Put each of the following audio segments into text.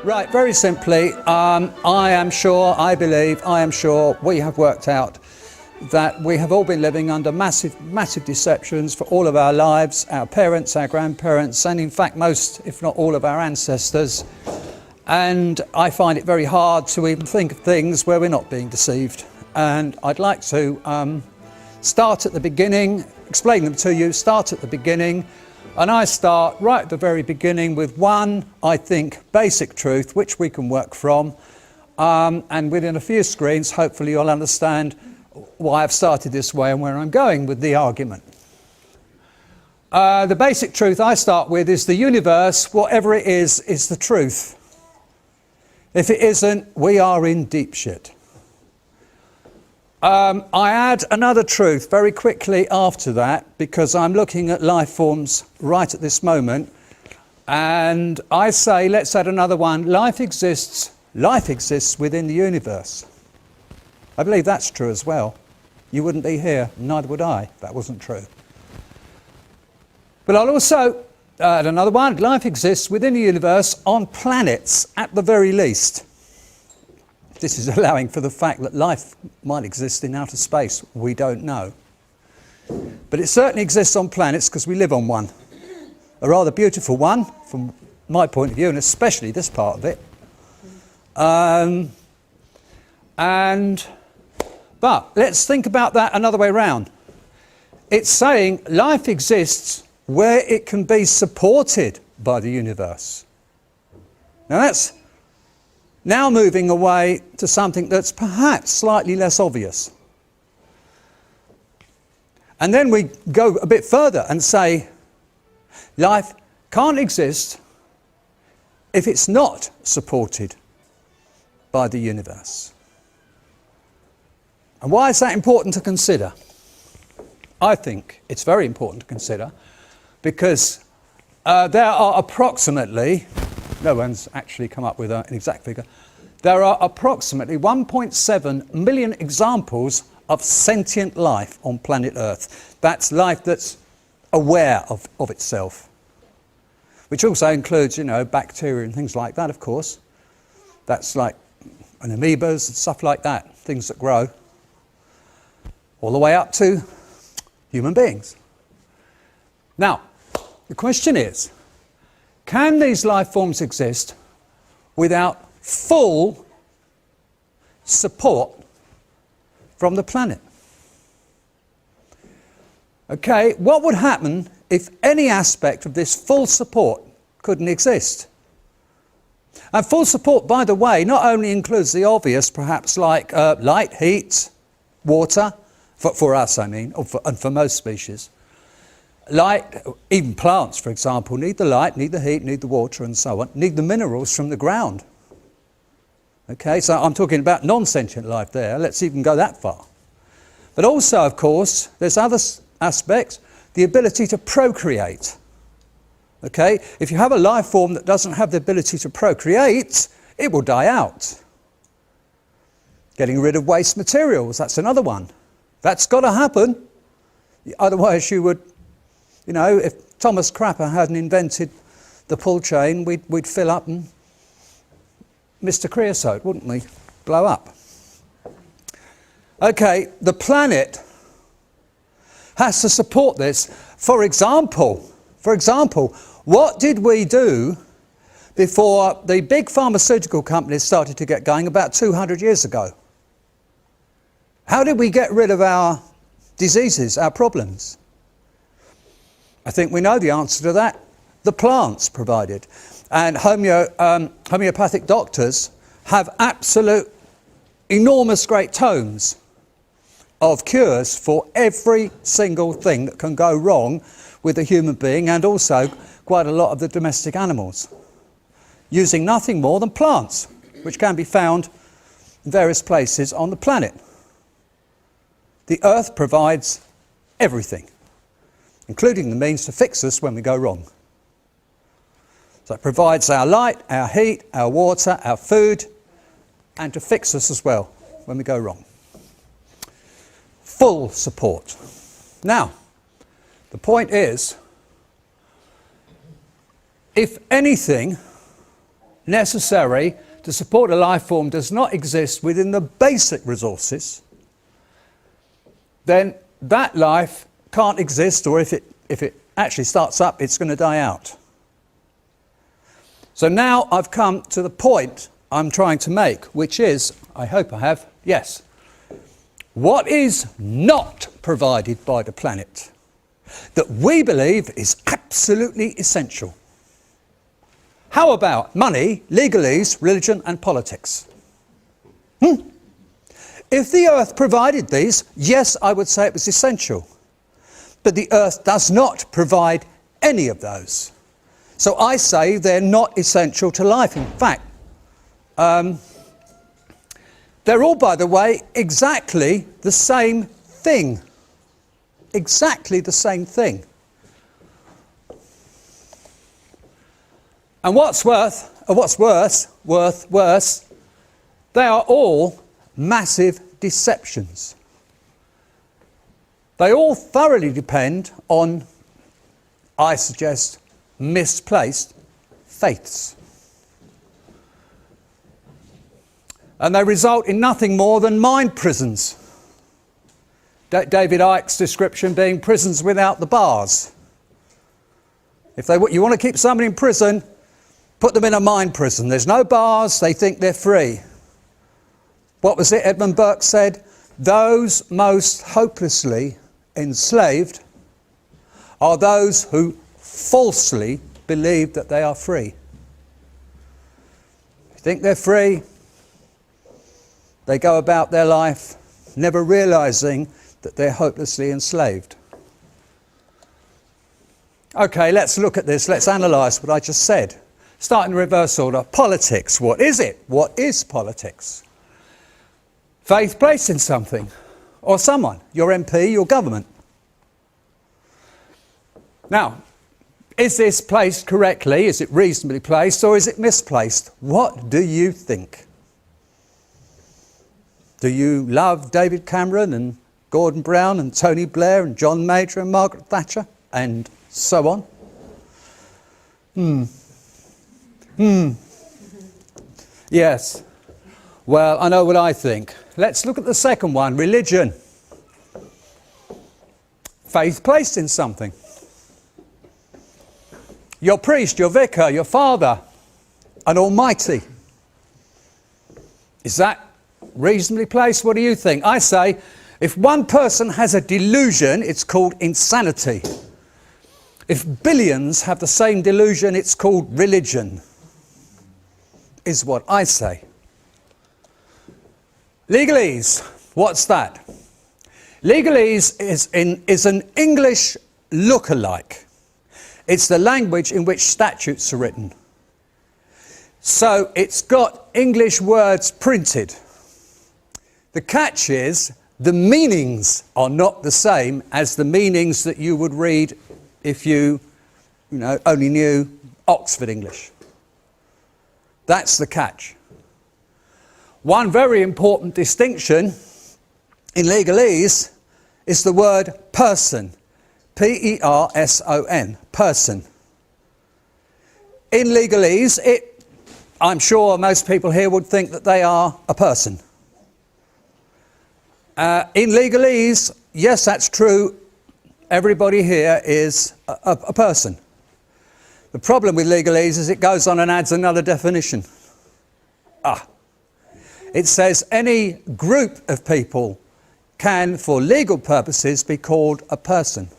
Right, very simply, I am sure we have worked out that we have all been living under massive deceptions for all of our lives, our parents, our grandparents, and in fact most, if not all of our ancestors. And I find it very hard to even think of things where we're not being deceived. And I'd like to start at the beginning, explain them to you, start at the beginning. And I start right at the very beginning with one, I think, basic truth, which we can work from. And within a few screens, hopefully you'll understand why I've started this way and where I'm going with the argument. The basic truth I start with is the universe, whatever it is the truth. If it isn't, we are in deep shit. I add another truth very quickly after that, because I'm looking at life forms right at this moment. And I say, let's add another one. Life exists within the universe. I believe that's true as well. You wouldn't be here, neither would I, if that wasn't true. But I'll also add another one. Life exists within the universe on planets, at the very least. This is allowing for the fact that life might exist in outer space. We don't know. But it certainly exists on planets because we live on one. A rather beautiful one, from my point of view, and especially this part of it. But let's think about that another way round. It's saying life exists where it can be supported by the universe. Now that's now moving away to something that's perhaps slightly less obvious. And then we go a bit further and say life can't exist if it's not supported by the universe. And why is that important to consider? I think it's very important to consider because there are approximately, no one's actually come up with an exact figure, there are approximately 1.7 million examples of sentient life on planet Earth. That's life that's aware of itself, which also includes, bacteria and things like that, of course. That's like amoebas and stuff like that, things that grow, all the way up to human beings. Now, the question is, can these life forms exist without full support from the planet? Okay, what would happen if any aspect of this full support couldn't exist? And full support, by the way, not only includes the obvious, perhaps like light, heat, water, for us I mean, and for most species. Light, even plants, for example, need the light, need the heat, need the water and so on, need the minerals from the ground. Okay, so I'm talking about non-sentient life there. Let's even go that far. But also, of course, there's other aspects, the ability to procreate. Okay, if you have a life form that doesn't have the ability to procreate, it will die out. Getting rid of waste materials, that's another one. That's got to happen. Otherwise you would, if Thomas Crapper hadn't invented the pull chain, we'd fill up and Mr. Creosote, wouldn't we? Blow up. Okay, the planet has to support this. For example, what did we do before the big pharmaceutical companies started to get going about 200 years ago? How did we get rid of our diseases, our problems? I think we know the answer to that. The plants provided. And homeopathic doctors have absolute enormous great tomes of cures for every single thing that can go wrong with a human being and also quite a lot of the domestic animals, using nothing more than plants, which can be found in various places on the planet. The Earth provides everything, including the means to fix us when we go wrong. So it provides our light, our heat, our water, our food, and to fix us as well when we go wrong. Full support. Now, the point is, if anything necessary to support a life form does not exist within the basic resources, then that life can't exist, or if it actually starts up, it's going to die out. So now I've come to the point I'm trying to make, which is, I hope I have, yes. What is not provided by the planet that we believe is absolutely essential? How about money, legalese, religion and politics? If the earth provided these, yes, I would say it was essential. But the earth does not provide any of those. So I say they're not essential to life. In fact, they're all, by the way, exactly the same thing. Exactly the same thing. And what's worse, they are all massive deceptions. They all thoroughly depend on, I suggest, misplaced faiths. And they result in nothing more than mind prisons. David Icke's description being prisons without the bars. If you want to keep somebody in prison, put them in a mind prison. There's no bars, they think they're free. What was it Edmund Burke said? Those most hopelessly enslaved are those who falsely believe that they are free. They think they're free. They go about their life never realizing that they're hopelessly enslaved. Okay, let's look at this. Let's analyse what I just said. Start in reverse order. Politics. What is it? What is politics? Faith placed in something or someone. Your MP, your government. Now, is this placed correctly? Is it reasonably placed, or is it misplaced? What do you think? Do you love David Cameron and Gordon Brown and Tony Blair and John Major and Margaret Thatcher and so on? Yes. Well, I know what I think. Let's look at the second one, religion. Faith placed in something. Your priest, your vicar, your father, an almighty. Is that reasonably placed? What do you think? I say, if one person has a delusion, it's called insanity. If billions have the same delusion, it's called religion, is what I say. Legalese, what's that? Legalese is an English look-alike. It's the language in which statutes are written. So it's got English words printed. The catch is the meanings are not the same as the meanings that you would read if you only knew Oxford English. That's the catch. One very important distinction in legalese is the word person. P-E-R-S-O-N, person. In legalese, I'm sure most people here would think that they are a person. In legalese, yes, that's true. Everybody here is a person. The problem with legalese is it goes on and adds another definition. It says any group of people can, for legal purposes, be called a person.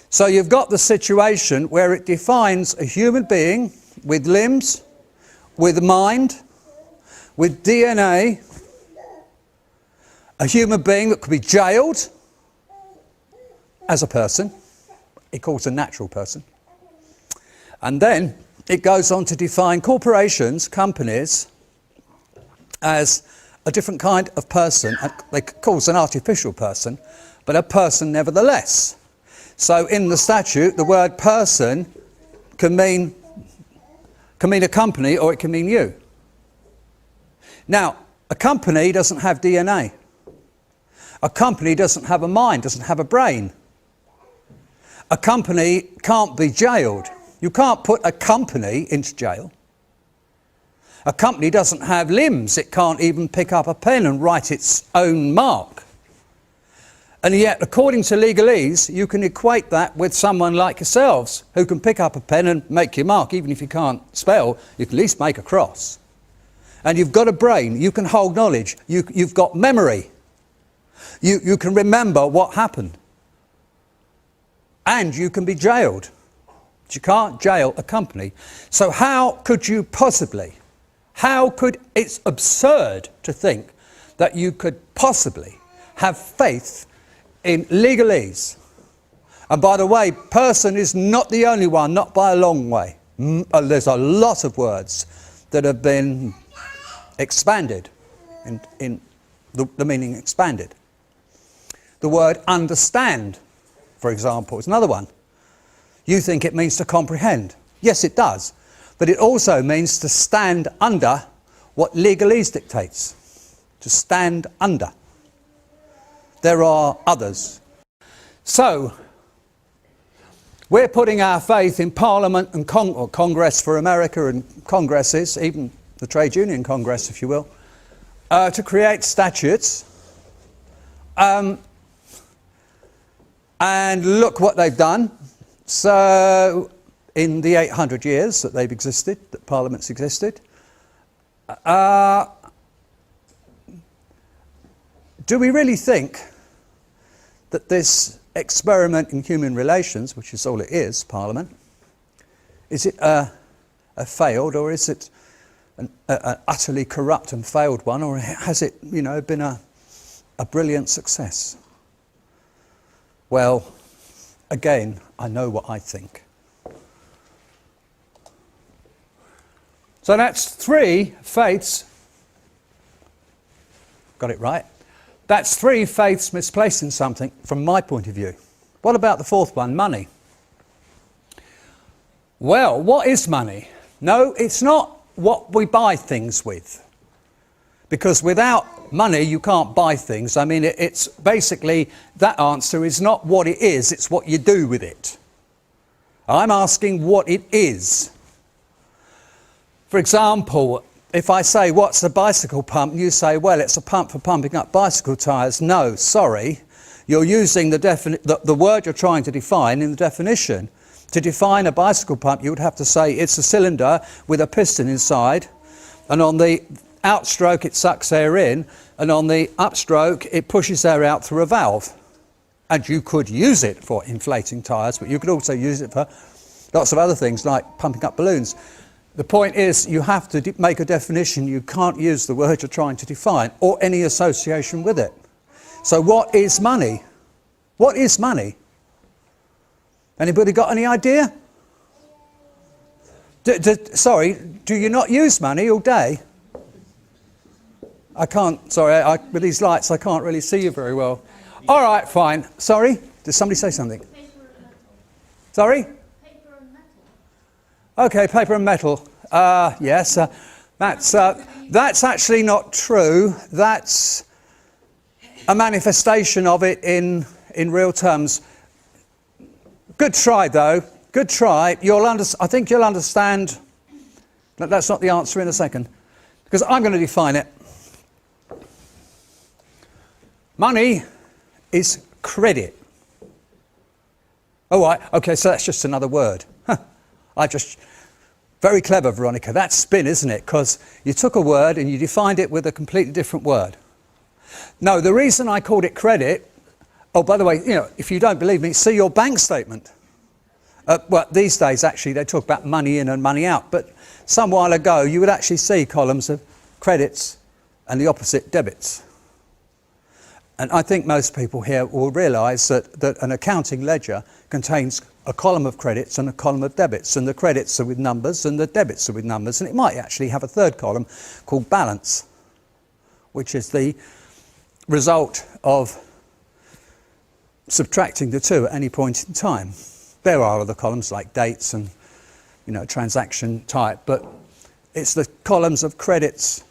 So you've got the situation where it defines a human being with limbs, with mind, with DNA, a human being that could be jailed as a person. It calls a natural person. And then it goes on to define corporations, companies, as a different kind of person. They calls an artificial person, but a person nevertheless. So in the statute, the word person can mean a company, or it can mean you. Now, a company doesn't have DNA. A company doesn't have a mind, doesn't have a brain. A company can't be jailed. You can't put a company into jail. A company doesn't have limbs. It can't even pick up a pen and write its own mark. And yet, according to legalese, you can equate that with someone like yourselves who can pick up a pen and make your mark. Even if you can't spell, you can at least make a cross. And you've got a brain. You can hold knowledge. You've got memory. You can remember what happened. And you can be jailed. But you can't jail a company. So how could you possibly, it's absurd to think that you could possibly have faith in legalese. And by the way, person is not the only one, not by a long way. There's a lot of words that have been expanded, in the meaning expanded. The word understand, for example, is another one. You think it means to comprehend. Yes, it does. But it also means to stand under what legalese dictates. To stand under. There are others. So, we're putting our faith in Parliament and Congress for America and Congresses, even the Trade Union Congress, if you will, to create statutes. And look what they've done. So, in the 800 years that they've existed, that Parliament's existed, do we really think that this experiment in human relations, which is all it is, Parliament, is it a failed, or is it an utterly corrupt and failed one, or has it, been a brilliant success? Well, again, I know what I think. So that's 3 faiths. Got it right? That's 3 faiths misplaced in something from my point of view. What about the 4th one, money? Well, what is money? No, it's not what we buy things with. Because without money, you can't buy things. I mean, it's basically, that answer is not what it is, it's what you do with it. I'm asking what it is. For example, if I say, what's a bicycle pump? You say, well, it's a pump for pumping up bicycle tyres. No, sorry. You're using the word you're trying to define in the definition. To define a bicycle pump, you would have to say it's a cylinder with a piston inside, and on the outstroke it sucks air in, and on the upstroke it pushes air out through a valve. And you could use it for inflating tyres, but you could also use it for lots of other things like pumping up balloons. The point is, you have to make a definition. You can't use the word you're trying to define or any association with it. So what is money? What is money? Anybody got any idea? Sorry, do you not use money all day? I can't, sorry, with these lights I can't really see you very well. All right, fine. Sorry, did somebody say something? Paper and metal. Sorry? Paper and metal. Okay, paper and metal. Yes, that's actually not true. That's a manifestation of it in real terms. Good try, though. Good try. I think you'll understand that that's not the answer in a second, because I'm going to define it. Money is credit. Oh, right. Okay, so that's just another word. Very clever, Veronica. That's spin, isn't it? Because you took a word and you defined it with a completely different word. No, the reason I called it credit, oh, by the way, if you don't believe me, see your bank statement. Well, these days, actually, they talk about money in and money out. But some while ago, you would actually see columns of credits and the opposite, debits. And I think most people here will realise that an accounting ledger contains a column of credits and a column of debits, and the credits are with numbers and the debits are with numbers, and it might actually have a third column called balance, which is the result of subtracting the two at any point in time. There are other columns like dates and transaction type, but it's the columns of credits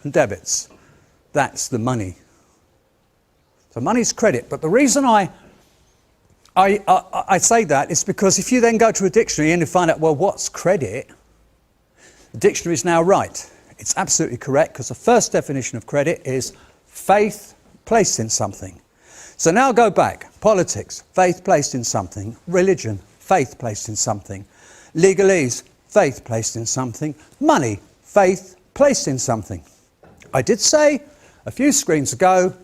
and debits. That's the money. So money's credit, but the reason I say that is because if you then go to a dictionary and you find out, well, what's credit? The dictionary is now right. It's absolutely correct, because the first definition of credit is faith placed in something. So now go back. Politics, faith placed in something. Religion, faith placed in something. Legalese, faith placed in something. Money, faith placed in something. I did say a few screens ago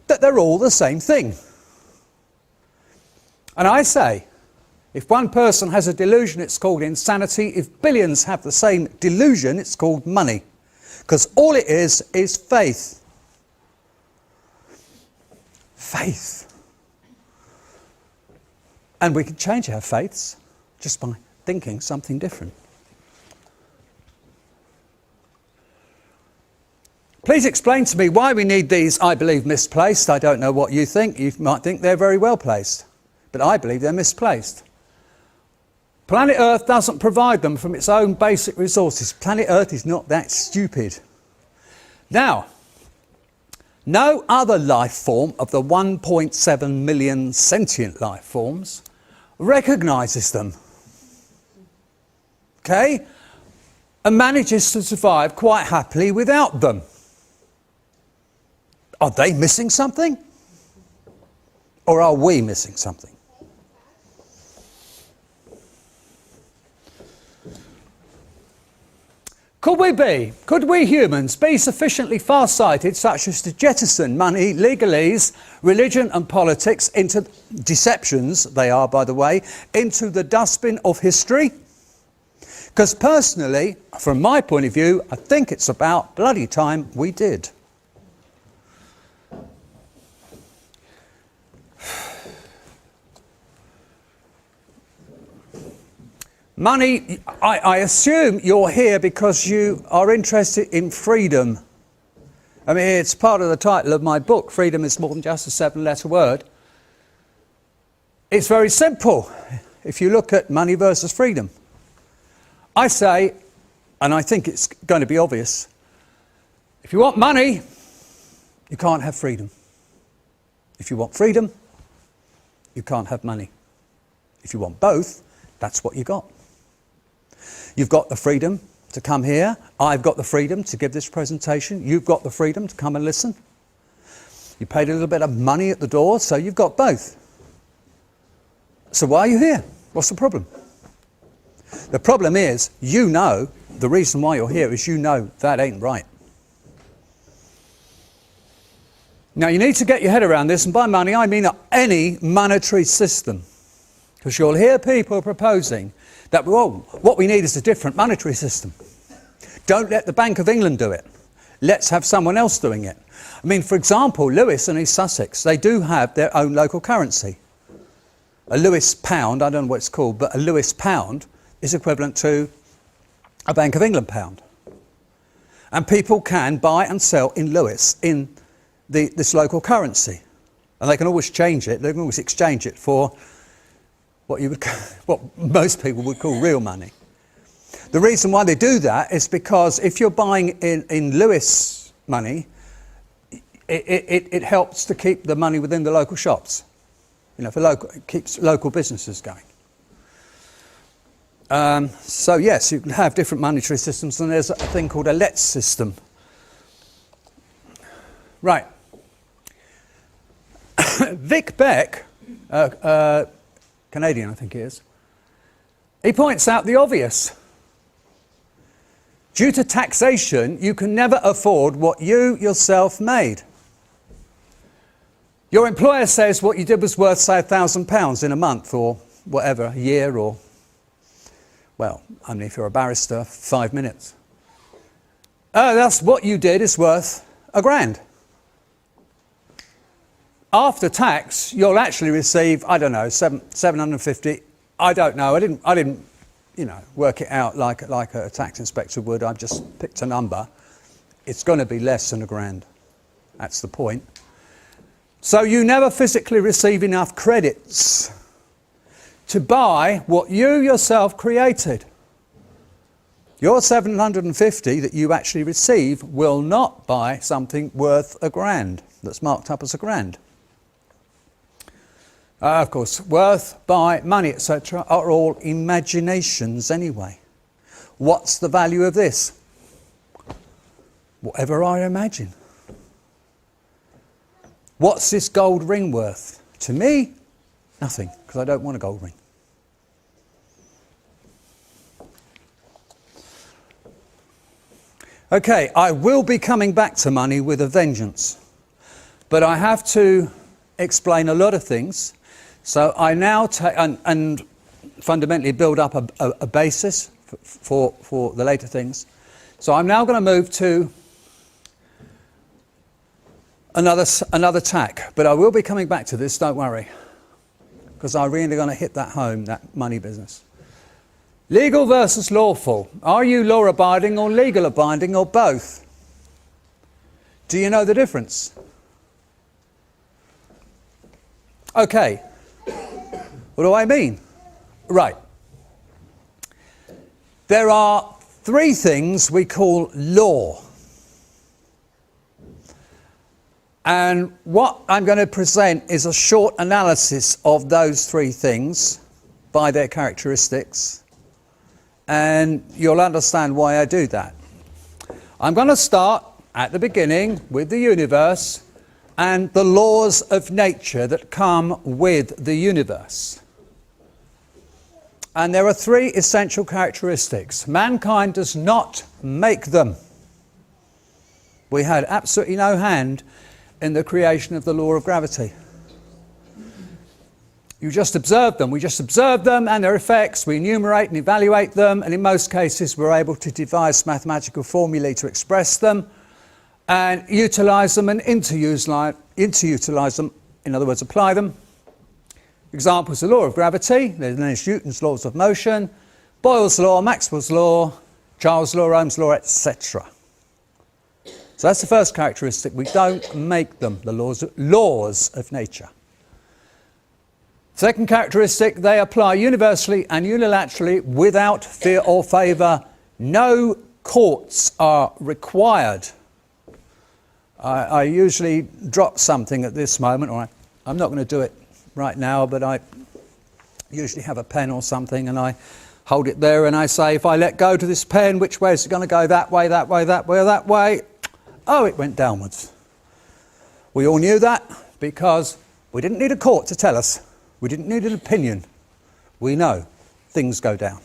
that they're all the same thing. And I say, if one person has a delusion, it's called insanity. If billions have the same delusion, it's called money. Because all it is faith. Faith. And we can change our faiths just by thinking something different. Please explain to me why we need these, I believe, misplaced. I don't know what you think. You might think they're very well placed. But I believe they're misplaced. Planet Earth doesn't provide them from its own basic resources. Planet Earth is not that stupid. Now, no other life form of the 1.7 million sentient life forms recognises them. Okay? And manages to survive quite happily without them. Are they missing something? Or are we missing something? Could we humans be sufficiently far-sighted such as to jettison money, legalese, religion and politics into deceptions, they are by the way, into the dustbin of history? Because personally, from my point of view, I think it's about bloody time we did. Money, I assume you're here because you are interested in freedom. I mean, it's part of the title of my book, Freedom is More Than Just a 7-Letter Word. It's very simple if you look at money versus freedom. I say, and I think it's going to be obvious, if you want money, you can't have freedom. If you want freedom, you can't have money. If you want both, that's what you got. You've got the freedom to come here. I've got the freedom to give this presentation. You've got the freedom to come and listen. You paid a little bit of money at the door, so you've got both. So why are you here? What's the problem? The problem is, you know, the reason why you're here is you know that ain't right. Now you need to get your head around this, and by money I mean any monetary system. Because you'll hear people proposing that, well, what we need is a different monetary system. Don't let the Bank of England do it. Let's have someone else doing it. I mean, for example, Lewis and East Sussex, they do have their own local currency. A Lewis pound, I don't know what it's called, but a Lewis pound is equivalent to a Bank of England pound. And people can buy and sell in Lewis in this local currency. And they can always change it, they can always exchange it for what most people would call real money. The reason why they do that is because if you're buying in Lewis money, it helps to keep the money within the local shops. You know, it keeps local businesses going. So yes, you can have different monetary systems, and there's a thing called a let system. Right. Vic Beck, Canadian I think he is, he points out the obvious. Due to taxation, you can never afford what you yourself made. Your employer says what you did was worth, say, £1,000 in a month or whatever, a year, or, well, I mean, if you're a barrister, 5 minutes. That's what you did is worth £1,000. After tax, you'll actually receive, I don't know, 750. I don't know. I didn't, you know, work it out like a tax inspector would. I just picked a number. It's going to be less than £1,000. That's the point. So you never physically receive enough credits to buy what you yourself created. Your 750 that you actually receive will not buy something worth £1,000 that's marked up as £1,000. Of course, worth, buy, money, etc. are all imaginations anyway. What's the value of this? Whatever I imagine. What's this gold ring worth? To me, nothing, because I don't want a gold ring. Okay, I will be coming back to money with a vengeance, but I have to explain a lot of things. So I now take and fundamentally build up a basis for the later things. So I'm now going to move to another tack, but I will be coming back to this, don't worry, because I'm really going to hit that home, that money business. Legal versus lawful. Are you law-abiding or legal-abiding or both? Do you know the difference? Okay. What do I mean? Right. There are three things we call law. And what I'm going to present is a short analysis of those three things by their characteristics. And you'll understand why I do that. I'm going to start at the beginning with the universe and the laws of nature that come with the universe. And there are three essential characteristics. Mankind does not make them. We had absolutely no hand in the creation of the law of gravity. You just observe them. We just observe them and their effects. We enumerate and evaluate them. And in most cases, we're able to devise mathematical formulae to express them and utilize them and interutilize them. In other words, apply them. Examples: the law of gravity, there's Newton's laws of motion, Boyle's law, Maxwell's law, Charles' law, Ohm's law, etc. So that's the first characteristic. We don't make them, the laws of nature. Second characteristic, they apply universally and unilaterally without fear or favour. No courts are required. I usually drop something at this moment, or I'm not going to do it right now, but I usually have a pen or something and I hold it there and I say, if I let go to this pen, which way is it going to go? That way, that way, that way, or that way? Oh, it went downwards. We all knew that because we didn't need a court to tell us. We didn't need an opinion. We know things go down.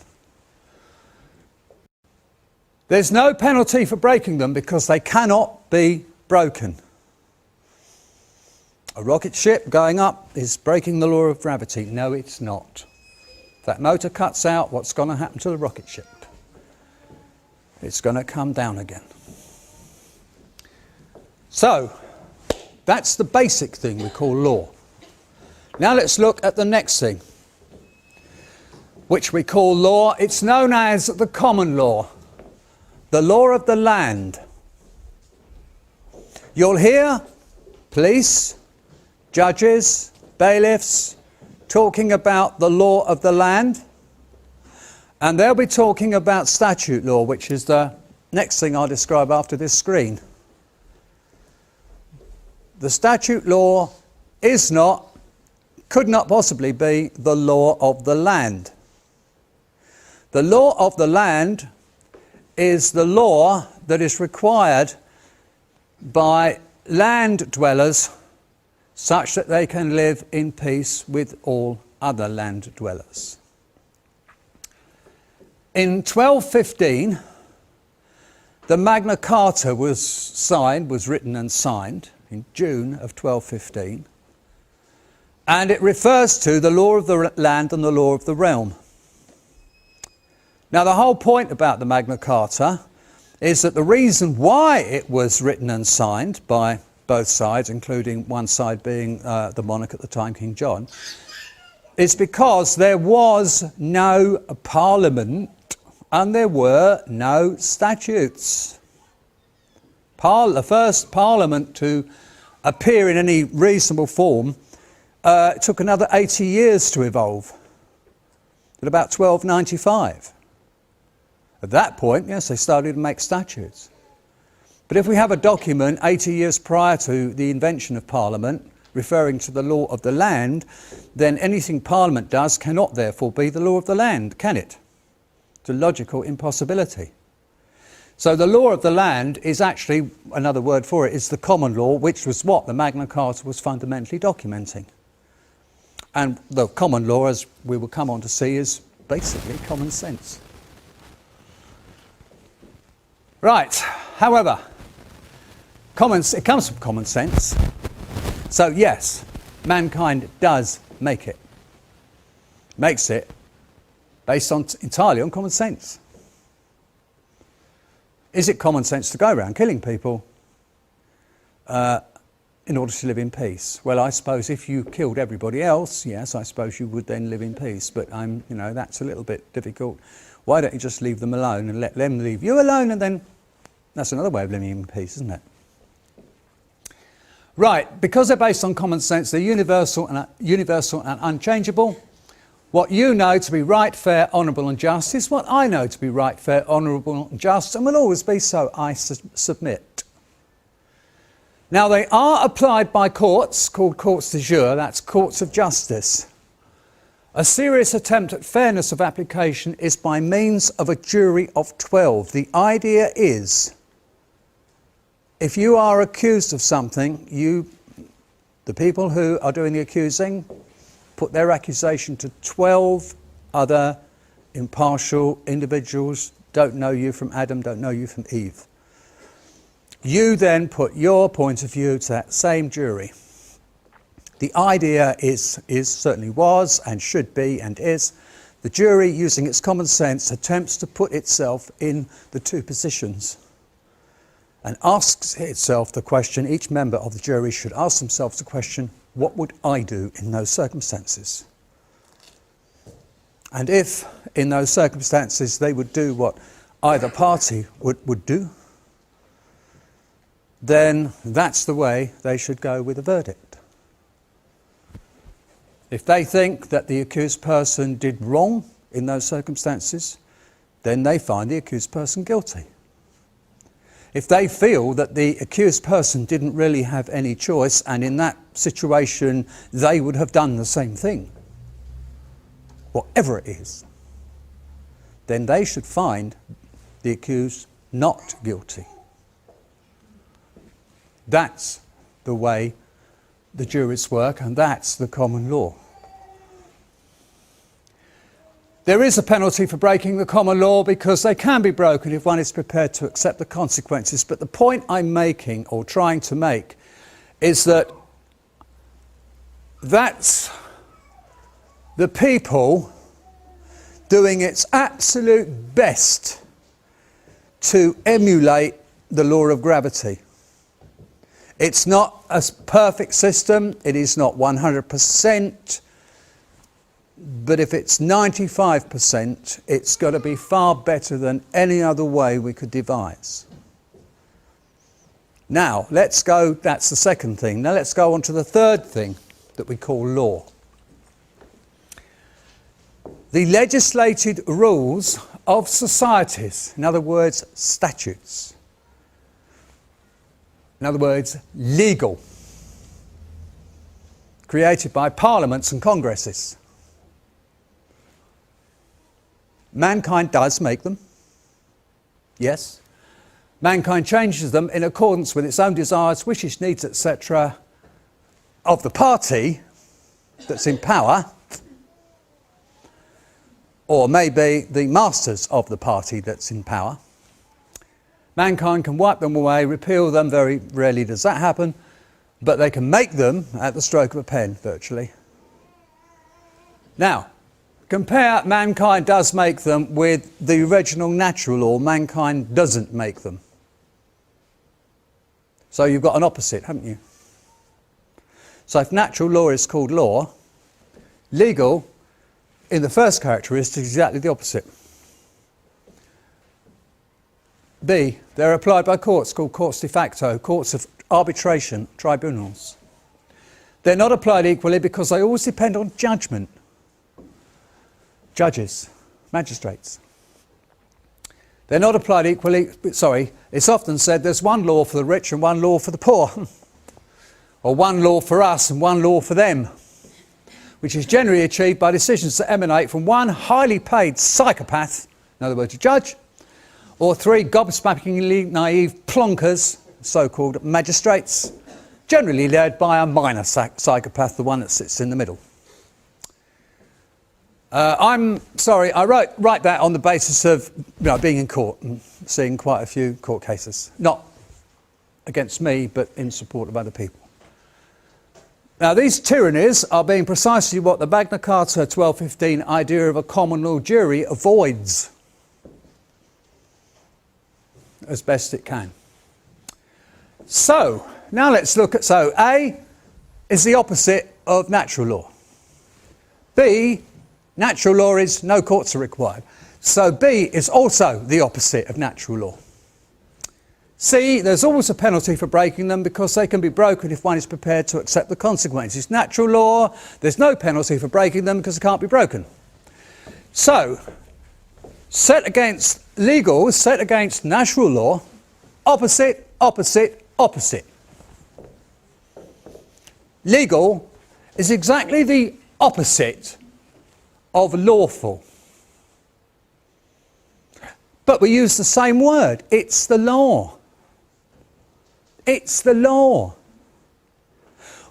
There's no penalty for breaking them because they cannot be broken. A rocket ship going up is breaking the law of gravity. No, it's not. If that motor cuts out, what's going to happen to the rocket ship? It's going to come down again. So, that's the basic thing we call law. Now let's look at the next thing, which we call law. It's known as the common law, the law of the land. You'll hear police, judges, bailiffs talking about the law of the land, and they'll be talking about statute law, which is the next thing I'll describe after this screen. The statute law could not possibly be the law of the land. The law of the land is the law that is required by land dwellers such that they can live in peace with all other land dwellers. In 1215, the Magna Carta was written and signed in June of 1215, and it refers to the law of the land and the law of the realm. Now, the whole point about the Magna Carta is that the reason why it was written and signed by both sides, including one side being the monarch at the time, King John, is because there was no parliament and there were no statutes. The first parliament to appear in any reasonable form took another 80 years to evolve, at about 1295. At that point, yes, they started to make statutes. But if we have a document 80 years prior to the invention of Parliament referring to the law of the land, then anything Parliament does cannot therefore be the law of the land, can it? It's a logical impossibility. So the law of the land is actually, another word for it, is the common law, which was what the Magna Carta was fundamentally documenting. And the common law, as we will come on to see, is basically common sense. Right, however, it comes from common sense. So yes, mankind does make it. Makes it based entirely on common sense. Is it common sense to go around killing people in order to live in peace? Well, I suppose if you killed everybody else, yes, I suppose you would then live in peace. But that's a little bit difficult. Why don't you just leave them alone and let them leave you alone, and then that's another way of living in peace, isn't it? Right, because they're based on common sense, they're universal and unchangeable. What you know to be right, fair, honourable and just is what I know to be right, fair, honourable and just, and will always be so, I submit. Now, they are applied by courts, called courts de jure, that's courts of justice. A serious attempt at fairness of application is by means of a jury of 12. The idea is, if you are accused of something, the people who are doing the accusing, put their accusation to 12 other impartial individuals, don't know you from Adam, don't know you from Eve. You then put your point of view to that same jury. The idea is certainly was and should be and is, the jury, using its common sense, attempts to put itself in the two positions and asks itself the question, each member of the jury should ask themselves the question, what would I do in those circumstances? And if, in those circumstances, they would do what either party would do, then that's the way they should go with the verdict. If they think that the accused person did wrong in those circumstances, then they find the accused person guilty. If they feel that the accused person didn't really have any choice, and in that situation they would have done the same thing, whatever it is, then they should find the accused not guilty. That's the way the juries work, and that's the common law. There is a penalty for breaking the common law because they can be broken if one is prepared to accept the consequences. But the point I'm making, or trying to make, is that that's the people doing its absolute best to emulate the law of gravity. It's not a perfect system, it is not 100%, but if it's 95%, it's got to be far better than any other way we could devise. Now, let's go, that's the second thing. Now let's go on to the third thing that we call law. The legislated rules of societies, in other words, statutes. In other words, legal, created by parliaments and congresses. Mankind does make them, yes. Mankind changes them in accordance with its own desires, wishes, needs, etc. of the party that's in power, or maybe the masters of the party that's in power. Mankind can wipe them away, repeal them, very rarely does that happen, but they can make them at the stroke of a pen, virtually. Now, compare mankind does make them with the original natural law, mankind doesn't make them. So you've got an opposite, haven't you? So if natural law is called law, legal, in the first characteristic, is exactly the opposite. B, they're applied by courts called courts de facto, courts of arbitration, tribunals. They're not applied equally because they always depend on judgment. Judges, magistrates. They're not applied equally, it's often said there's one law for the rich and one law for the poor. Or one law for us and one law for them, which is generally achieved by decisions that emanate from one highly paid psychopath, in other words a judge, or 3 gobsmackingly naive plonkers, so-called magistrates, generally led by a minor psychopath, the one that sits in the middle. I'm sorry, I write that on the basis of being in court and seeing quite a few court cases. Not against me, but in support of other people. Now, these tyrannies are being precisely what the Magna Carta 1215 idea of a common law jury avoids as best it can. So, now let's look at, so A is the opposite of natural law. B, natural law is no courts are required. So B is also the opposite of natural law. C, there's always a penalty for breaking them because they can be broken if one is prepared to accept the consequences. Natural law, there's no penalty for breaking them because they can't be broken. So, set against legal, set against natural law, opposite, opposite, opposite. Legal is exactly the opposite of lawful. But we use the same word. It's the law. It's the law.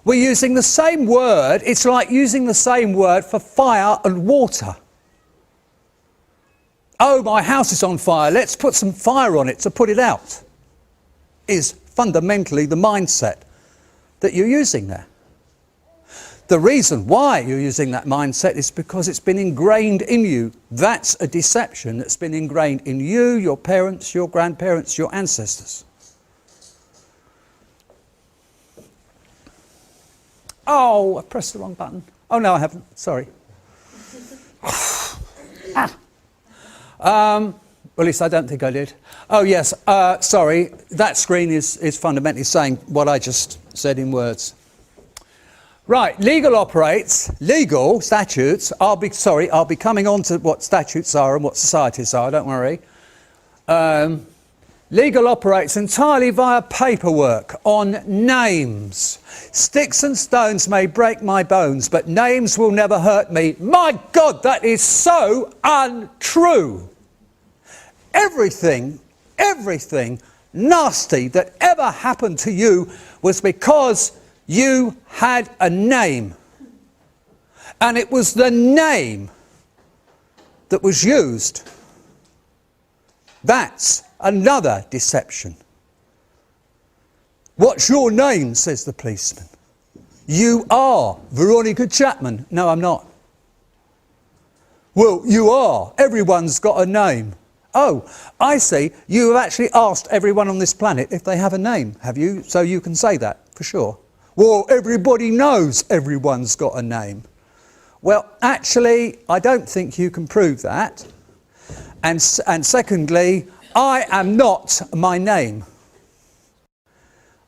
We're using the same word. It's like using the same word for fire and water. Oh, my house is on fire. Let's put some fire on it to put it out. Is fundamentally the mindset that you're using there. The reason why you're using that mindset is because it's been ingrained in you. That's a deception that's been ingrained in you, your parents, your grandparents, your ancestors. Oh, I pressed the wrong button. Oh, no, I haven't. Sorry. Well, at least I don't think I did. Oh, yes. Sorry. That screen is fundamentally saying what I just said in words. Right. Legal operates. Legal statutes. I'll be coming on to what statutes are and what societies are. Don't worry. Legal operates entirely via paperwork on names. Sticks and stones may break my bones, but names will never hurt me. My God, that is so untrue. Everything nasty that ever happened to you was because you had a name. And it was the name that was used. That's another deception. What's your name, says the policeman. You are Veronica Chapman. No, I'm not. Well, you are. Everyone's got a name. Oh, I see. You have actually asked everyone on this planet if they have a name, have you? So you can say that, for sure. Well, everybody knows everyone's got a name. Well, actually, I don't think you can prove that. And secondly, I am not my name.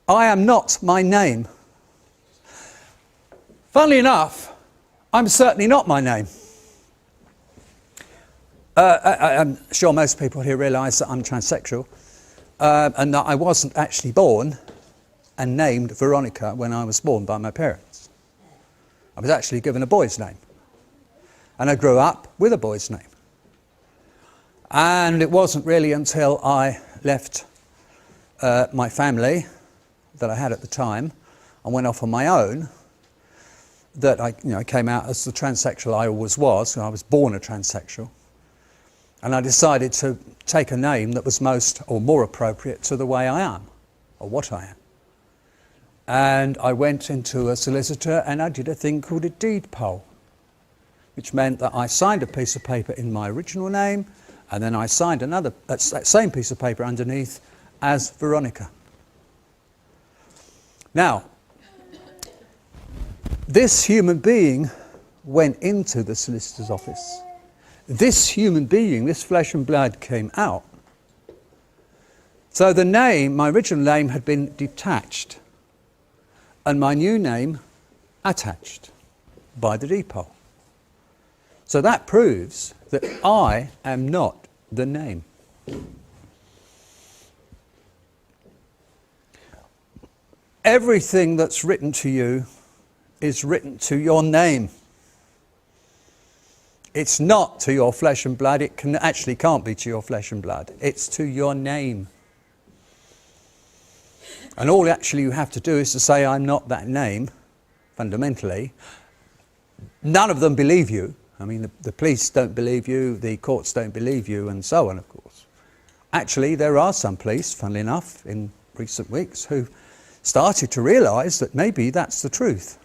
I am not my name. Funnily enough, I'm certainly not my name. I'm sure most people here realise that I'm transsexual and that I wasn't actually born and named Veronica when I was born by my parents. I was actually given a boy's name. And I grew up with a boy's name. And it wasn't really until I left my family that I had at the time and went off on my own that I came out as the transsexual I always was. I was born a transsexual. And I decided to take a name that was most or more appropriate to the way I am, or what I am. And I went into a solicitor and I did a thing called a deed poll, which meant that I signed a piece of paper in my original name, and then I signed another, that same piece of paper underneath as Veronica. Now, this human being went into the solicitor's office. This human being, this flesh and blood, came out. So the name, my original name, had been detached, and my new name attached by the deed poll. So that proves that I am not the name. Everything that's written to you is written to your name. It's not to your flesh and blood. It actually can't be to your flesh and blood. It's to your name. And all actually you have to do is to say, I'm not that name, fundamentally. None of them believe you. I mean, the police don't believe you, the courts don't believe you, and so on, of course. Actually, there are some police, funnily enough, in recent weeks, who started to realise that maybe that's the truth.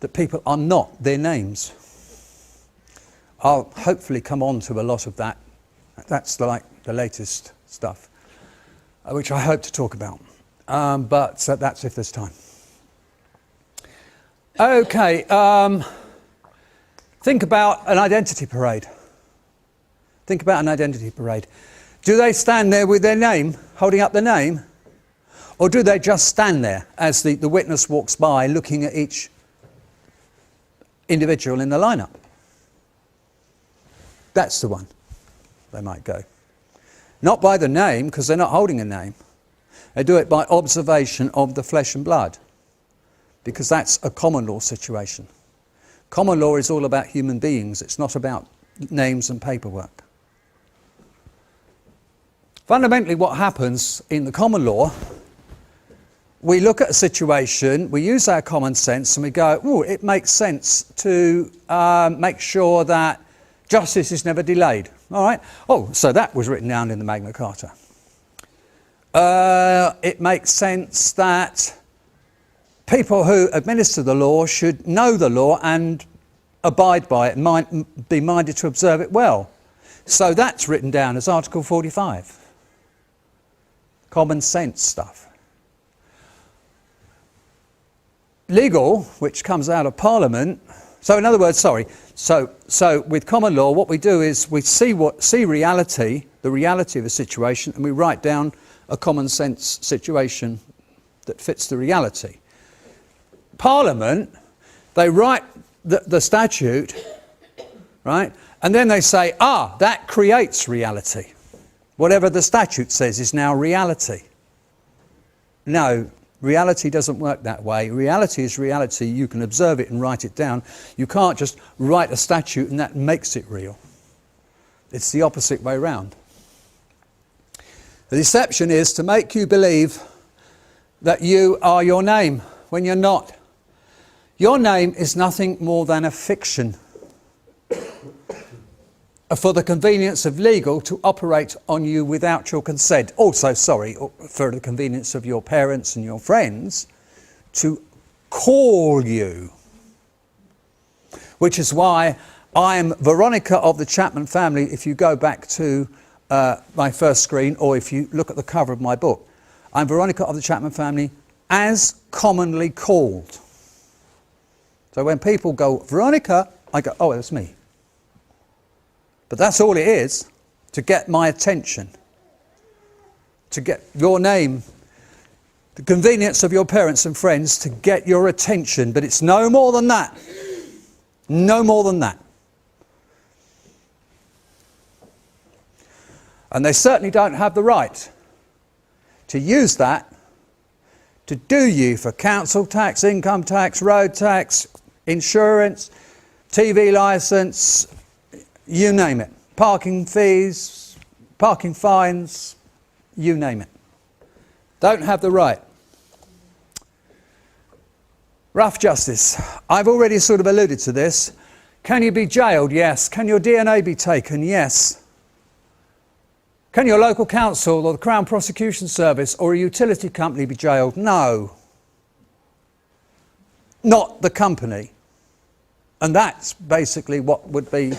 That people are not their names. I'll hopefully come on to a lot of that. That's like the latest stuff, which I hope to talk about. But that's if there's time. Okay, think about an identity parade. Think about an identity parade. Do they stand there with their name, holding up the name? Or do they just stand there as the witness walks by, looking at each individual in the lineup? That's the one they might go. Not by the name, because they're not holding a name. They do it by observation of the flesh and blood, because that's a common law situation. Common law is all about human beings. It's not about names and paperwork. Fundamentally, what happens in the common law, we look at a situation, we use our common sense, and we go, oh, it makes sense to make sure that justice is never delayed. All right? Oh, so that was written down in the Magna Carta. It makes sense that people who administer the law should know the law and abide by it, and be minded to observe it well. So that's written down as Article 45. Common sense stuff. Legal, which comes out of Parliament. So in other words, so with common law, what we do is we see reality, the reality of a situation, and we write down a common sense situation that fits the reality. Parliament, they write the statute, right? And then they say, that creates reality. Whatever the statute says is now reality. No, reality doesn't work that way. Reality is reality. You can observe it and write it down. You can't just write a statute and that makes it real. It's the opposite way round. The deception is to make you believe that you are your name when you're not. Your name is nothing more than a fiction for the convenience of legal to operate on you without your consent. Also, for the convenience of your parents and your friends to call you. Which is why I'm Veronica of the Chapman family, if you go back to my first screen, or if you look at the cover of my book. I'm Veronica of the Chapman family, as commonly called. So when people go, Veronica, I go, oh, that's me. But that's all it is, to get my attention, to get your name, the convenience of your parents and friends to get your attention. But it's no more than that. No more than that. And they certainly don't have the right to use that to do you for council tax, income tax, road tax, insurance, TV licence, you name it. Parking fees, parking fines, you name it. Don't have the right. Rough justice. I've already sort of alluded to this. Can you be jailed? Yes. Can your DNA be taken? Yes. Can your local council or the Crown Prosecution Service or a utility company be jailed? No. Not the company. And that's basically what would be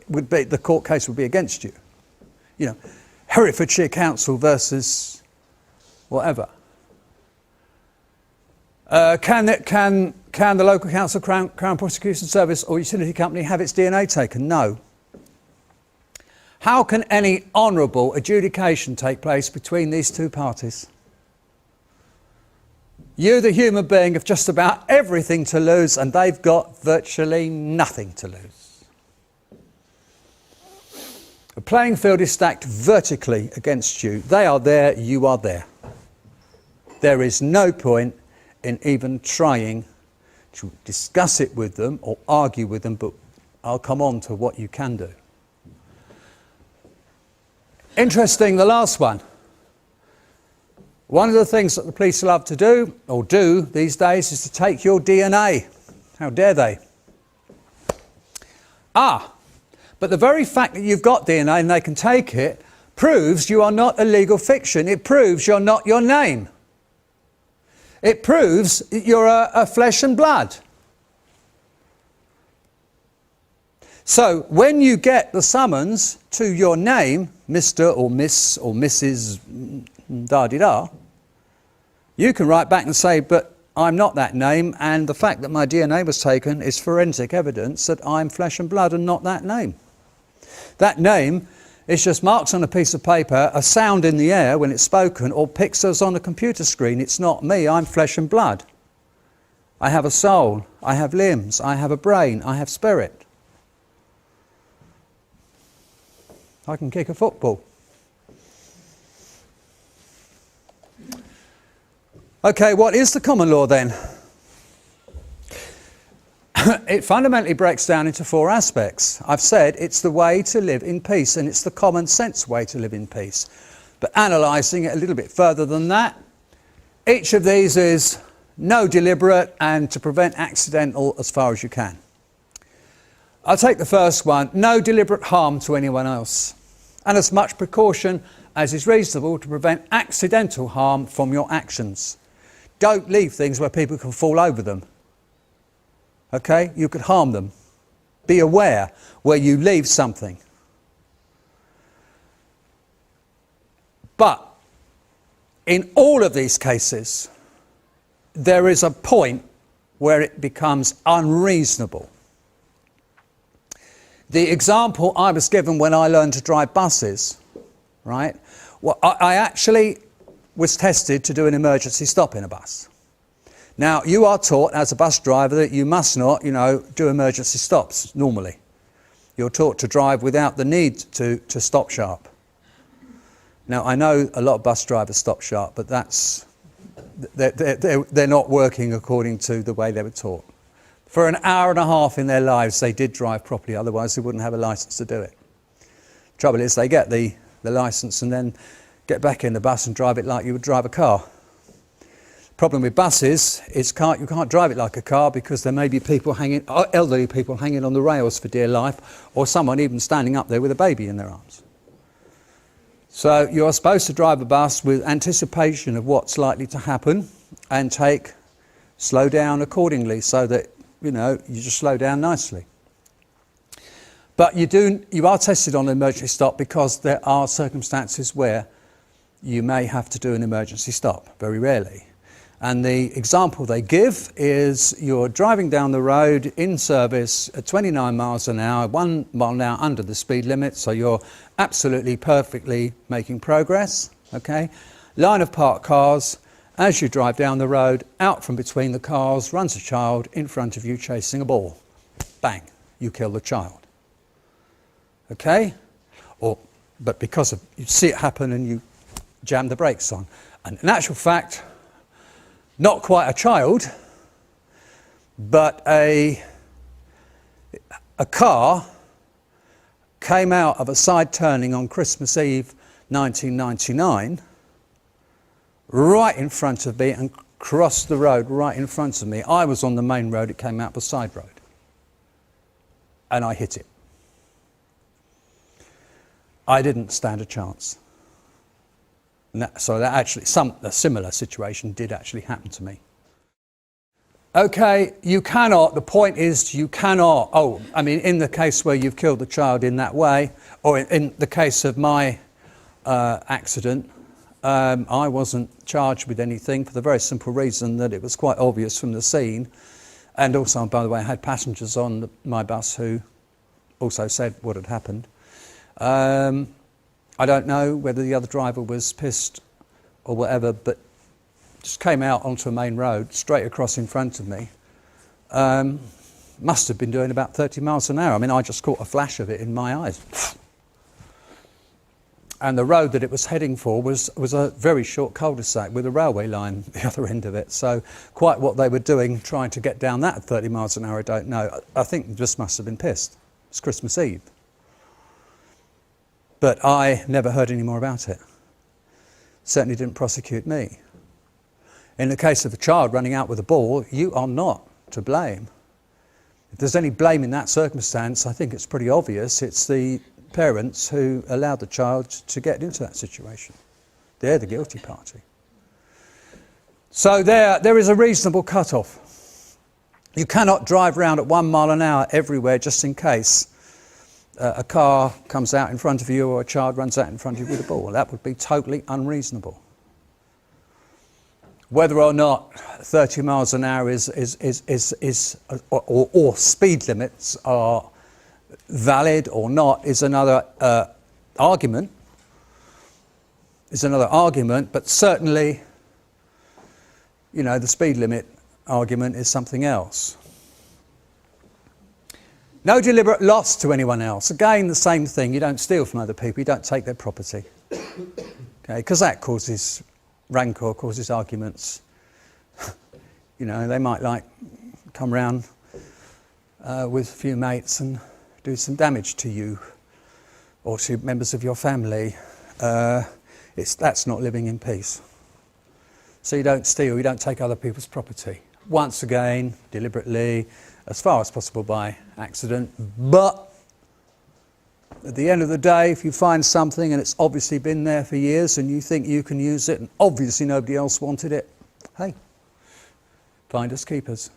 the court case would be against you. You know, Herefordshire Council versus whatever. Can the local council, Crown Prosecution Service or utility company have its DNA taken? No. How can any honourable adjudication take place between these two parties? You, the human being, have just about everything to lose, and they've got virtually nothing to lose. The playing field is stacked vertically against you. They are there, you are there. There is no point in even trying to discuss it with them or argue with them, but I'll come on to what you can do. Interesting, the last one. One of the things that the police love to do, or do these days, is to take your DNA. How dare they? But the very fact that you've got DNA and they can take it proves you are not a legal fiction. It proves you're not your name. It proves you're a flesh and blood. So when you get the summons to your name, Mr. or Miss or Mrs. da-di-da, you can write back and say, but I'm not that name, and the fact that my DNA was taken is forensic evidence that I'm flesh and blood and not that name. That name is just marks on a piece of paper, a sound in the air when it's spoken, or pixels on a computer screen. It's not me, I'm flesh and blood. I have a soul, I have limbs, I have a brain, I have spirit. I can kick a football. Okay, what is the common law then? It fundamentally breaks down into 4 aspects. I've said it's the way to live in peace, and it's the common sense way to live in peace. But analysing it a little bit further than that, each of these is no deliberate and to prevent accidental as far as you can. I'll take the first one, no deliberate harm to anyone else, and as much precaution as is reasonable to prevent accidental harm from your actions. Don't leave things where people can fall over them. Okay, you could harm them. Be aware where you leave something. But in all of these cases, there is a point where it becomes unreasonable. The example I was given when I learned to drive buses, right? Well, I actually was tested to do an emergency stop in a bus. Now, you are taught as a bus driver that you must not, do emergency stops normally. You're taught to drive without the need to stop sharp. Now, I know a lot of bus drivers stop sharp, but they're not working according to the way they were taught. For an hour and a half in their lives, they did drive properly, otherwise they wouldn't have a licence to do it. Trouble is, they get the licence and then get back in the bus and drive it like you would drive a car. Problem with buses is you can't drive it like a car because there may be people elderly people hanging on the rails for dear life, or someone even standing up there with a baby in their arms. So you're supposed to drive a bus with anticipation of what's likely to happen and slow down accordingly so that, you just slow down nicely. But you are tested on an emergency stop because there are circumstances where you may have to do an emergency stop, very rarely. And the example they give is you're driving down the road in service at 29 miles an hour, 1 mile an hour under the speed limit, so you're absolutely perfectly making progress, okay? Line of parked cars, as you drive down the road, out from between the cars runs a child in front of you chasing a ball. Bang, you kill the child. Okay? But because you see it happen and you jam the brakes on. And in actual fact, not quite a child, but a car came out of a side turning on Christmas Eve 1999 right in front of me and crossed the road right in front of me. I was on the main road, it came out the side road. And I hit it. I didn't stand a chance. So that actually, a similar situation did actually happen to me. Okay, the point is you cannot, in the case where you've killed the child in that way, or in the case of my accident, I wasn't charged with anything for the very simple reason that it was quite obvious from the scene. And also, by the way, I had passengers on my bus who also said what had happened. I don't know whether the other driver was pissed or whatever, but just came out onto a main road straight across in front of me. Must have been doing about 30 miles an hour. I just caught a flash of it in my eyes. And the road that it was heading for was a very short cul-de-sac with a railway line at the other end of it. So quite what they were doing, trying to get down that at 30 miles an hour, I don't know. I think they just must have been pissed. It's Christmas Eve. But I never heard any more about it. Certainly didn't prosecute me. In the case of a child running out with a ball, you are not to blame. If there's any blame in that circumstance, I think it's pretty obvious. It's the parents who allowed the child to get into that situation. They're the guilty party. So there is a reasonable cut-off. You cannot drive around at 1 mile an hour everywhere just in case a car comes out in front of you or a child runs out in front of you with a ball. That would be totally unreasonable. Whether or not 30 miles an hour or speed limits are valid or not is another argument. But certainly, you know, the speed limit argument is something else. No deliberate loss to anyone else. Again, the same thing. You don't steal from other people. You don't take their property. Okay, because that causes rancor, causes arguments. You know, they might like come round with a few mates and do some damage to you or to members of your family. That's not living in peace. So you don't steal, you don't take other people's property. Once again, deliberately, as far as possible by accident. But at the end of the day, if you find something and it's obviously been there for years and you think you can use it and obviously nobody else wanted it, hey, finders keepers.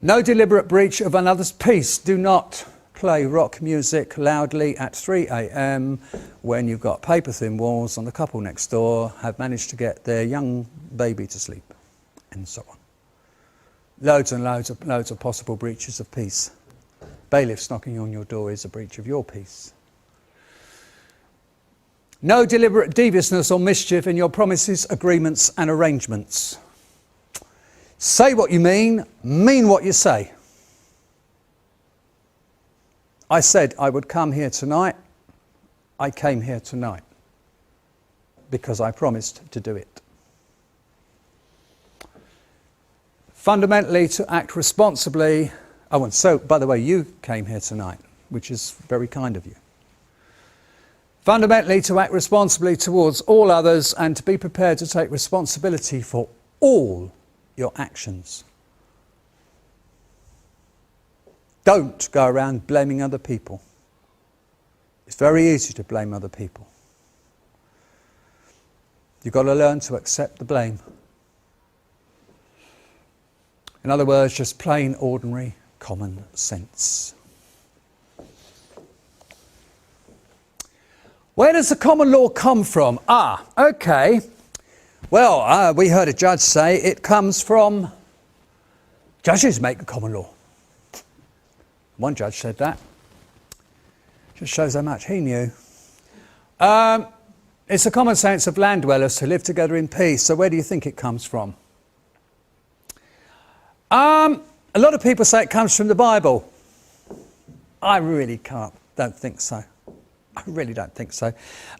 No deliberate breach of another's peace. Do not play rock music loudly at 3 a.m. when you've got paper-thin walls and the couple next door have managed to get their young baby to sleep, and so on. Loads and loads of possible breaches of peace. Bailiffs knocking on your door is a breach of your peace. No deliberate deviousness or mischief in your promises, agreements and arrangements. Say what you mean what you say. I said I would come here tonight. I came here tonight because I promised to do it. Fundamentally, to act responsibly. Oh, and so, by the way, you came here tonight, which is very kind of you. Fundamentally, to act responsibly towards all others and to be prepared to take responsibility for all your actions. Don't go around blaming other people. It's very easy to blame other people. You've got to learn to accept the blame. In other words, just plain, ordinary, common sense. Where does the common law come from? Okay. Well, we heard a judge say it comes from judges make the common law. One judge said that. Just shows how much he knew. It's the common sense of land dwellers to live together in peace. So where do you think it comes from? A lot of people say it comes from the Bible. I really don't think so. I really don't think so.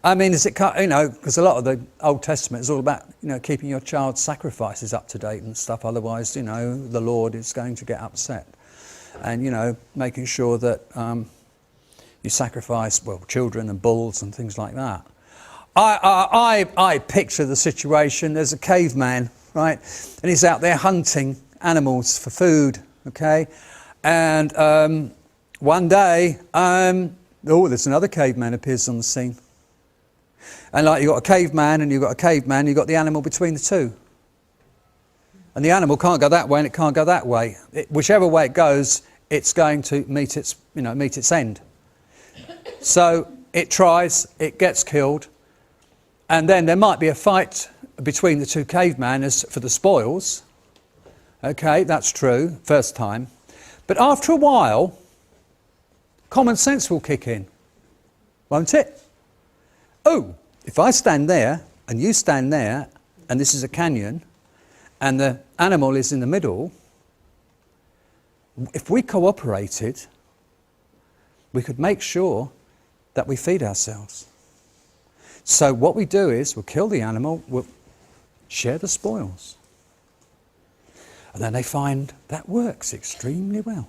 I mean, because a lot of the Old Testament is all about, keeping your child's sacrifices up to date and stuff. Otherwise, the Lord is going to get upset. And, making sure that you sacrifice, children and bulls and things like that. I picture the situation. There's a caveman, right? And he's out there hunting animals for food, okay? And one day, there's another caveman appears on the scene. And you've got a caveman and you've got a caveman, you've got the animal between the two. And the animal can't go that way and it can't go that way. Whichever way it goes, it's going to meet its end. So it tries, it gets killed, and then there might be a fight between the two cavemen as for the spoils. Okay, that's true, first time. But after a while, common sense will kick in, won't it? Oh, if I stand there and you stand there, and this is a canyon, and the animal is in the middle, if we cooperated, we could make sure that we feed ourselves. So what we do is we'll kill the animal, we'll share the spoils. And then they find that works extremely well.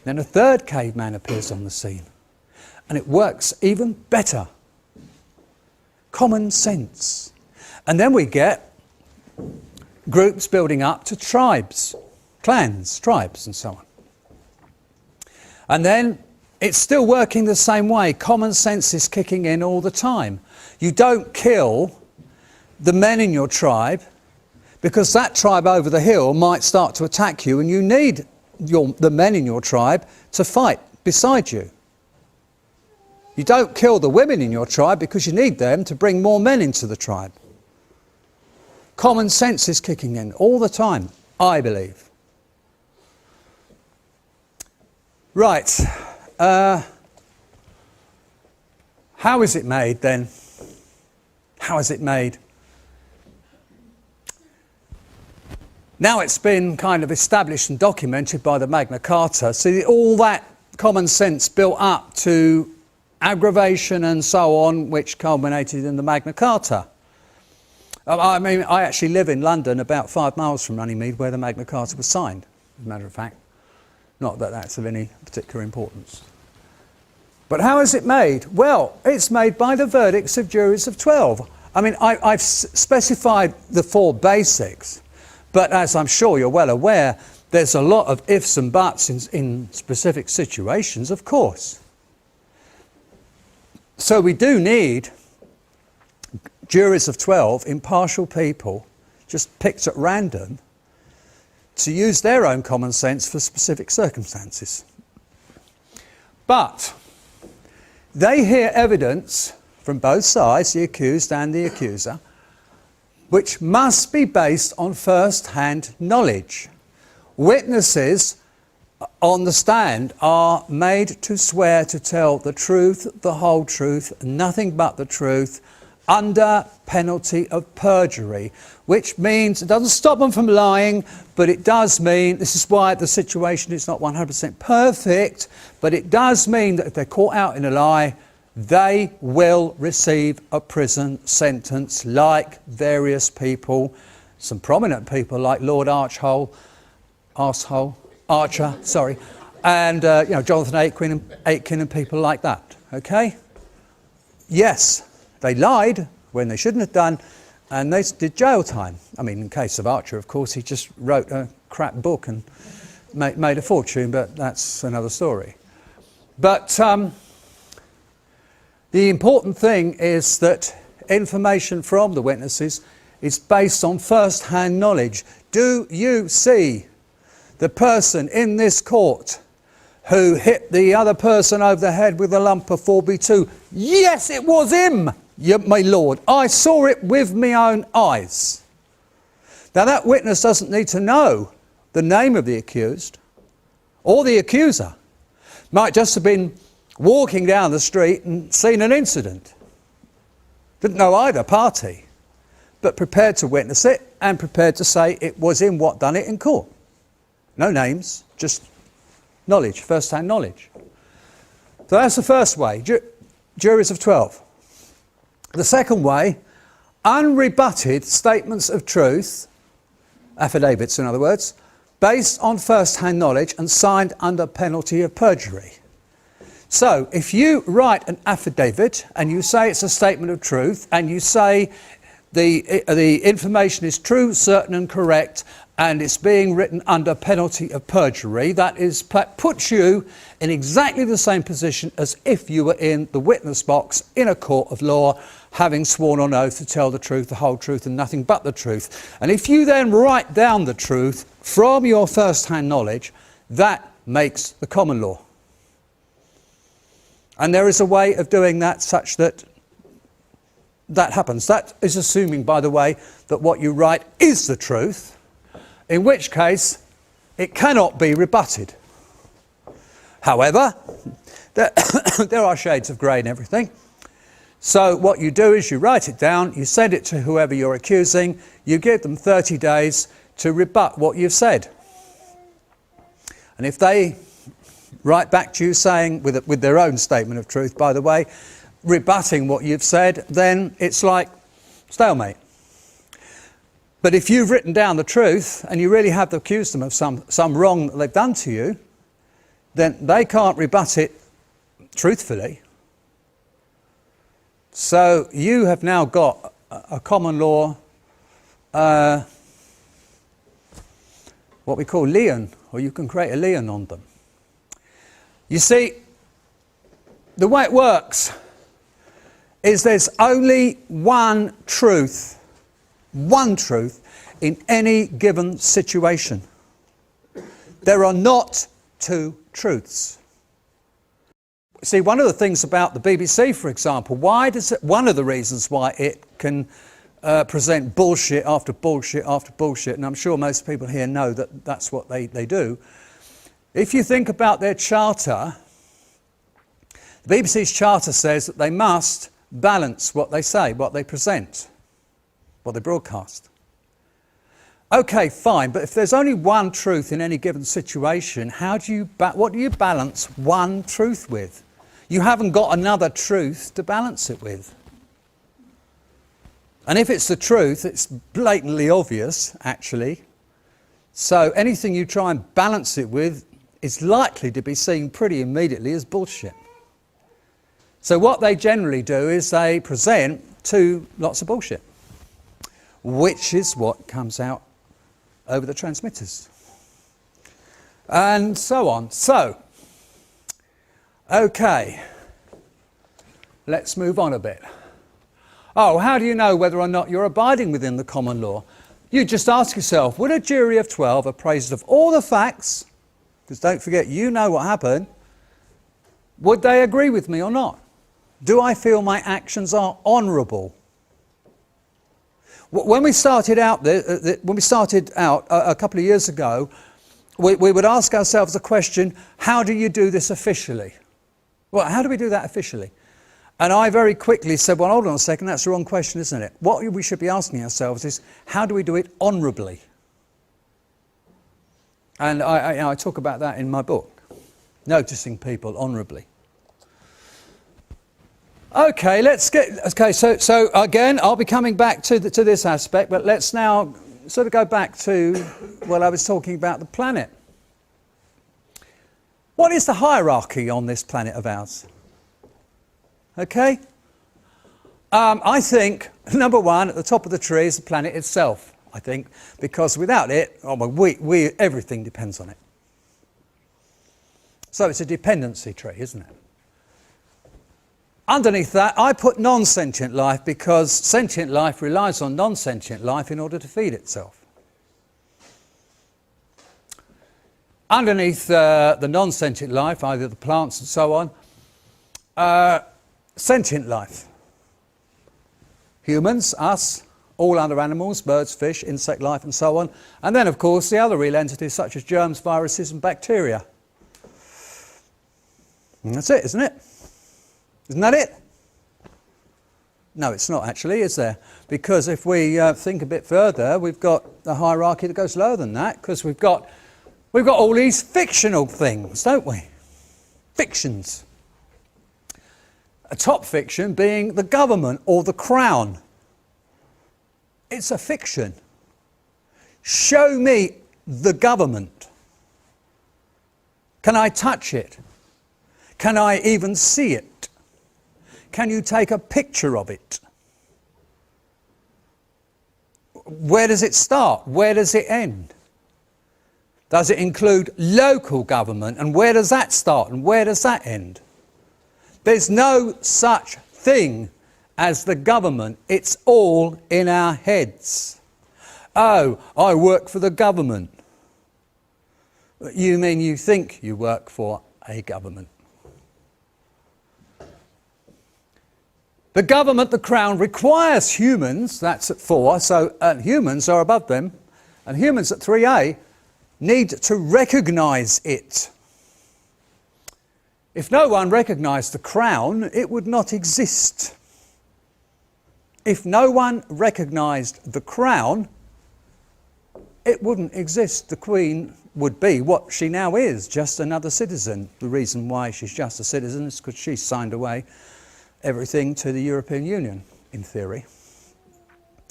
Then a third caveman appears on the scene, and it works even better. Common sense. And then we get groups building up to tribes, clans, tribes, and so on. And then it's still working the same way. Common sense is kicking in all the time. You don't kill the men in your tribe because that tribe over the hill might start to attack you, and you need the men in your tribe to fight beside you. You don't kill the women in your tribe because you need them to bring more men into the tribe. Common sense is kicking in all the time, I believe. Right. How is it made then? How is it made? Now it's been kind of established and documented by the Magna Carta. See, all that common sense built up to aggravation and so on, which culminated in the Magna Carta. I mean, I actually live in London, about 5 miles from Runnymede, where the Magna Carta was signed, as a matter of fact. Not that that's of any particular importance. But how is it made? Well, it's made by the verdicts of juries of 12. I mean, I've specified the 4 basics, but as I'm sure you're well aware, there's a lot of ifs and buts in specific situations, of course. So we do need juries of 12, impartial people, just picked at random, to use their own common sense for specific circumstances. But they hear evidence from both sides, the accused and the accuser, which must be based on first-hand knowledge. Witnesses on the stand are made to swear to tell the truth, the whole truth, nothing but the truth, under penalty of perjury, which means it doesn't stop them from lying, but it does mean, this is why the situation is not 100% perfect, but it does mean that if they're caught out in a lie, they will receive a prison sentence like various people, some prominent people like Lord Archer, and Jonathan Aitken and people like that, okay? Yes, they lied when they shouldn't have done, and they did jail time. I mean, in case of Archer, of course, he just wrote a crap book and made a fortune, but that's another story. But the important thing is that information from the witnesses is based on first-hand knowledge. Do you see the person in this court who hit the other person over the head with a lump of 4B2? Yes, it was him, my lord. I saw it with my own eyes. Now, that witness doesn't need to know the name of the accused or the accuser. Might just have been walking down the street and seen an incident. Didn't know either party, but prepared to witness it and prepared to say it was him what done it in court. No names, just knowledge, first-hand knowledge. So that's the first way, juries of 12. The second way, unrebutted statements of truth, affidavits in other words, based on first-hand knowledge and signed under penalty of perjury. So if you write an affidavit and you say it's a statement of truth and you say the information is true, certain and correct, and it's being written under penalty of perjury, that puts you in exactly the same position as if you were in the witness box in a court of law, having sworn on oath to tell the truth, the whole truth, and nothing but the truth. And if you then write down the truth from your first-hand knowledge, that makes the common law. And there is a way of doing that such that that happens. That is assuming, by the way, that what you write is the truth, in which case it cannot be rebutted. However, there are shades of grey in everything. So what you do is you write it down, you send it to whoever you're accusing, you give them 30 days to rebut what you've said. And if they right back to you saying, with their own statement of truth, by the way, rebutting what you've said, then it's like stalemate. But if you've written down the truth and you really have accused them of some wrong that they've done to you, then they can't rebut it truthfully. So you have now got a common law, what we call lien, or you can create a lien on them. You see, the way it works is there's only one truth in any given situation. There are not two truths. See, one of the things about the BBC, for example, one of the reasons why it can present bullshit after bullshit after bullshit, and I'm sure most people here know that that's what they do. If you think about their charter, the BBC's charter says that they must balance what they say, what they present, what they broadcast. Okay, fine, but if there's only one truth in any given situation, what do you balance one truth with? You haven't got another truth to balance it with. And if it's the truth, it's blatantly obvious, actually. So anything you try and balance it with is likely to be seen pretty immediately as bullshit. So what they generally do is they present lots of bullshit, which is what comes out over the transmitters. And so on. So, okay, let's move on a bit. Oh, how do you know whether or not you're abiding within the common law? You just ask yourself, would a jury of 12 appraised of all the facts, because don't forget, you know what happened, would they agree with me or not? Do I feel my actions are honourable? When we started out a couple of years ago, we would ask ourselves the question, how do you do this officially? Well, how do we do that officially? And I very quickly said, well, hold on a second, that's the wrong question, isn't it? What we should be asking ourselves is, how do we do it honourably? And I talk about that in my book, Noticing People Honourably. Okay, so again, I'll be coming back to this aspect, but let's now sort of go back to what I was talking about, the planet. What is the hierarchy on this planet of ours? Okay? I think, number one, at the top of the tree is the planet itself, I think, because without it, everything depends on it. So it's a dependency tree, isn't it? Underneath that, I put non-sentient life because sentient life relies on non-sentient life in order to feed itself. Underneath the non-sentient life, either the plants and so on, sentient life. Humans, us, all other animals, birds, fish, insect life and so on. And then, of course, the other real entities such as germs, viruses and bacteria. And that's it, isn't it? Isn't that it? No, it's not actually, is there? Because if we think a bit further, we've got a hierarchy that goes lower than that, because we've got all these fictional things, don't we? Fictions. A top fiction being the government or the crown. It's a fiction. Show me the government. Can I touch it? Can I even see it? Can you take a picture of it? Where does it start? Where does it end? Does it include local government? And where does that start? And where does that end? There's no such thing as the government. It's all in our heads. Oh, I work for the government. You mean you think you work for a government? The government, the crown, requires humans, that's at 4, so humans are above them, and humans at 3A need to recognise it. If no one recognised the crown, it would not exist. If no one recognised the crown, it wouldn't exist. The Queen would be what she now is, just another citizen. The reason why she's just a citizen is because she's signed away everything to the European Union, in theory.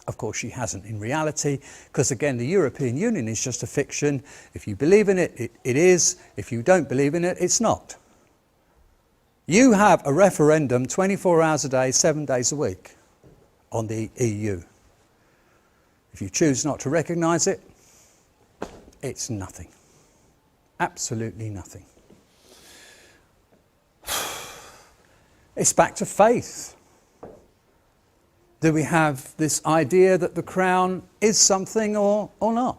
Of course, she hasn't in reality, because again, the European Union is just a fiction. If you believe in it, it is. If you don't believe in it, it's not. You have a referendum 24 hours a day, 7 days a week on the EU. If you choose not to recognise it, it's nothing. Absolutely nothing. It's back to faith. Do we have this idea that the crown is something or not?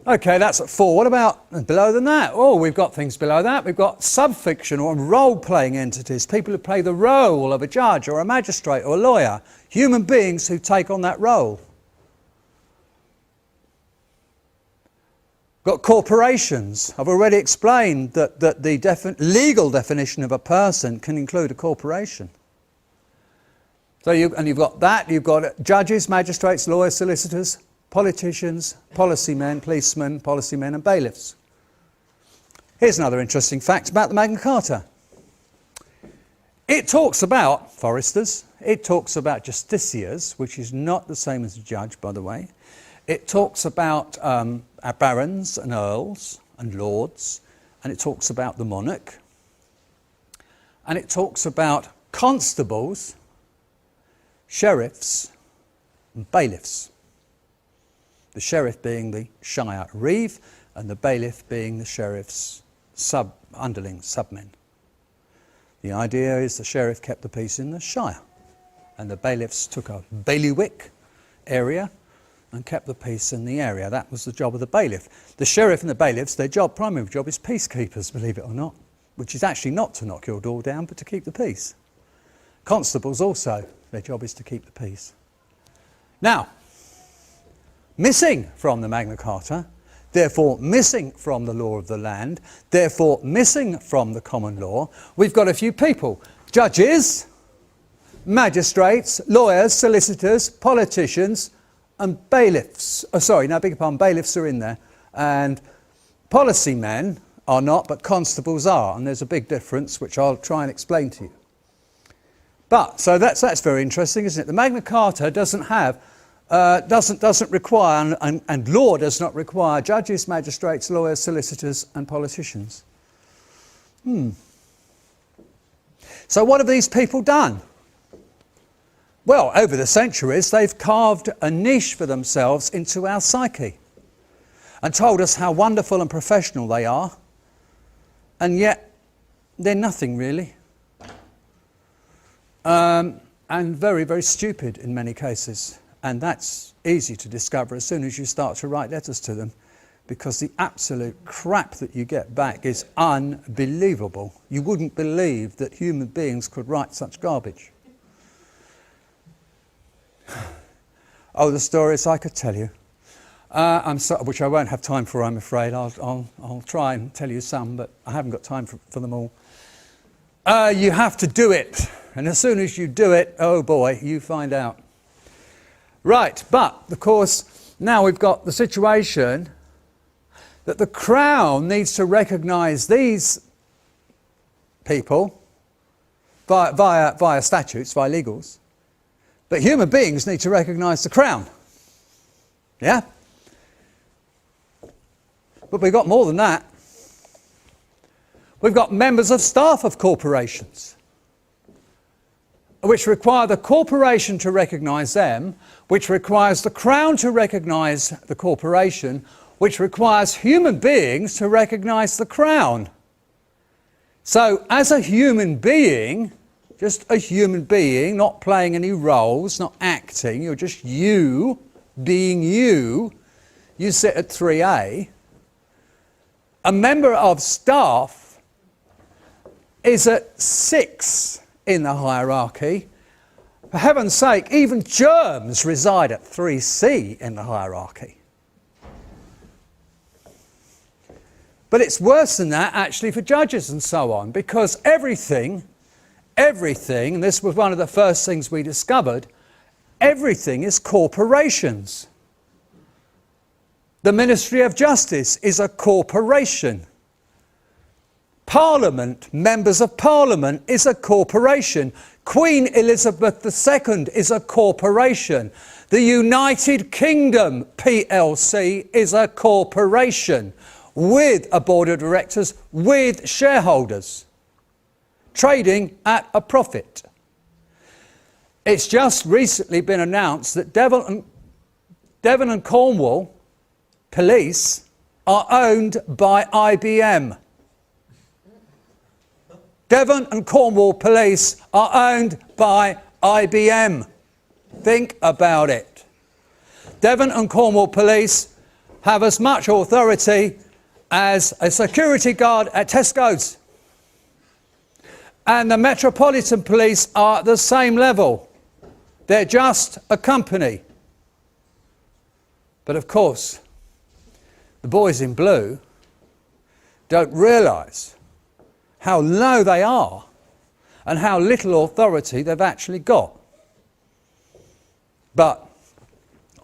Okay, that's at 4. What about below than that? Oh, we've got things below that. We've got sub-fiction or role-playing entities, people who play the role of a judge or a magistrate or a lawyer, human beings who take on that role. Got corporations. I've already explained that the legal definition of a person can include a corporation. So you've got that, you've got judges, magistrates, lawyers, solicitors, politicians, policymen, policemen, policymen and bailiffs. Here's another interesting fact about the Magna Carta. It talks about foresters, it talks about justiciars, which is not the same as a judge, by the way. It talks about barons and earls and lords, and it talks about the monarch, and it talks about constables, sheriffs and bailiffs. The sheriff being the shire reeve and the bailiff being the sheriff's underlings, submen. The idea is the sheriff kept the peace in the shire and the bailiffs took a bailiwick area and kept the peace in the area. That was the job of the bailiff. The sheriff and the bailiffs, their primary job is peacekeepers, believe it or not, which is actually not to knock your door down but to keep the peace. Constables also, their job is to keep the peace. Now, missing from the Magna Carta, therefore missing from the law of the land, therefore missing from the common law, we've got a few people. Judges, magistrates, lawyers, solicitors, politicians and bailiffs. Oh, sorry, no, beg your pardon, bailiffs are in there. And policymen are not, but constables are. And there's a big difference, which I'll try and explain to you. But, so that's very interesting, isn't it? The Magna Carta doesn't have doesn't require, and law does not require, judges, magistrates, lawyers, solicitors and politicians. So what have these people done? Well, over the centuries, they've carved a niche for themselves into our psyche and told us how wonderful and professional they are, and yet they're nothing really. And very, very stupid in many cases. And that's easy to discover as soon as you start to write letters to them, because the absolute crap that you get back is unbelievable. You wouldn't believe that human beings could write such garbage. Oh, the stories I could tell you. Which I won't have time for, I'm afraid. I'll try and tell you some, but I haven't got time for them all. You have to do it. And as soon as you do it, oh boy, you find out. Right, but of course, now we've got the situation that the Crown needs to recognise these people via statutes, via legals, but human beings need to recognise the Crown. Yeah? But we've got more than that. We've got members of staff of corporations, which require the corporation to recognise them, which requires the Crown to recognise the corporation, which requires human beings to recognise the Crown. So, as a human being, just a human being, not playing any roles, not acting, you're just you, being you, you sit at 3A. A member of staff is at 6 in the hierarchy. For heaven's sake, even germs reside at 3C in the hierarchy. But it's worse than that actually for judges and so on, because everything, and this was one of the first things we discovered, everything is corporations. The Ministry of Justice is a corporation. Parliament, members of Parliament, is a corporation. Queen Elizabeth II is a corporation. The United Kingdom PLC is a corporation with a board of directors, with shareholders, trading at a profit. It's just recently been announced that Devon and Cornwall police are owned by IBM. Devon and Cornwall police are owned by IBM. Think about it. Devon and Cornwall police have as much authority as a security guard at Tesco's. And the Metropolitan Police are at the same level. They're just a company. But of course, the boys in blue don't realise how low they are and how little authority they've actually got. But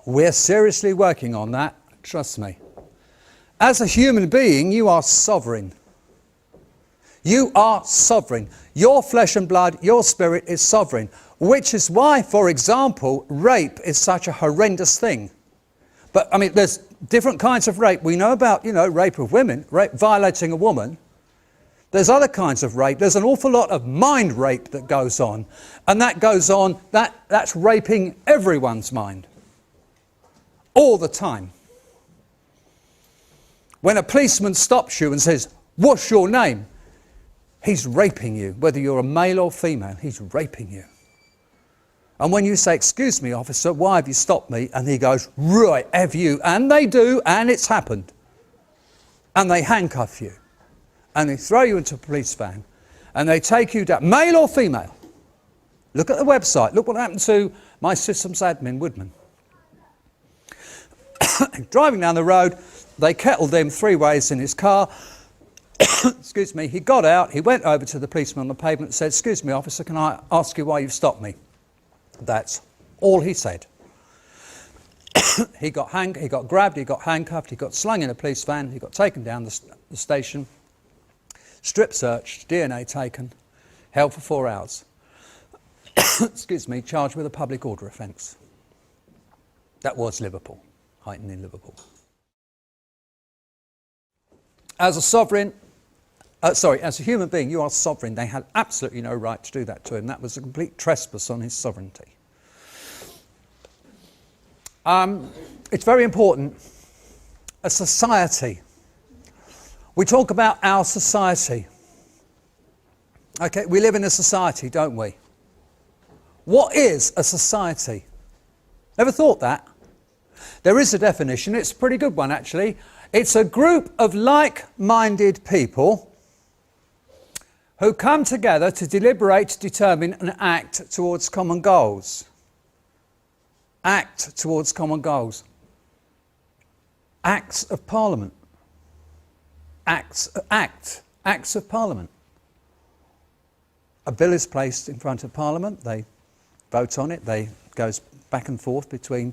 we're seriously working on that, trust me. As a human being, you are sovereign. You are sovereign. Your flesh and blood, your spirit is sovereign, which is why, for example, rape is such a horrendous thing. But, I mean, there's different kinds of rape. We know about, rape of women, rape, violating a woman. There's other kinds of rape. There's an awful lot of mind rape that goes on. And that goes on, that's raping everyone's mind. All the time. When a policeman stops you and says, "What's your name?" He's raping you, whether you're a male or female, he's raping you. And when you say, "Excuse me, officer, why have you stopped me?" And he goes, "Right, have you?" And they do, and it's happened. And they handcuff you. And they throw you into a police van. And they take you down, male or female. Look at the website. Look what happened to my systems admin, Woodman. Driving down the road, they kettled him 3 ways in his car. Excuse me, he got out, he went over to the policeman on the pavement and said, "Excuse me, officer, can I ask you why you've stopped me?" That's all he said. He got grabbed, he got handcuffed, he got slung in a police van, he got taken down the station, strip searched, DNA taken, held for 4 hours. Excuse me, charged with a public order offence. That was Liverpool, Heighton in Liverpool. As a sovereign, as a human being, you are sovereign. They had absolutely no right to do that to him. That was a complete trespass on his sovereignty. It's very important. A society. We talk about our society. Okay, we live in a society, don't we? What is a society? Ever thought that? There is a definition. It's a pretty good one, actually. It's a group of like-minded people who come together to deliberate, determine and act towards common goals. Act towards common goals. Acts of Parliament. Acts of Parliament. A bill is placed in front of Parliament. They vote on it. It goes back and forth between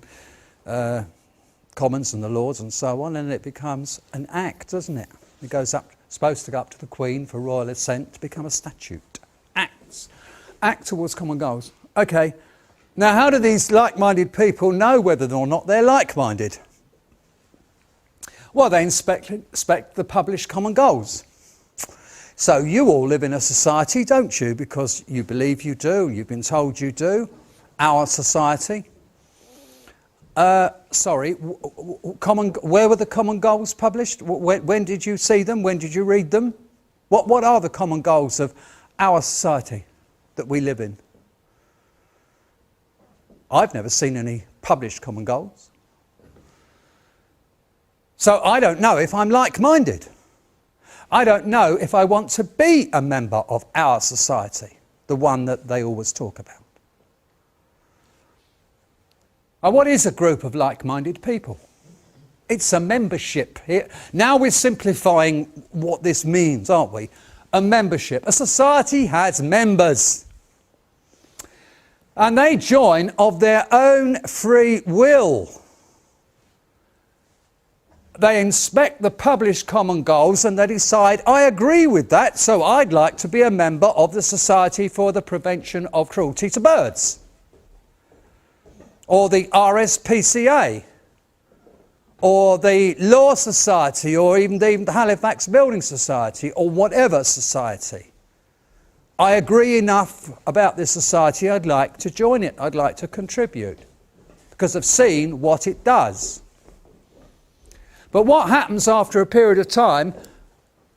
Commons and the Lords and so on, and it becomes an act, doesn't it? It goes up, supposed to go up to the Queen for royal assent to become a statute. Acts. Act towards common goals. Okay, now how do these like-minded people know whether or not they're like-minded? Well, they inspect the published common goals. So you all live in a society, don't you? Because you believe you do, you've been told you do. Our society. Where were the common goals published? When did you see them? When did you read them? What are the common goals of our society that we live in? I've never seen any published common goals. So I don't know if I'm like-minded. I don't know if I want to be a member of our society, the one that they always talk about. And what is a group of like-minded people? It's a membership. Now we're simplifying what this means, aren't we? A membership. A society has members. And they join of their own free will. They inspect the published common goals and they decide, I agree with that, so I'd like to be a member of the Society for the Prevention of Cruelty to Birds, or the RSPCA, or the Law Society, or even the Halifax Building Society, or whatever society. I agree enough about this society, I'd like to join it, I'd like to contribute, because I've seen what it does. But what happens after a period of time,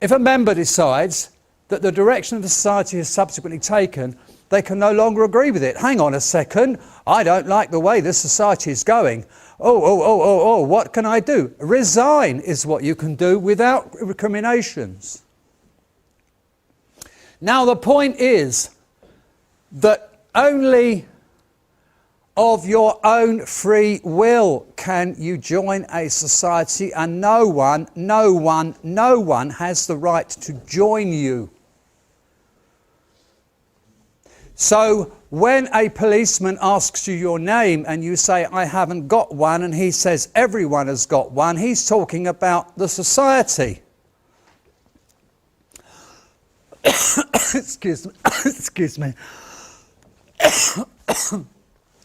if a member decides that the direction of the society is subsequently taken, they can no longer agree with it. Hang on a second, I don't like the way this society is going. Oh, what can I do? Resign is what you can do without recriminations. Now the point is that only of your own free will can you join a society, and no one has the right to join you. So when a policeman asks you your name and you say, I haven't got one, and he says everyone has got one, he's talking about the society. Excuse me.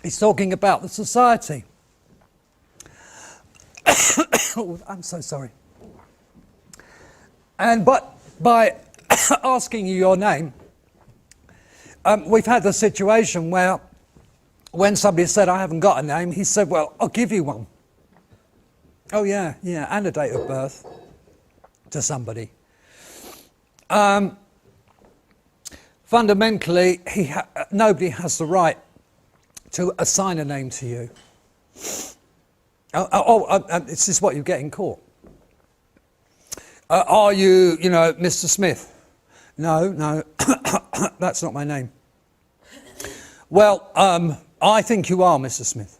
He's talking about the society. Oh, I'm so sorry. But by asking you your name, we've had the situation where when somebody said, I haven't got a name, he said, well, I'll give you one. Oh, yeah, and a date of birth to somebody. Fundamentally, nobody has the right to assign a name to you. This is what you get in court. Are you, Mr. Smith? No, that's not my name. Well, I think you are, Mr. Smith.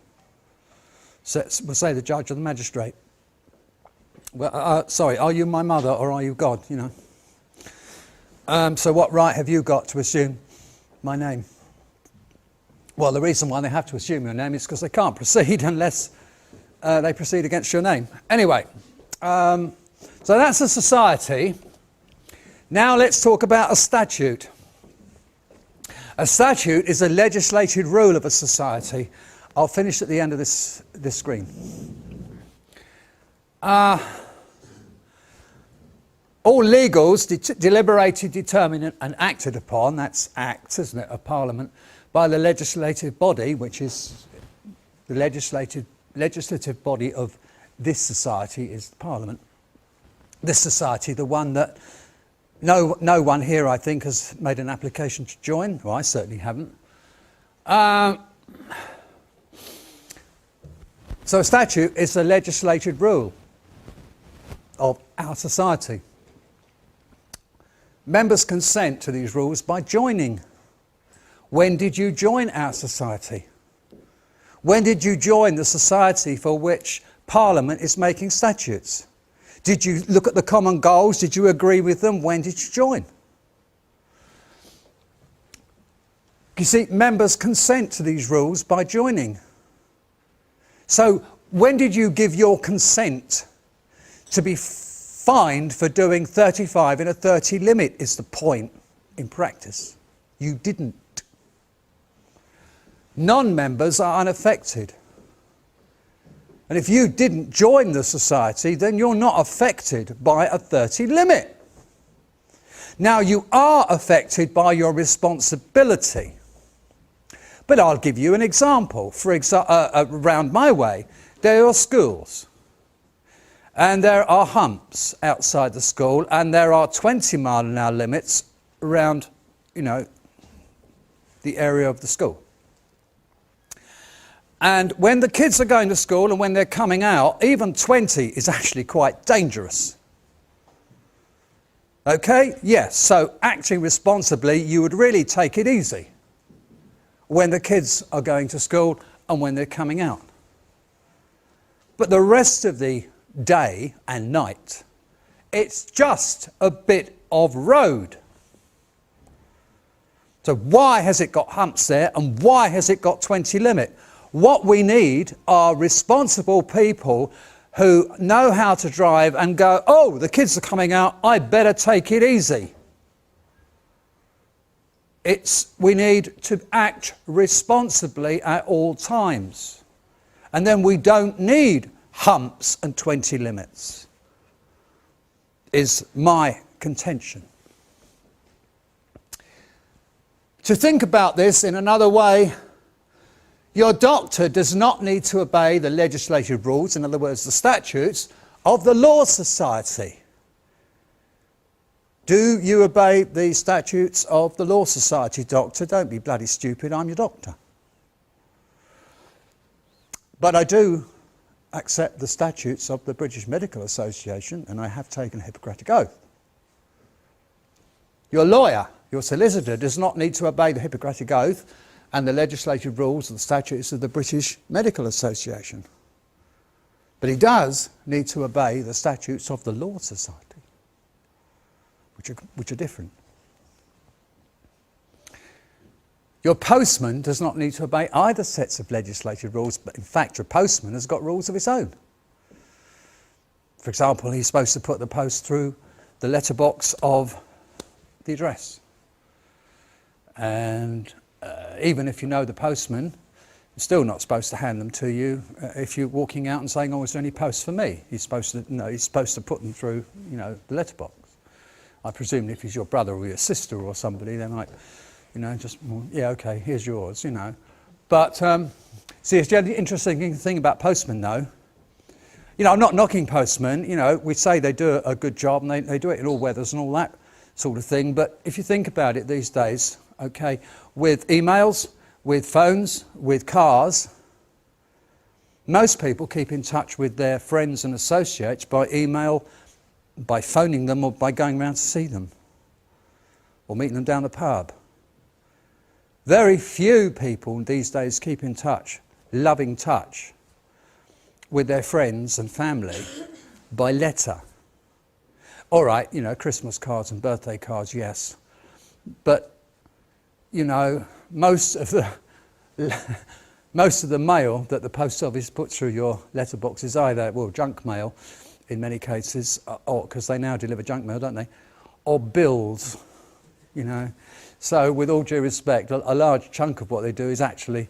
We'll say the judge or the magistrate. Well, sorry, are you my mother or are you God, So what right have you got to assume my name? Well, the reason why they have to assume your name is because they can't proceed unless they proceed against your name. Anyway, so that's a society. Now let's talk about a statute. A statute is a legislated rule of a society. I'll finish at the end of this screen. All legals deliberated, determined and acted upon, that's acts, isn't it, of Parliament, by the legislative body, which is the legislative body of this society is Parliament. This society, the one that no one here, I think, has made an application to join. Well, I certainly haven't. So a statute is a legislated rule of our society. Members consent to these rules by joining. When did you join our society? When did you join the society for which Parliament is making statutes? Did you look at the common goals? Did you agree with them? When did you join? You see, members consent to these rules by joining. So when did you give your consent to be fined for doing 35 in a 30 limit is the point in practice. You didn't. Non-members are unaffected. And if you didn't join the society, then you're not affected by a 30 limit. Now, you are affected by your responsibility. But I'll give you an example. Around my way, there are schools. And there are humps outside the school, and there are 20-mile-an-hour limits around, the area of the school. And when the kids are going to school and when they're coming out, even 20 is actually quite dangerous. Okay? Yes, so acting responsibly, you would really take it easy when the kids are going to school and when they're coming out. But the rest of the day and night, it's just a bit of road. So why has it got humps there and why has it got 20 limit? What we need are responsible people who know how to drive and go, oh, the kids are coming out, I better take it easy. We need to act responsibly at all times. And then we don't need humps and 20 limits, is my contention. To think about this in another way, your doctor does not need to obey the legislative rules, in other words, the statutes, of the Law Society. Do you obey the statutes of the Law Society, doctor? Don't be bloody stupid, I'm your doctor. But I do accept the statutes of the British Medical Association, and I have taken a Hippocratic oath. Your lawyer, your solicitor, does not need to obey the Hippocratic oath and the legislative rules and the statutes of the British Medical Association. But he does need to obey the statutes of the Law Society, which are different. Your postman does not need to obey either sets of legislative rules, but in fact your postman has got rules of his own. For example, he's supposed to put the post through the letterbox of the address. And even if you know the postman, you're still not supposed to hand them to you if you're walking out and saying, oh, is there any posts for me? He's supposed to put them through, the letterbox. I presume if he's your brother or your sister or somebody, they might, just, yeah, okay, here's yours, But, see, it's the interesting thing about postmen, though. I'm not knocking postmen, we say they do a good job and they do it in all weathers and all that sort of thing. But if you think about it these days, okay, with emails, with phones, with cars, most people keep in touch with their friends and associates by email, by phoning them, or by going round to see them, or meeting them down the pub. Very few people these days keep in touch, loving touch, with their friends and family by letter. All right, Christmas cards and birthday cards, yes. But, most of the mail that the post office puts through your letterbox is either, junk mail in many cases, or because they now deliver junk mail, don't they? Or bills, So with all due respect, a large chunk of what they do is actually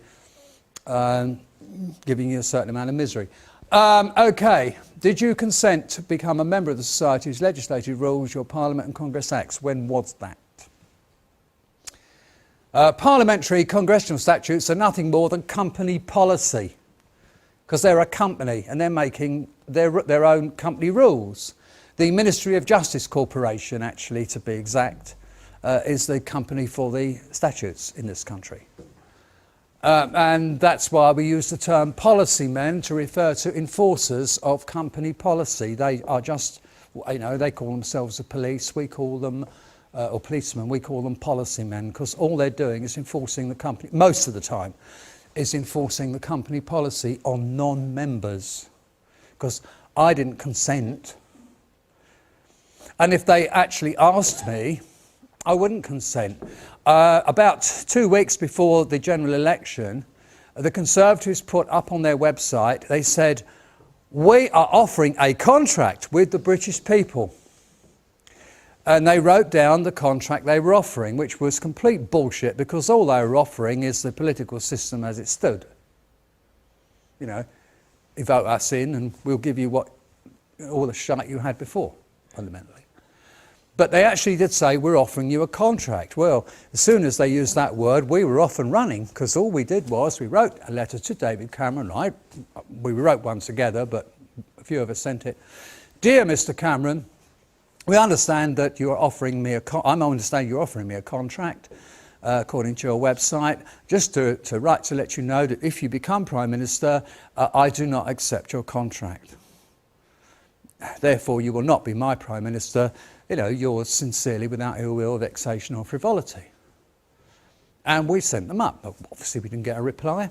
giving you a certain amount of misery. Okay, did you consent to become a member of the Society's legislative rules, your Parliament and Congress Acts? When was that? Parliamentary congressional statutes are nothing more than company policy, because they're a company and they're making their own company rules. The Ministry of Justice Corporation, actually, to be exact, is the company for the statutes in this country. And that's why we use the term policy men to refer to enforcers of company policy. They are just, they call themselves the police, we call them, or policemen, we call them policy men, because all they're doing is enforcing the company, most of the time, is enforcing the company policy on non-members. Because I didn't consent. And if they actually asked me, I wouldn't consent. About 2 weeks before the general election, the Conservatives put up on their website, they said, we are offering a contract with the British people. And they wrote down the contract they were offering, which was complete bullshit, because all they were offering is the political system as it stood. You vote us in and we'll give you all the shite you had before, fundamentally. But they actually did say, we're offering you a contract. Well, as soon as they used that word, we were off and running, because all we did was we wrote a letter to David Cameron. We wrote one together, but a few of us sent it. Dear Mr. Cameron, we understand that you're offering me I understand you're offering me a contract, according to your website, just to let you know that if you become Prime Minister, I do not accept your contract. Therefore, you will not be my Prime Minister. Yours sincerely, without ill will, vexation or frivolity. And we sent them up. Obviously, we didn't get a reply.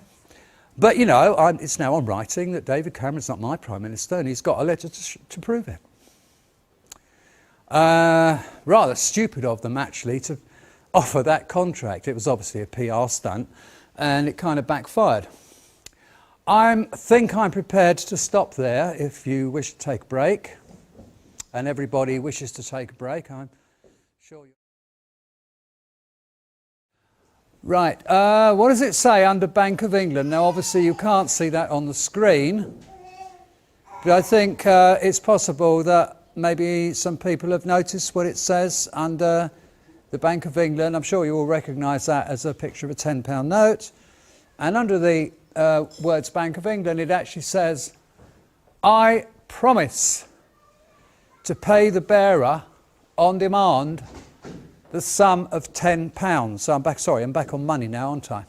But, it's now on writing that David Cameron's not my Prime Minister, and he's got a letter to prove it. Rather stupid of them, actually, to offer that contract. It was obviously a PR stunt, and it kind of backfired. I think I'm prepared to stop there if you wish to take a break. And everybody wishes to take a break, I'm sure you... Right, what does it say under Bank of England? Now obviously you can't see that on the screen, but I think it's possible that maybe some people have noticed what it says under the Bank of England. I'm sure you all recognise that as a picture of a £10 note. And under the words Bank of England, it actually says, I promise to pay the bearer on demand the sum of £10. So I'm back on money now, aren't I?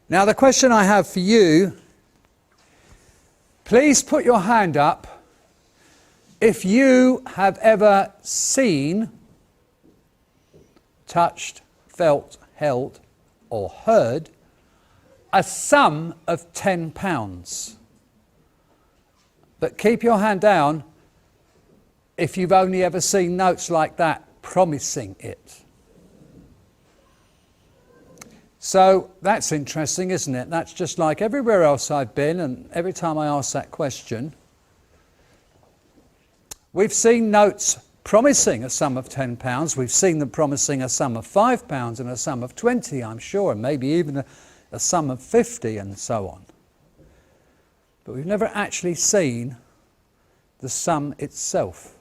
Now the question I have for you, please put your hand up if you have ever seen, touched, felt, held or heard a sum of £10. But keep your hand down if you've only ever seen notes like that promising it. So that's interesting, isn't it? That's just like everywhere else I've been, and every time I ask that question, we've seen notes promising a sum of £10. We've seen them promising a sum of £5 and a sum of 20, I'm sure, and maybe even a sum of 50 and so on. But we've never actually seen the sum itself.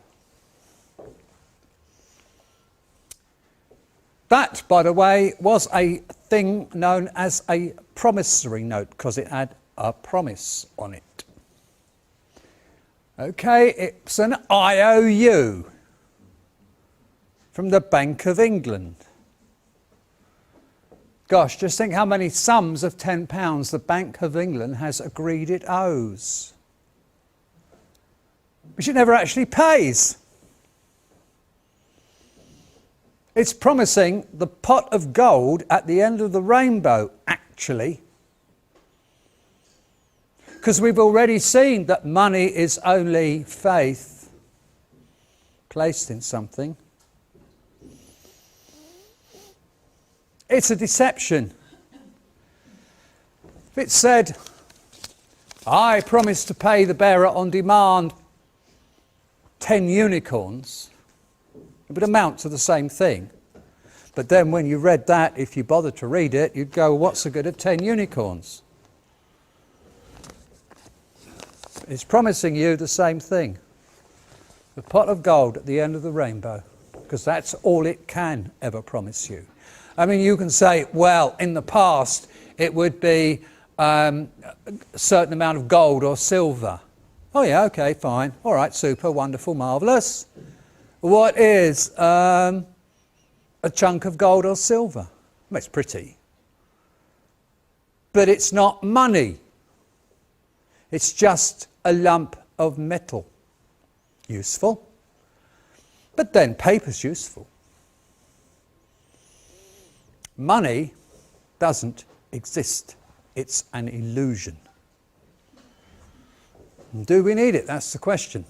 That, by the way, was a thing known as a promissory note because it had a promise on it. Okay, it's an IOU from the Bank of England. Gosh, just think how many sums of £10 the Bank of England has agreed it owes, which it never actually pays. It's promising the pot of gold at the end of the rainbow, actually. Because we've already seen that money is only faith placed in something. It's a deception. If it said, I promise to pay the bearer on demand 10 unicorns, it would amount to the same thing. But then when you read that, if you bothered to read it, you'd go, what's the good of 10 unicorns? It's promising you the same thing. The pot of gold at the end of the rainbow, because that's all it can ever promise you. I mean, you can say, well, in the past, it would be a certain amount of gold or silver. Oh yeah, okay, fine. All right, super, wonderful, marvellous. What is a chunk of gold or silver? Well, it's pretty. But it's not money. It's just a lump of metal. Useful. But then paper's useful. Money doesn't exist. It's an illusion. And do we need it? That's the question.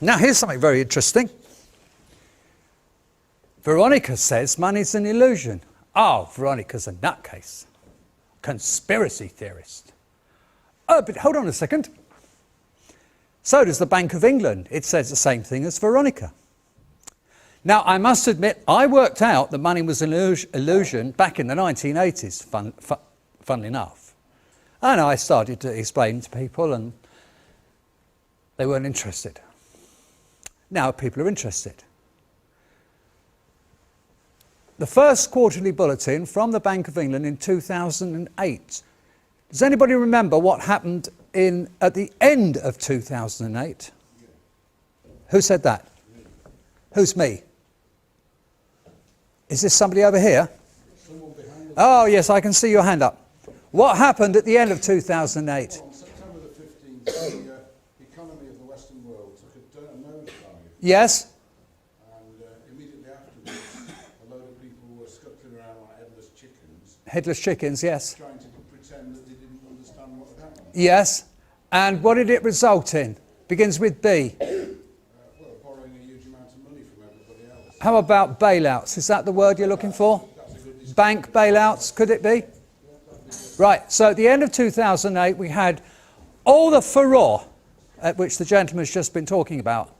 Now here's something very interesting. Veronica says money's an illusion. Oh, Veronica's a nutcase. Conspiracy theorist. Oh, but hold on a second. So does the Bank of England. It says the same thing as Veronica. Now, I must admit, I worked out that money was an illusion back in the 1980s, funnily enough. And I started to explain to people and they weren't interested. Now people are interested. The first quarterly bulletin from the Bank of England in 2008. Does anybody remember what happened at the end of 2008? Who said that? Who's me? Is this somebody over here? Oh yes, I can see your hand up. What happened at the end of 2008? On September the 15th, the economy of the Western world took a nosedive. Yes. And immediately afterwards, a load of people were scuttling around like headless chickens. Headless chickens, yes. Trying to pretend that they didn't understand what had happened. Yes. And what did it result in? Begins with B. Well, borrowing a huge amount of money from everybody else. How about bailouts? Is that the word you're looking for? That's a good bank bailouts, could it be? Right, so at the end of 2008, we had all the furore, at which the gentleman's just been talking about.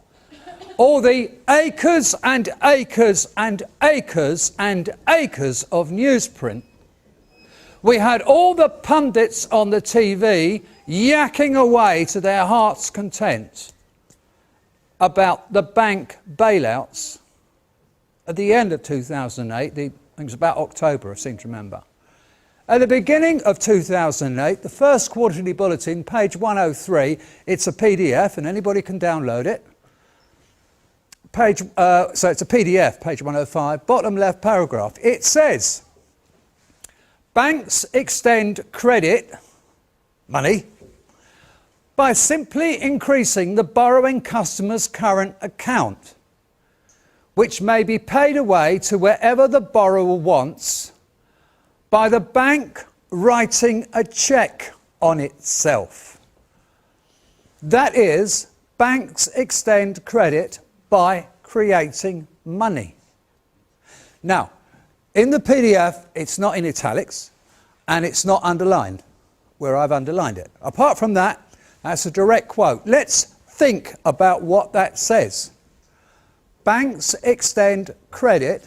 All the acres and acres and acres and acres of newsprint. We had all the pundits on the TV yakking away to their heart's content about the bank bailouts at the end of 2008. I think it was about October, I seem to remember. At the beginning of 2008, the first quarterly bulletin, page 103, it's a PDF and anybody can download it. So it's a PDF, page 105, bottom left paragraph. It says, banks extend credit, money, by simply increasing the borrowing customer's current account, which may be paid away to wherever the borrower wants, by the bank writing a cheque on itself. That is, banks extend credit by creating money. Now, in the PDF, it's not in italics and it's not underlined, where I've underlined it. Apart from that, that's a direct quote. Let's think about what that says. Banks extend credit,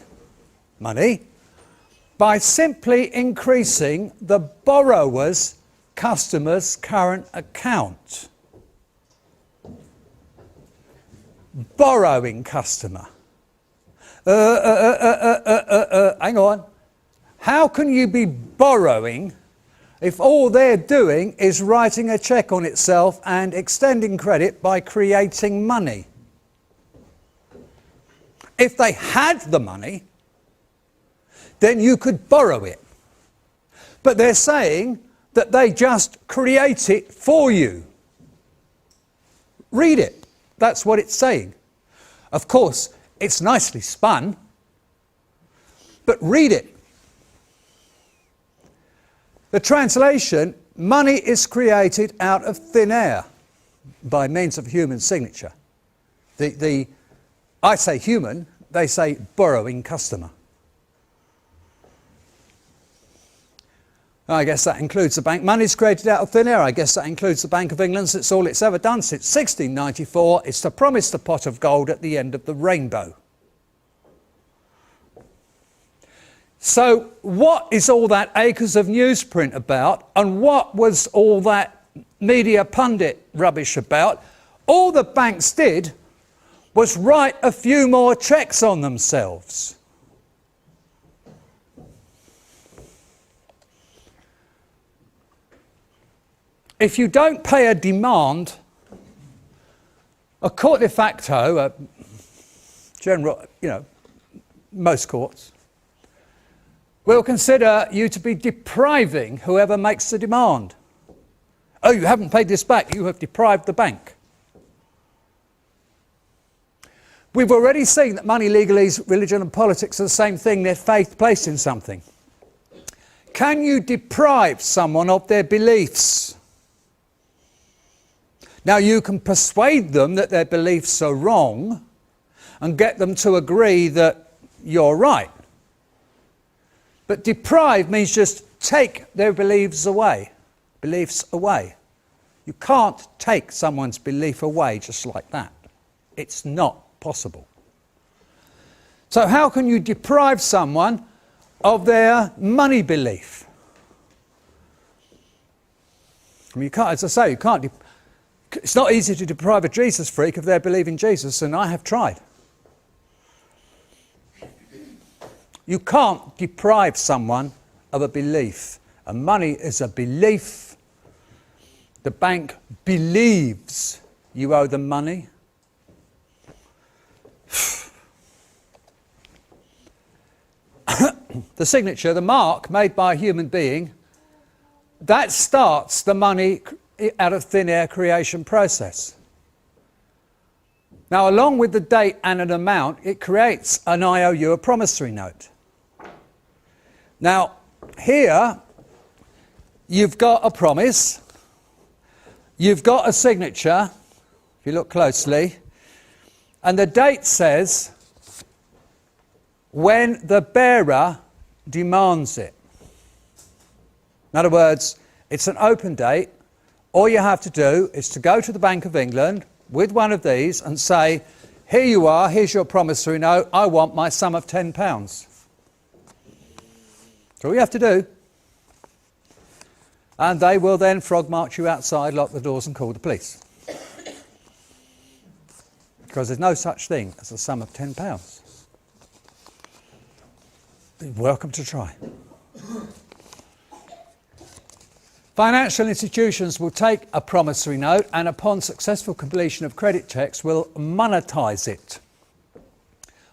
money, by simply increasing the borrower's customer's current account. Borrowing customer. Hang on. How can you be borrowing if all they're doing is writing a cheque on itself and extending credit by creating money? If they had the money, then you could borrow it. But they're saying that they just create it for you. Read it. That's what it's saying. Of course, it's nicely spun, but read it. The translation, money is created out of thin air by means of human signature. I say human, they say borrowing customer. I guess that includes the bank. Money's created out of thin air. I guess that includes the Bank of England. It's all it's ever done since 1694. It's to promise the pot of gold at the end of the rainbow. So what is all that acres of newsprint about? And what was all that media pundit rubbish about? All the banks did was write a few more cheques on themselves. If you don't pay a demand, a court de facto, most courts, will consider you to be depriving whoever makes the demand. Oh, you haven't paid this back, you have deprived the bank. We've already seen that money, legalese, religion and politics are the same thing, they're faith placed in something. Can you deprive someone of their beliefs? Now, you can persuade them that their beliefs are wrong and get them to agree that you're right. But deprive means just take their beliefs away. You can't take someone's belief away just like that. It's not possible. So how can you deprive someone of their money belief? I mean, you can't, as I say, you can't. It's not easy to deprive a Jesus freak of their belief in Jesus, and I have tried. You can't deprive someone of a belief. And money is a belief. The bank believes you owe them money. The signature, the mark made by a human being, that starts the money out of thin air creation process. Now, along with the date and an amount, it creates an IOU, a promissory note. Now, here, you've got a promise, you've got a signature, if you look closely, and the date says when the bearer demands it. In other words, it's an open date. All you have to do is to go to the Bank of England with one of these and say, here you are, here's your promissory note, I want my sum of £10. That's all you have to do. And they will then frog march you outside, lock the doors and call the police. Because there's no such thing as a sum of £10. You're welcome to try. Financial institutions will take a promissory note and upon successful completion of credit checks will monetize it,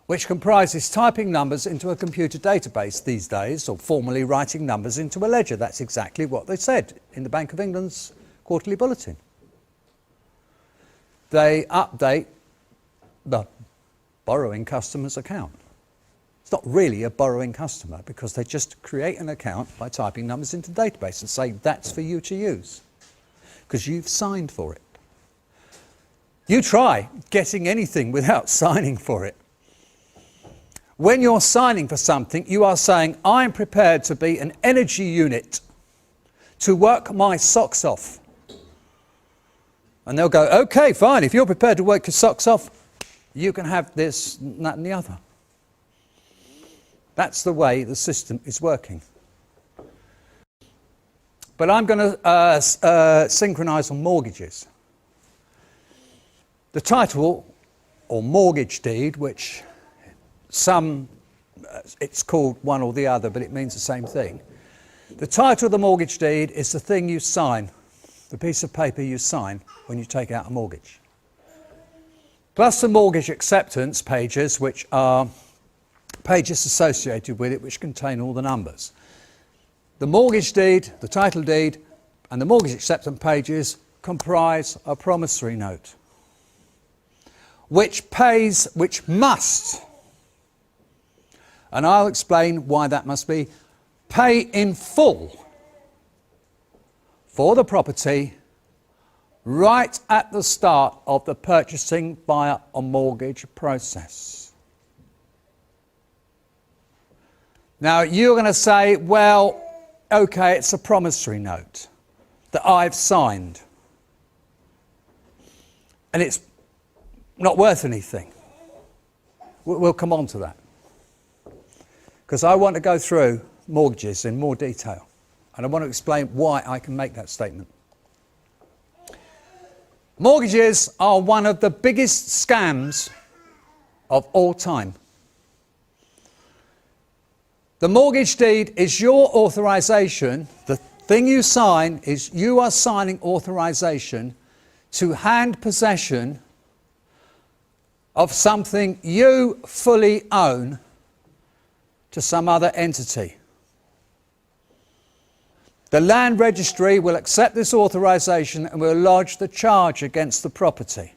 which comprises typing numbers into a computer database these days, or formally writing numbers into a ledger. That's exactly what they said in the Bank of England's quarterly bulletin. They update the borrowing customer's account. It's not really a borrowing customer because they just create an account by typing numbers into the database and say that's for you to use because you've signed for it. You try getting anything without signing for it. When you're signing for something, you are saying, I'm prepared to be an energy unit to work my socks off. And they'll go, okay, fine, if you're prepared to work your socks off, you can have this, that and the other. That's the way the system is working. But I'm going to synchronise on mortgages. The title, or mortgage deed, which it's called one or the other, but it means the same thing. The title of the mortgage deed is the thing you sign, the piece of paper you sign when you take out a mortgage. Plus the mortgage acceptance pages, which are pages associated with it which contain all the numbers. The mortgage deed, the title deed, and the mortgage acceptance pages comprise a promissory note, which must, and I'll explain why that must be, pay in full for the property right at the start of the purchasing via a mortgage process. Now, you're going to say, well, okay, it's a promissory note that I've signed. And it's not worth anything. We'll come on to that. Because I want to go through mortgages in more detail. And I want to explain why I can make that statement. Mortgages are one of the biggest scams of all time. The mortgage deed is your authorisation. The thing you sign is you are signing authorisation to hand possession of something you fully own to some other entity. The land registry will accept this authorisation and will lodge the charge against the property.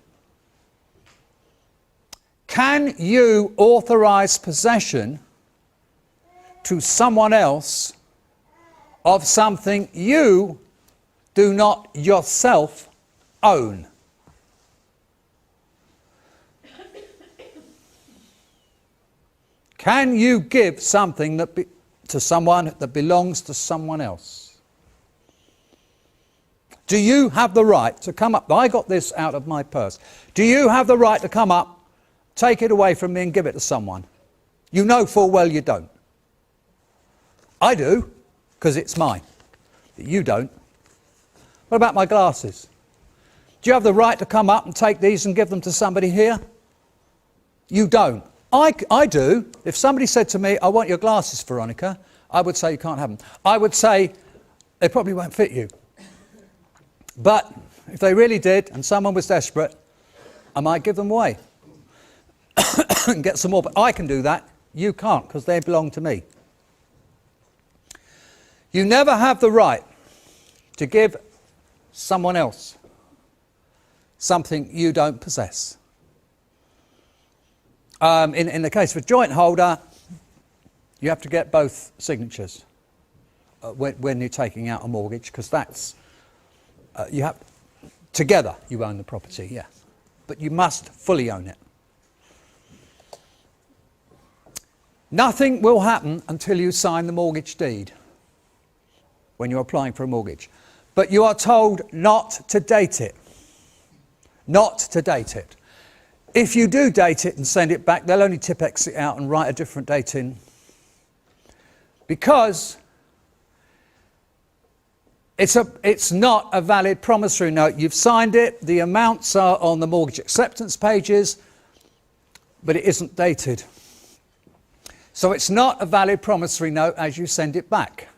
Can you authorise possession to someone else of something you do not yourself own? Can you give something to someone that belongs to someone else? Do you have the right to come up? I got this out of my purse. Do you have the right to come up, take it away from me and give it to someone? You know full well you don't. I do, because it's mine. But you don't. What about my glasses? Do you have the right to come up and take these and give them to somebody here? You don't. I do. If somebody said to me, I want your glasses, Veronica, I would say you can't have them. I would say they probably won't fit you. But if they really did and someone was desperate, I might give them away and get some more. But I can do that. You can't, because they belong to me. You never have the right to give someone else something you don't possess. In the case of a joint holder, you have to get both signatures when you're taking out a mortgage, because that's you have together you own the property, yeah, but you must fully own it. Nothing will happen until you sign the mortgage deed when you're applying for a mortgage. But you are told not to date it. Not to date it. If you do date it and send it back, they'll only tip-X it out and write a different date in. Because it's not a valid promissory note. You've signed it, the amounts are on the mortgage acceptance pages, but it isn't dated. So it's not a valid promissory note as you send it back.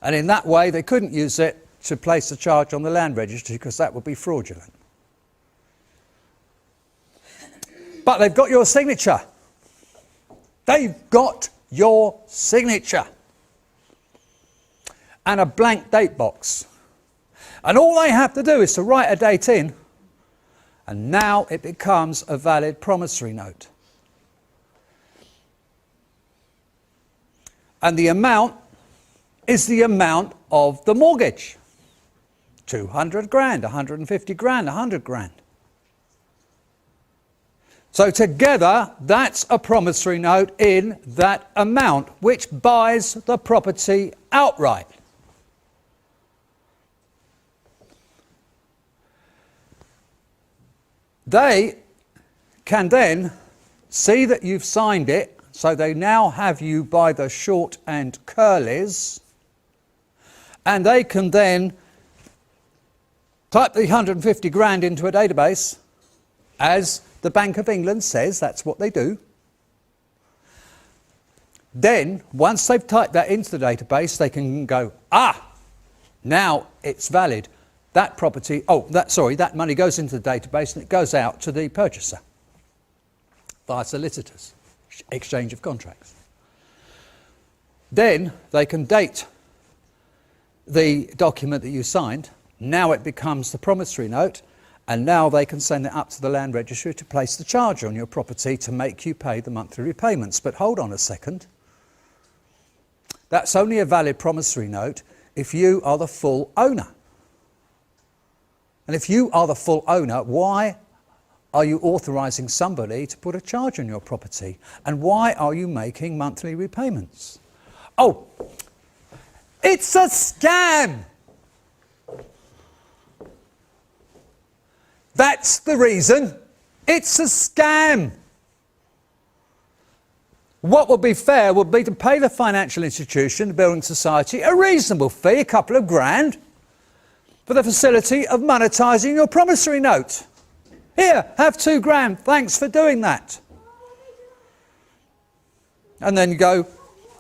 And in that way, they couldn't use it to place a charge on the land registry because that would be fraudulent. But they've got your signature. They've got your signature. And a blank date box. And all they have to do is to write a date in, and now it becomes a valid promissory note. And the amount is the amount of the mortgage. 200 grand, 150 grand, 100 grand. So together, that's a promissory note in that amount, which buys the property outright. They can then see that you've signed it, so they now have you by the short and curlies, and they can then type the 150 grand into a database, as the Bank of England says that's what they do. Then, once they've typed that into the database, they can go, now it's valid. That property, that money goes into the database and it goes out to the purchaser via solicitors, exchange of contracts. Then they can date the document that you signed. Now it becomes the promissory note, and now they can send it up to the land registry to place the charge on your property to make you pay the monthly repayments. But hold on a second. That's only a valid promissory note if you are the full owner. And if you are the full owner, why are you authorising somebody to put a charge on your property? And why are you making monthly repayments? Oh, it's a scam! That's the reason. It's a scam. What would be fair would be to pay the financial institution, the building society, a reasonable fee, a couple of grand, for the facility of monetising your promissory note. Here, have 2 grand, thanks for doing that. And then you go,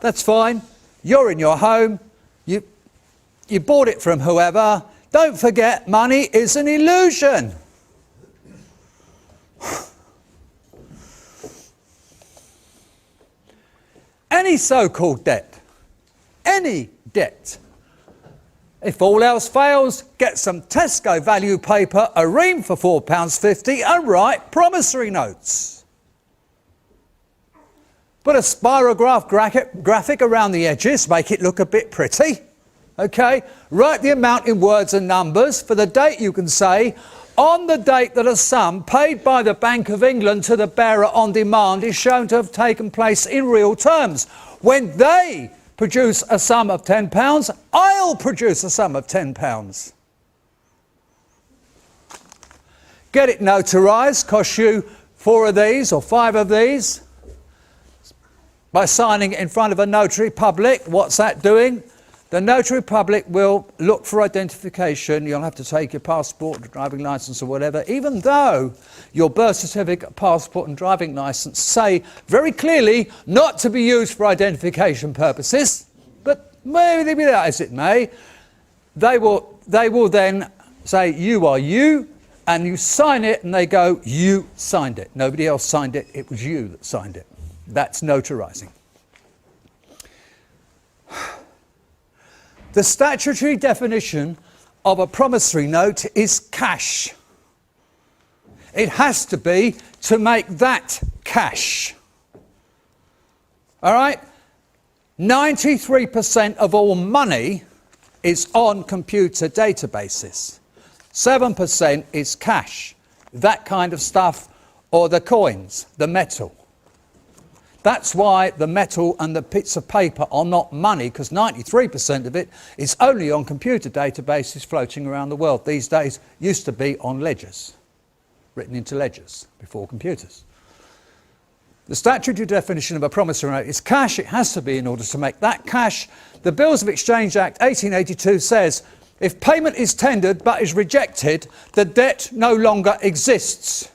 that's fine, you're in your home, you bought it from whoever. Don't forget, money is an illusion. Any so-called debt, any debt, if all else fails, get some Tesco value paper, a ream for £4.50 and write promissory notes. Put a spirograph graphic around the edges, make it look a bit pretty. Okay, write the amount in words and numbers. For the date you can say, on the date that a sum paid by the Bank of England to the bearer on demand is shown to have taken place in real terms. When they produce a sum of £10, I'll produce a sum of £10. Get it notarised, costs you 4 of these or 5 of these. By signing it in front of a notary public, what's that doing? The notary public will look for identification. You'll have to take your passport, driving licence or whatever, even though your birth certificate, passport and driving licence say very clearly not to be used for identification purposes. But maybe be that as it may, they will then say you are you, and you sign it and they go, you signed it. Nobody else signed it, it was you that signed it. That's notarising. The statutory definition of a promissory note is cash. It has to be to make that cash. All right? 93% of all money is on computer databases. 7% is cash, that kind of stuff, or the coins, the metal. That's why the metal and the bits of paper are not money, because 93% of it is only on computer databases floating around the world. These days used to be on ledgers, written into ledgers before computers. The statutory definition of a promissory note is cash. It has to be in order to make that cash. The Bills of Exchange Act 1882 says if payment is tendered but is rejected, the debt no longer exists.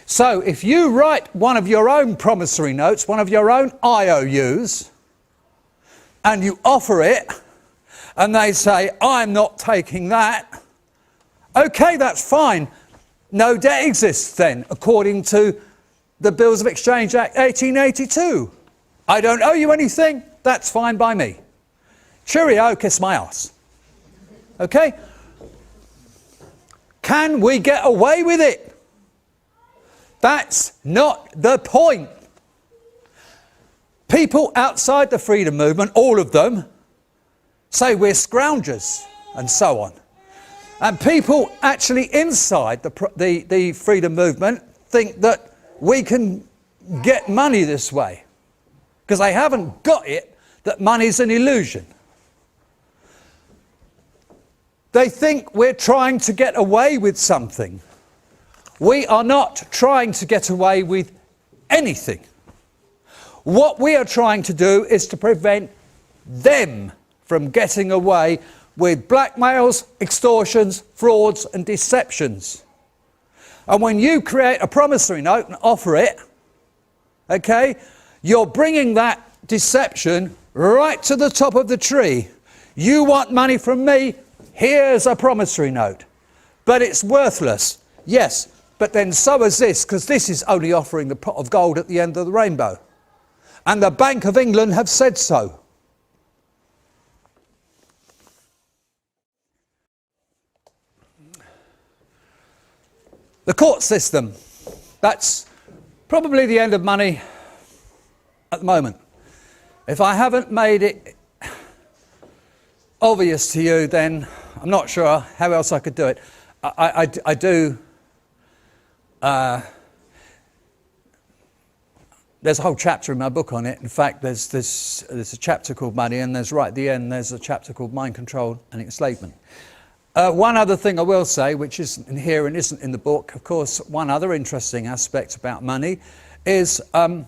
So if you write one of your own promissory notes, one of your own IOUs, and you offer it, and they say, I'm not taking that, okay, that's fine. No debt exists then, according to the Bills of Exchange Act 1882. I don't owe you anything, that's fine by me. Cheerio, kiss my ass. Okay? Can we get away with it? That's not the point. People outside the freedom movement, all of them, say we're scroungers and so on. And people actually inside the freedom movement think that we can get money this way, because they haven't got it that money's an illusion. They think we're trying to get away with something. We are not trying to get away with anything. What we are trying to do is to prevent them from getting away with blackmails, extortions, frauds and deceptions. And when you create a promissory note and offer it, okay, you're bringing that deception right to the top of the tree. You want money from me? Here's a promissory note. But it's worthless. Yes, but then so is this, because this is only offering the pot of gold at the end of the rainbow. And the Bank of England have said so. The court system. That's probably the end of money at the moment. If I haven't made it obvious to you, then I'm not sure how else I could do it. I do. There's a whole chapter in my book on it. In fact, there's a chapter called Money, and there's right at the end, there's a chapter called Mind Control and Enslavement. One other thing I will say, which isn't in here and isn't in the book, of course, one other interesting aspect about money is the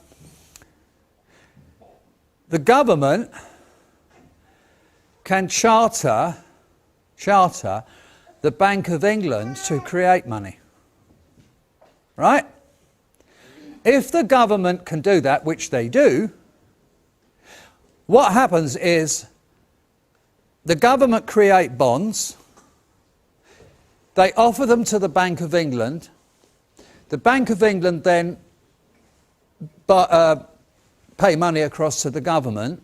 government can charter the Bank of England to create money. Right? If the government can do that, which they do, what happens is the government create bonds, they offer them to the Bank of England, the Bank of England then pay money across to the government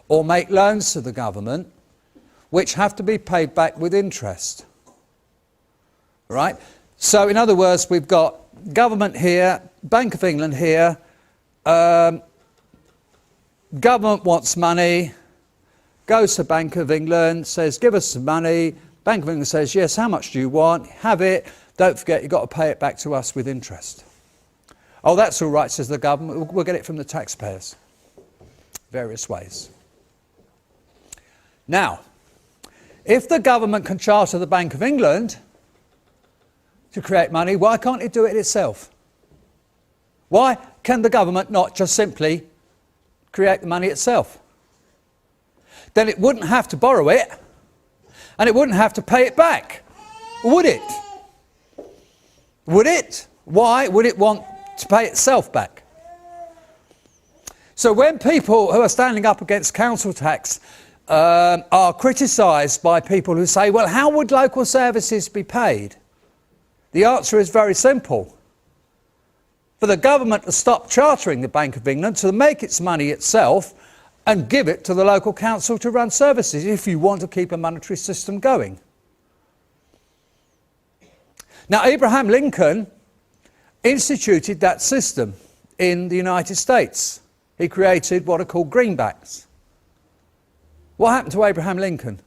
or make loans to the government, which have to be paid back with interest. Right? So in other words, we've got government here, Bank of England here, government wants money, goes to Bank of England, says give us some money, Bank of England says yes, how much do you want, have it, don't forget you've got to pay it back to us with interest. Oh, that's all right, says the government, we'll get it from the taxpayers. Various ways. Now, if the government can charter the Bank of England to create money, why can't it do it itself? Why can the government not just simply create the money itself? Then it wouldn't have to borrow it, and it wouldn't have to pay it back, would it? Would it? Why would it want to pay itself back? So when people who are standing up against council tax are criticised by people who say, well, how would local services be paid? The answer is very simple. For the government to stop chartering the Bank of England, to make its money itself and give it to the local council to run services if you want to keep a monetary system going. Now, Abraham Lincoln instituted that system in the United States. He created what are called greenbacks. What happened to Abraham Lincoln?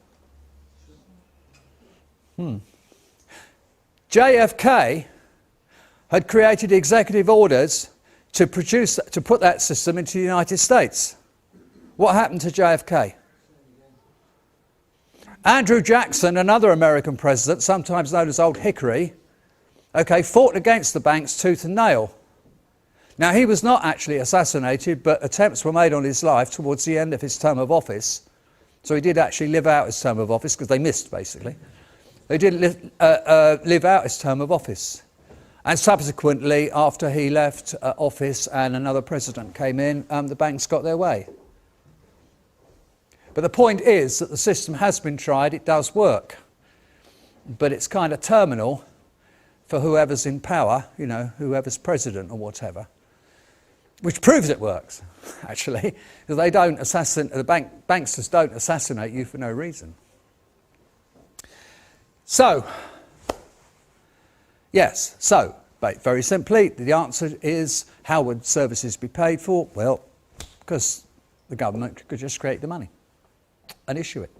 JFK had created executive orders to put that system into the United States. What happened to JFK? Andrew Jackson, another American president, sometimes known as Old Hickory, fought against the banks tooth and nail. Now, he was not actually assassinated, but attempts were made on his life towards the end of his term of office. So he did actually live out his term of office, because they missed, basically. They didn't live out his term of office. And subsequently, after he left office and another president came in, the banks got their way. But the point is that the system has been tried, it does work. But it's kind of terminal for whoever's in power, whoever's president or whatever. Which proves it works, actually, because they don't banksters don't assassinate you for no reason. So, yes, so, very simply, the answer is, how would services be paid for? Well, because the government could just create the money and issue it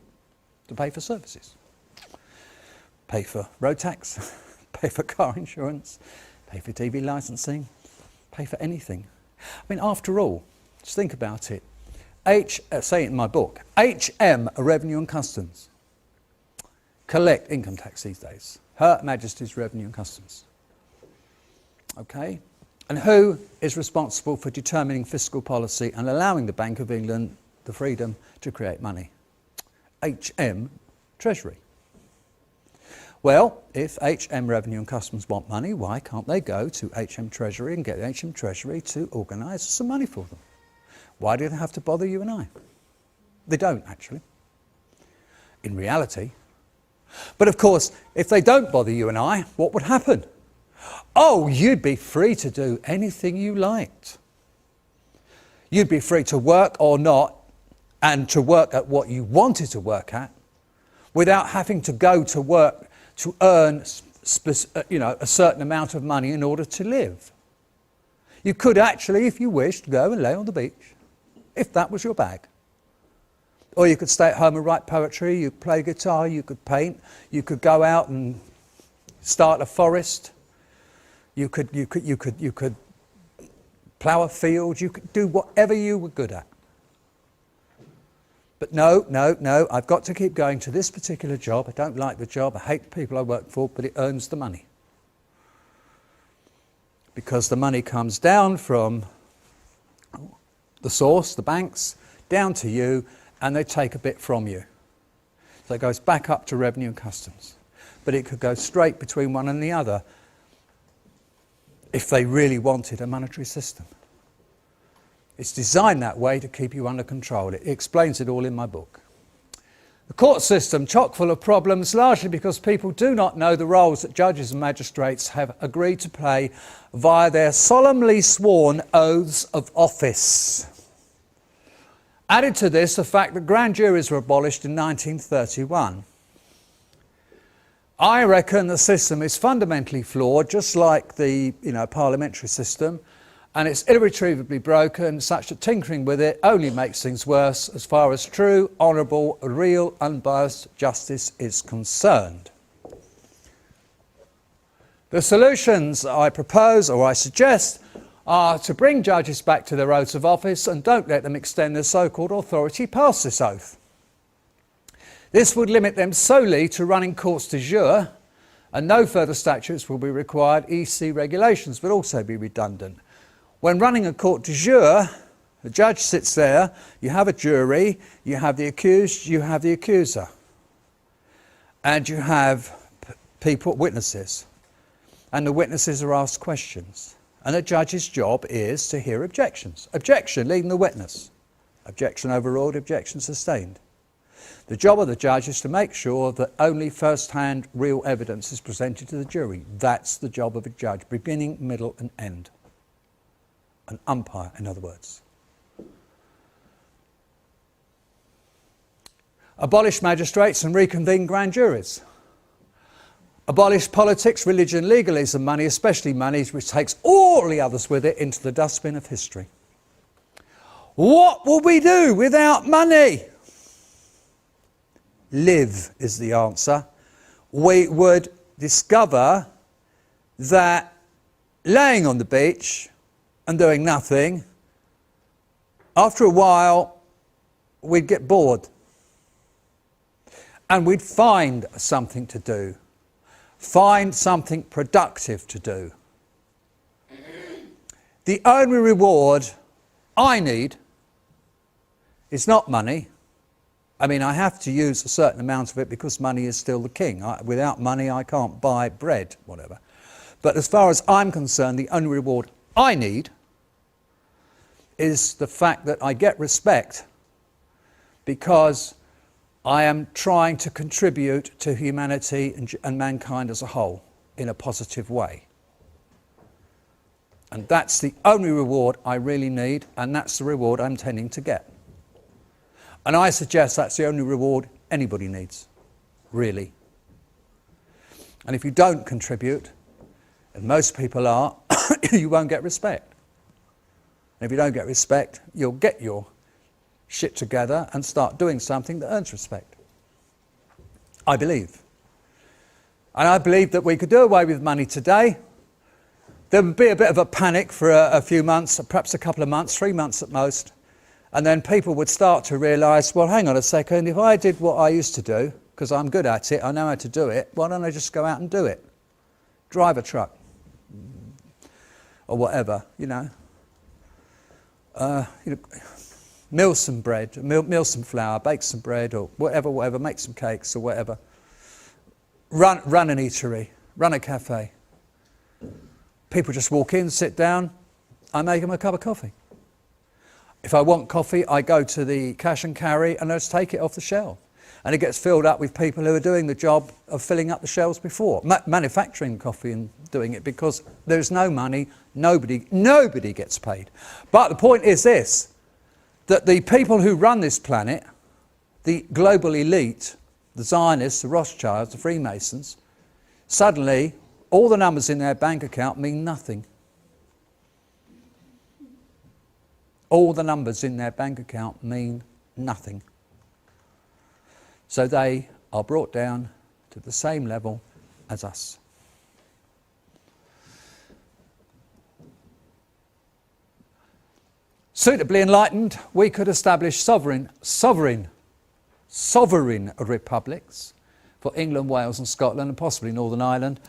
to pay for services. Pay for road tax, pay for car insurance, pay for TV licensing, pay for anything. I mean, after all, just think about it. Say it in my book, HM, Revenue and Customs, collect income tax these days. Her Majesty's Revenue and Customs. Okay? And who is responsible for determining fiscal policy and allowing the Bank of England the freedom to create money? HM, Treasury. Well, if HM Revenue and Customs want money, why can't they go to HM Treasury and get HM Treasury to organise some money for them? Why do they have to bother you and I? They don't, actually, in reality. But of course, if they don't bother you and I, what would happen? Oh, you'd be free to do anything you liked. You'd be free to work or not, and to work at what you wanted to work at, without having to go to work to earn a certain amount of money in order to live. You could actually, if you wished, go and lay on the beach, if that was your bag. Or you could stay at home and write poetry, you could play guitar, you could paint, you could go out and start a forest, you could plough a field, you could do whatever you were good at. But no, I've got to keep going to this particular job. I don't like the job, I hate the people I work for, but it earns the money. Because the money comes down from the source, the banks, down to you, and they take a bit from you. So it goes back up to Revenue and Customs. But it could go straight between one and the other if they really wanted a monetary system. It's designed that way to keep you under control. It explains it all in my book. The court system, chock full of problems, largely because people do not know the roles that judges and magistrates have agreed to play via their solemnly sworn oaths of office. Added to this, the fact that grand juries were abolished in 1931. I reckon the system is fundamentally flawed, just like the parliamentary system, and it's irretrievably broken, such that tinkering with it only makes things worse as far as true, honourable, real, unbiased justice is concerned. The solutions I propose, or I suggest, are to bring judges back to their oaths of office and don't let them extend their so-called authority past this oath. This would limit them solely to running courts de jure, and no further statutes will be required. EC regulations would also be redundant. When running a court de jure, the judge sits there, you have a jury, you have the accused, you have the accuser. And you have witnesses. And the witnesses are asked questions. And the judge's job is to hear objections. Objection, leading the witness. Objection overruled, objection sustained. The job of the judge is to make sure that only first-hand real evidence is presented to the jury. That's the job of a judge, beginning, middle and end. An umpire, in other words. Abolish magistrates and reconvene grand juries. Abolish politics, religion, legalism, money, especially money which takes all the others with it into the dustbin of history. What will we do without money? Live is the answer. We would discover that laying on the beach and doing nothing, after a while we'd get bored and we'd find something to do, find something productive to do. The only reward I need is not money. I mean, I have to use a certain amount of it because money is still the king. Without money, I can't buy bread, whatever. But as far as I'm concerned, the only reward I need is the fact that I get respect because I am trying to contribute to humanity and mankind as a whole in a positive way. And that's the only reward I really need, and that's the reward I'm tending to get. And I suggest that's the only reward anybody needs, really. And if you don't contribute, and most people are, you won't get respect. And if you don't get respect, you'll get your shit together and start doing something that earns respect. I believe. And I believe that we could do away with money today. There would be a bit of a panic for a few months, perhaps a couple of months, 3 months at most. And then people would start to realise, well, hang on a second, if I did what I used to do, because I'm good at it, I know how to do it, why don't I just go out and do it? Drive a truck. Or whatever, you know. Mill some bread, mill some flour, bake some bread, or whatever, make some cakes or whatever. Run an eatery, run a cafe. People just walk in, sit down, I make them a cup of coffee. If I want coffee, I go to the cash and carry and I just take it off the shelf. And it gets filled up with people who are doing the job of filling up the shelves before, manufacturing coffee and doing it, because there's no money, nobody gets paid. But the point is this, that the people who run this planet, the global elite, the Zionists, the Rothschilds, the Freemasons, suddenly all the numbers in their bank account mean nothing. All the numbers in their bank account mean nothing. So they are brought down to the same level as us. Suitably enlightened, we could establish sovereign republics for England, Wales and Scotland and possibly Northern Ireland.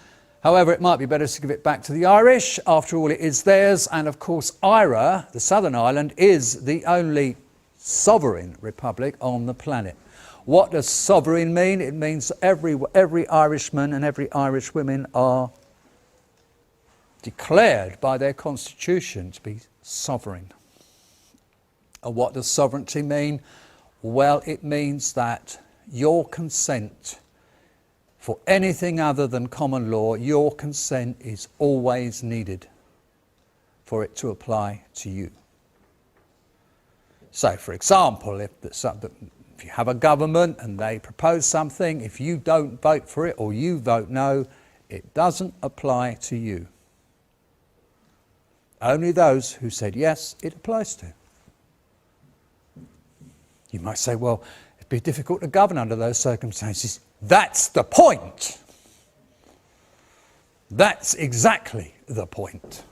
However, it might be better to give it back to the Irish. After all, it is theirs. And of course, Ira, the Southern Ireland, is the only sovereign republic on the planet. What does sovereign mean? It means every Irishman and every Irish woman are declared by their constitution to be sovereign. And what does sovereignty mean? Well, it means that your consent for anything other than common law, your consent is always needed for it to apply to you. So, for example, if you have a government and they propose something, if you don't vote for it or you vote no, it doesn't apply to you. Only those who said yes, it applies to. You might say, well, it'd be difficult to govern under those circumstances. That's the point. That's exactly the point.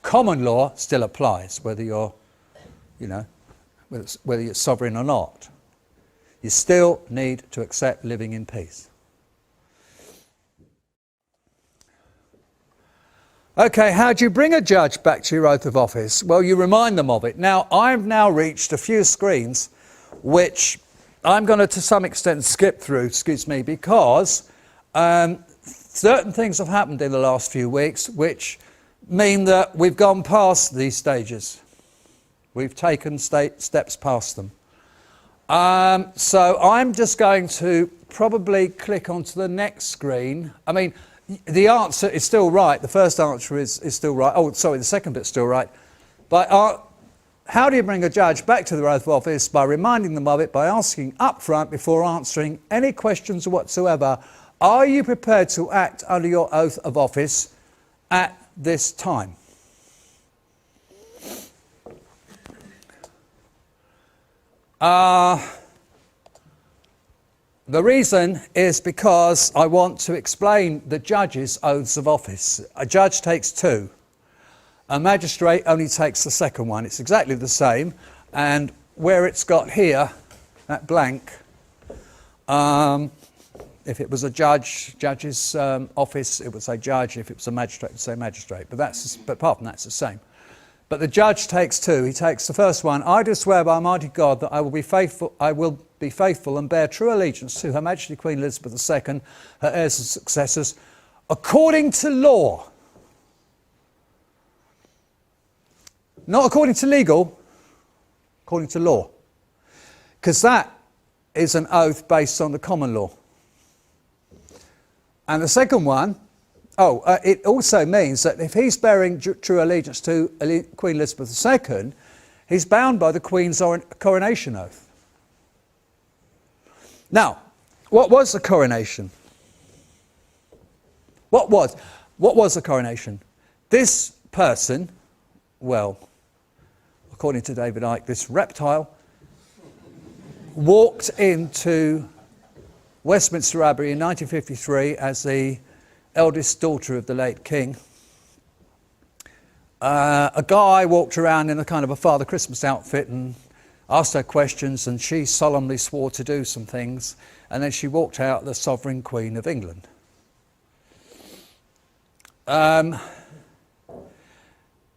Common law still applies, whether you're, whether you're sovereign or not. You still need to accept living in peace. Okay, how do you bring a judge back to your oath of office? Well, you remind them of it. Now, I've now reached a few screens which I'm going to some extent skip through, because certain things have happened in the last few weeks which mean that we've gone past these stages. We've taken steps past them. So I'm just going to probably click onto the next screen. I mean, the answer is still right. The first answer is still right. Oh, sorry, the second bit's still right. But how do you bring a judge back to their oath of office? By reminding them of it, by asking up front before answering any questions whatsoever, are you prepared to act under your oath of office at this time? The reason is because I want to explain the judge's oaths of office. A judge takes two. A magistrate only takes the second one. It's exactly the same, and where it's got here, that blank, if it was a judge's office, it would say judge. If it was a magistrate, it would say magistrate. But apart from that, it's the same. But the judge takes two. He takes the first one. I do swear by Almighty God that I will be faithful and bear true allegiance to Her Majesty Queen Elizabeth II, her heirs and successors, according to law. Not according to legal, according to law. Because that is an oath based on the common law. And the second one, it also means that if he's bearing true allegiance to Queen Elizabeth II, he's bound by the Queen's coronation oath. Now, what was the coronation? What was the coronation? This person, well, according to David Icke, this reptile walked into Westminster Abbey in 1953 as the eldest daughter of the late king. A guy walked around in a kind of a Father Christmas outfit and asked her questions, and she solemnly swore to do some things, and then she walked out the sovereign Queen of England.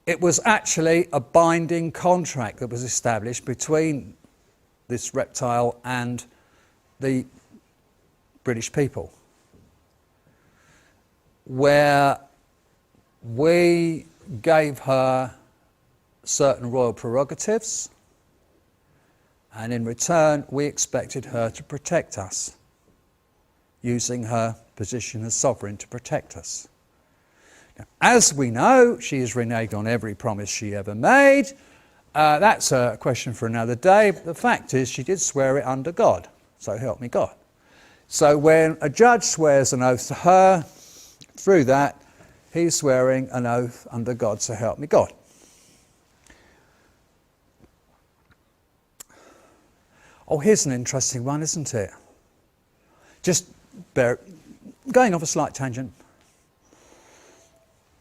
It was actually a binding contract that was established between this reptile and the British people, where we gave her certain royal prerogatives, and in return we expected her to protect us, using her position as sovereign to protect us. Now, as we know, she has reneged on every promise she ever made. That's a question for another day. But the fact is, she did swear it under God. So help me God. So when a judge swears an oath to her, through that, he's swearing an oath under God, so help me God. Oh, here's an interesting one, isn't it? Going off a slight tangent.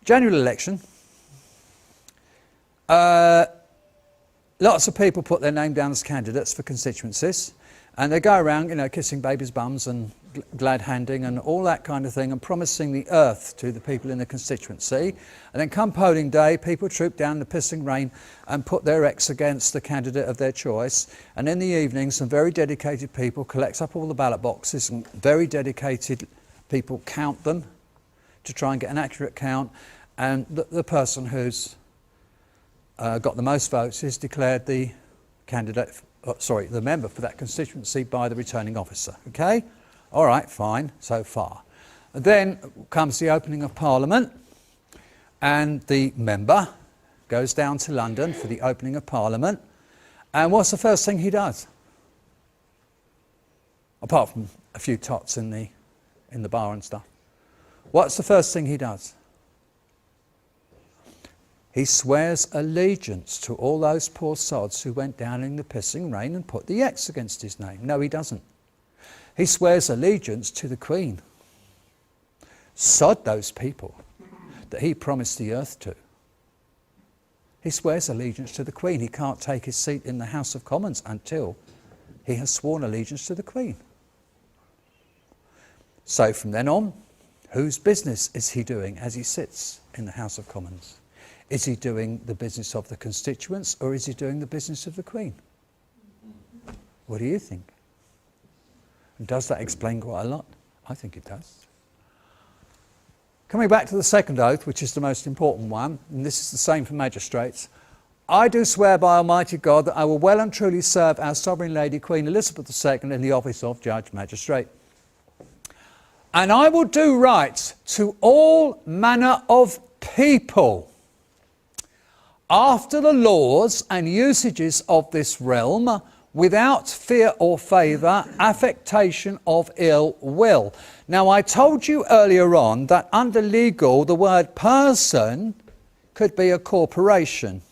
General election. Lots of people put their name down as candidates for constituencies, and they go around, kissing babies' bums and glad-handing and all that kind of thing, and promising the earth to the people in the constituency. And then come polling day, people troop down the pissing rain and put their X against the candidate of their choice. And in the evening, some very dedicated people collect up all the ballot boxes, and very dedicated people count them to try and get an accurate count. And the person who's got the most votes is declared the the member for that constituency by the returning officer. Okay? All right, fine, so far. And then comes the opening of Parliament, and the member goes down to London for the opening of Parliament. And what's the first thing he does? Apart from a few tots in the bar and stuff. What's the first thing he does? He swears allegiance to all those poor sods who went down in the pissing rain and put the X against his name. No, he doesn't. He swears allegiance to the Queen. Sod those people that he promised the earth to. He swears allegiance to the Queen. He can't take his seat in the House of Commons until he has sworn allegiance to the Queen. So from then on, whose business is he doing as he sits in the House of Commons? Is he doing the business of the constituents, or is he doing the business of the Queen? What do you think? And does that explain quite a lot? I think it does. Coming back to the second oath, which is the most important one, and this is the same for magistrates. I do swear by Almighty God that I will well and truly serve our Sovereign Lady Queen Elizabeth II in the office of Judge Magistrate. And I will do right to all manner of people, after the laws and usages of this realm, without fear or favour, affectation of ill will. Now, I told you earlier on that under legal, the word person could be a corporation.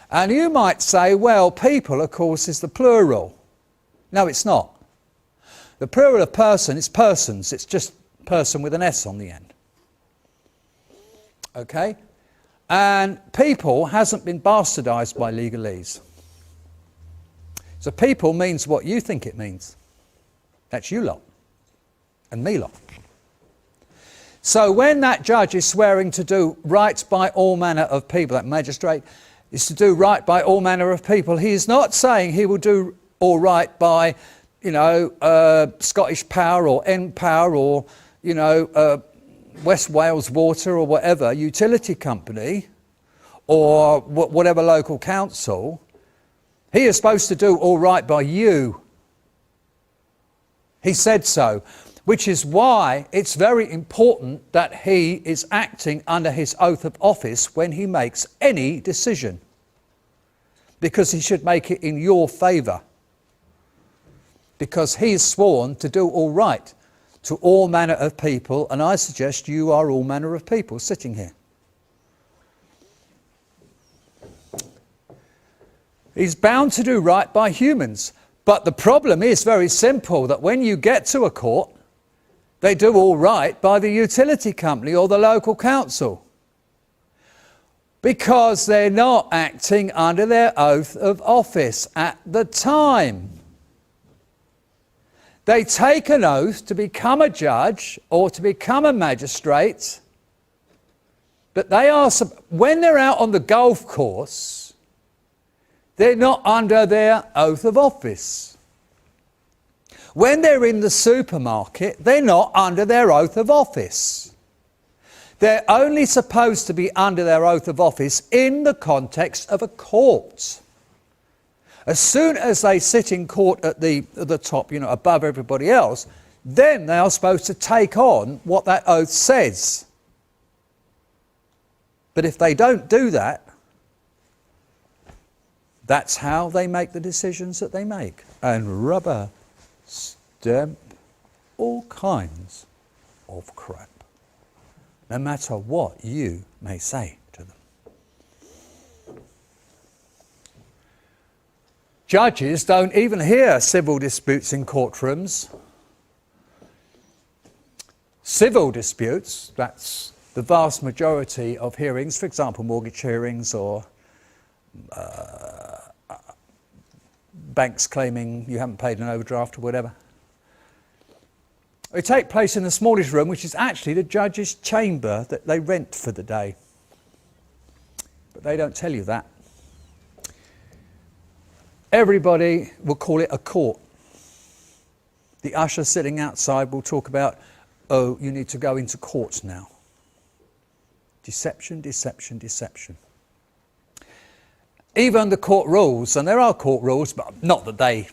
And you might say, well, people, of course, is the plural. No, it's not. The plural of person is persons. It's just person with an S on the end. Okay? And people hasn't been bastardised by legalese. So people means what you think it means. That's you lot and me lot. So when that judge is swearing to do right by all manner of people, that magistrate is to do right by all manner of people, he is not saying he will do all right by, Scottish Power or N-Power or, West Wales Water or whatever, utility company or whatever local council. He is supposed to do all right by you. He said so, which is why it's very important that he is acting under his oath of office when he makes any decision, because he should make it in your favour, because he is sworn to do all right to all manner of people, and I suggest you are all manner of people sitting here. He's bound to do right by humans. But the problem is very simple, that when you get to a court, they do all right by the utility company or the local council, because they're not acting under their oath of office at the time. They take an oath to become a judge or to become a magistrate, but they are, when they're out on the golf course, they're not under their oath of office. When they're in the supermarket, they're not under their oath of office. They're only supposed to be under their oath of office in the context of a court. As soon as they sit in court at the top, above everybody else, then they are supposed to take on what that oath says. But if they don't do that, that's how they make the decisions that they make. And rubber stamp all kinds of crap, no matter what you may say to them. Judges don't even hear civil disputes in courtrooms. Civil disputes, that's the vast majority of hearings, for example, mortgage hearings or banks claiming you haven't paid an overdraft or whatever. They take place in the smallest room, which is actually the judge's chamber that they rent for the day. But they don't tell you that. Everybody will call it a court. The usher sitting outside will talk about, oh, you need to go into court now. Deception, deception, deception. Even the court rules, and there are court rules, but not that they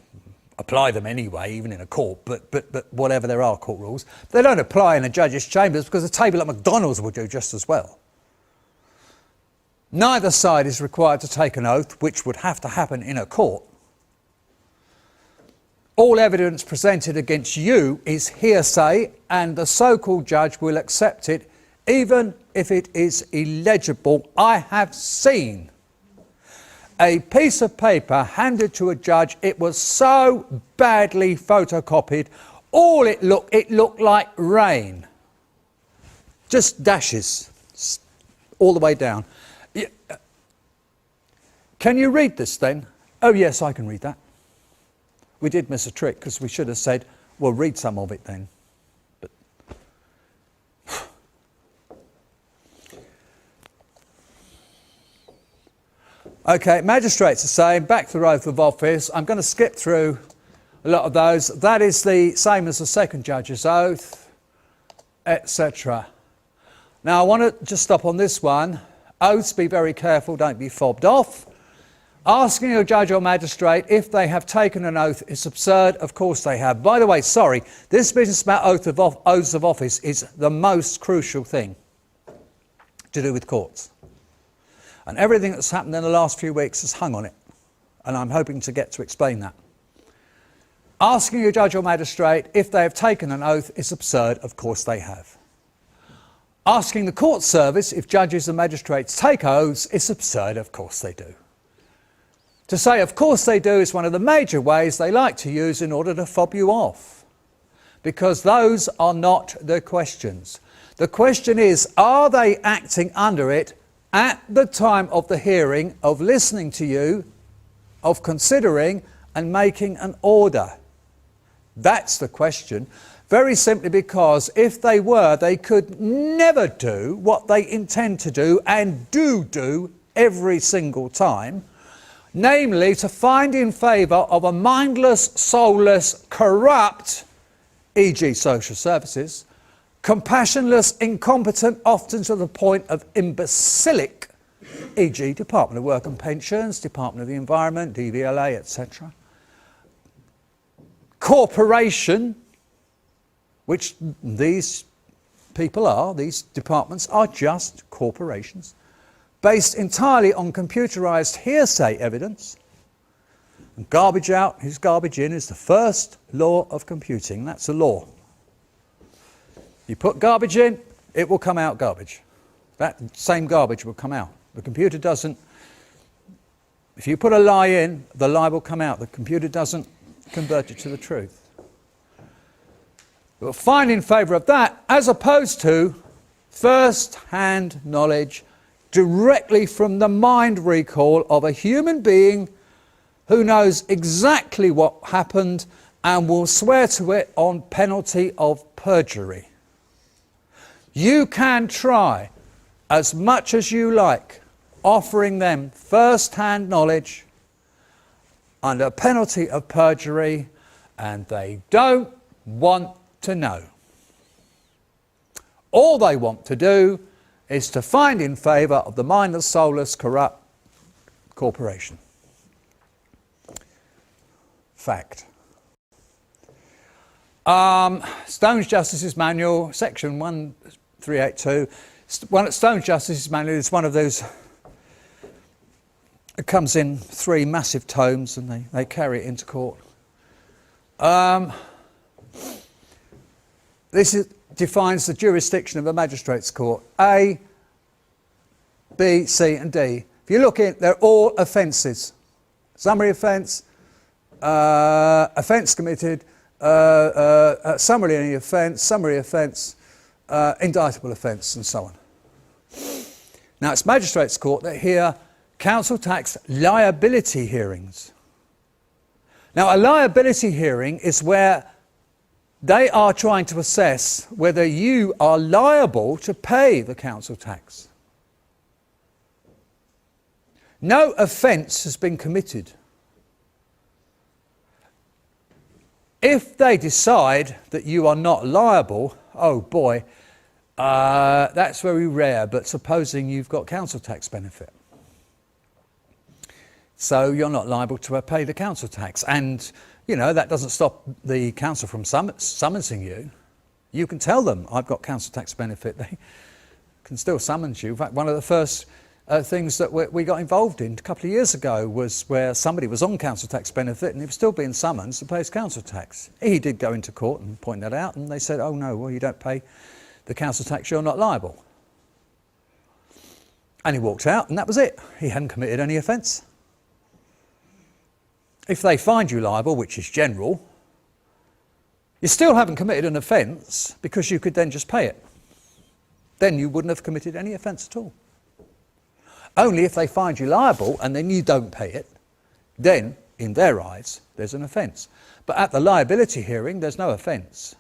apply them anyway, even in a court, but whatever, there are court rules. They don't apply in a judge's chambers because a table at McDonald's will do just as well. Neither side is required to take an oath, which would have to happen in a court. All evidence presented against you is hearsay, and the so-called judge will accept it, even if it is illegible. I have seen a piece of paper handed to a judge. It was so badly photocopied, it looked like rain. Just dashes all the way down. Can you read this then? Oh yes, I can read that. We did miss a trick because we should have said, well, read some of it then. But okay, magistrates are saying, back to the oath of office. I'm going to skip through a lot of those. That is the same as the second judge's oath, etc. Now, I want to just stop on this one. Oaths, be very careful, don't be fobbed off. Asking a judge or magistrate if they have taken an oath is absurd. Of course they have. By the way, sorry, this business about oaths of office is the most crucial thing to do with courts. And everything that's happened in the last few weeks has hung on it. And I'm hoping to get to explain that. Asking a judge or magistrate if they have taken an oath is absurd. Of course they have. Asking the court service if judges and magistrates take oaths is absurd. Of course they do. To say, of course they do, is one of the major ways they like to use in order to fob you off. Because those are not the questions. The question is, are they acting under it at the time of the hearing, of listening to you, of considering and making an order? That's the question. Very simply because if they were, they could never do what they intend to do and do every single time, namely to find in favour of a mindless, soulless, corrupt, e.g. social services, compassionless, incompetent, often to the point of imbecilic, e.g. Department of Work and Pensions, Department of the Environment, DVLA, etc. Corporation, which these people are, these departments are just corporations, based entirely on computerised hearsay evidence. And garbage out is garbage in is the first law of computing. That's a law. You put garbage in, it will come out garbage. That same garbage will come out. The computer doesn't. If you put a lie in, the lie will come out. The computer doesn't convert it to the truth. We'll find in favour of that, as opposed to first-hand knowledge directly from the mind recall of a human being who knows exactly what happened and will swear to it on penalty of perjury. You can try as much as you like offering them first-hand knowledge under penalty of perjury, and they don't want to know. All they want to do is to find in favour of the mindless, soulless, corrupt corporation. Fact. Stone's Justice's Manual, section 1382. Stone's Justice's Manual is one of those. It comes in 3 massive tomes and they carry it into court. This defines the jurisdiction of a magistrate's court. A, B, C and D. If you look in, they're all offences. Summary offence, offence committed, summary any offence, summary offence, indictable offence and so on. Now it's magistrates' court that hear council tax liability hearings. Now a liability hearing is where they are trying to assess whether you are liable to pay the council tax. No offence has been committed. If they decide that you are not liable, oh boy, that's very rare, but supposing you've got council tax benefit. So you're not liable to pay the council tax. And, you know, that doesn't stop the council from summoning you. You can tell them, I've got council tax benefit. They can still summons you. In fact, one of the first things that we got involved in a couple of years ago was where somebody was on council tax benefit and he was still being summoned to pay his council tax. He did go into court and point that out, and they said, oh no, well, you don't pay the council tax, you're not liable. And he walked out, and that was it. He hadn't committed any offence. If they find you liable, which is general, you still haven't committed an offence because you could then just pay it. Then you wouldn't have committed any offence at all. Only if they find you liable and then you don't pay it, then, in their eyes, there's an offence. But at the liability hearing, there's no offence.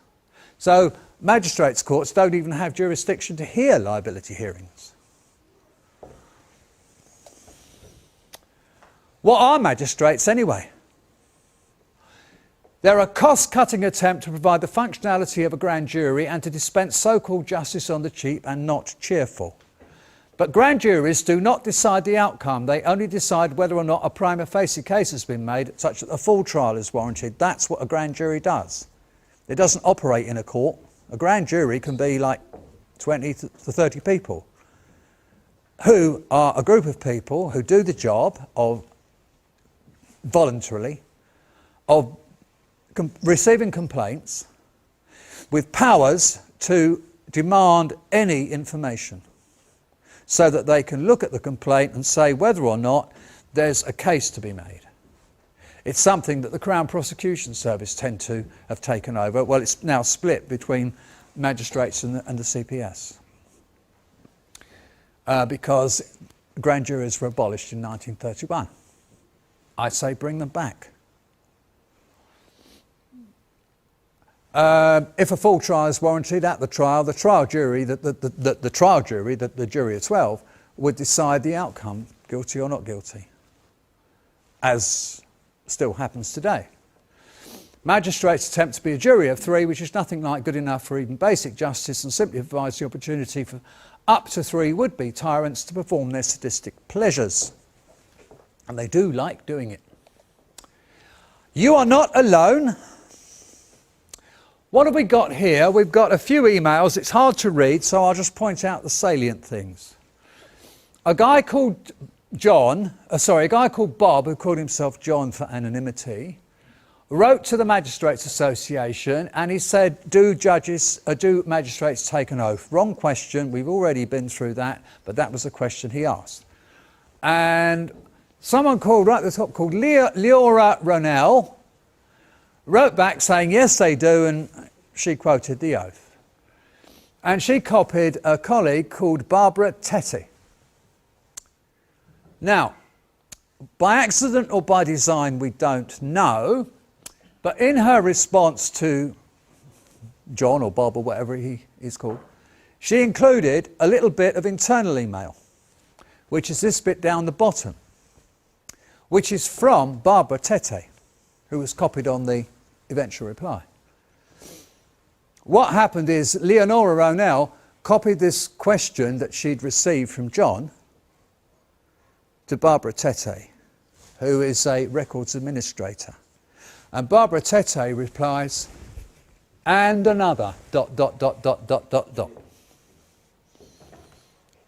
So magistrates' courts don't even have jurisdiction to hear liability hearings. What are magistrates anyway? They're a cost-cutting attempt to provide the functionality of a grand jury and to dispense so-called justice on the cheap and not cheerful. But grand juries do not decide the outcome. They only decide whether or not a prima facie case has been made such that a full trial is warranted. That's what a grand jury does. It doesn't operate in a court. A grand jury can be like 20 to 30 people who are a group of people who do the job of voluntarily of receiving complaints with powers to demand any information so that they can look at the complaint and say whether or not there's a case to be made. It's something that the Crown Prosecution Service tend to have taken over. Well, it's now split between magistrates and the CPS. because grand juries were abolished in 1931. I say bring them back. If a full trial is warranted at the trial jury, the jury of 12, would decide the outcome, guilty or not guilty, as still happens today. Magistrates attempt to be a jury of 3, which is nothing like good enough for even basic justice, and simply provides the opportunity for up to 3 would-be tyrants to perform their sadistic pleasures. And they do like doing it. You are not alone. What have we got here? We've got a few emails. It's hard to read, so I'll just point out the salient things. A guy called Bob, who called himself John for anonymity, wrote to the Magistrates Association and he said, do magistrates take an oath? Wrong question, we've already been through that, but that was the question he asked. And someone called, right at the top, called Leora Ronell, wrote back saying, yes, they do, and she quoted the oath. And she copied a colleague called Barbara Tetty. Now, by accident or by design, we don't know, but in her response to John or Bob or whatever he is called, she included a little bit of internal email, which is this bit down the bottom, which is from Barbara Tetty, who was copied on the eventual reply. What happened is Leonora Ronell copied this question that she'd received from John to Barbara Tetty, who is a records administrator. And Barbara Tetty replies, and another ...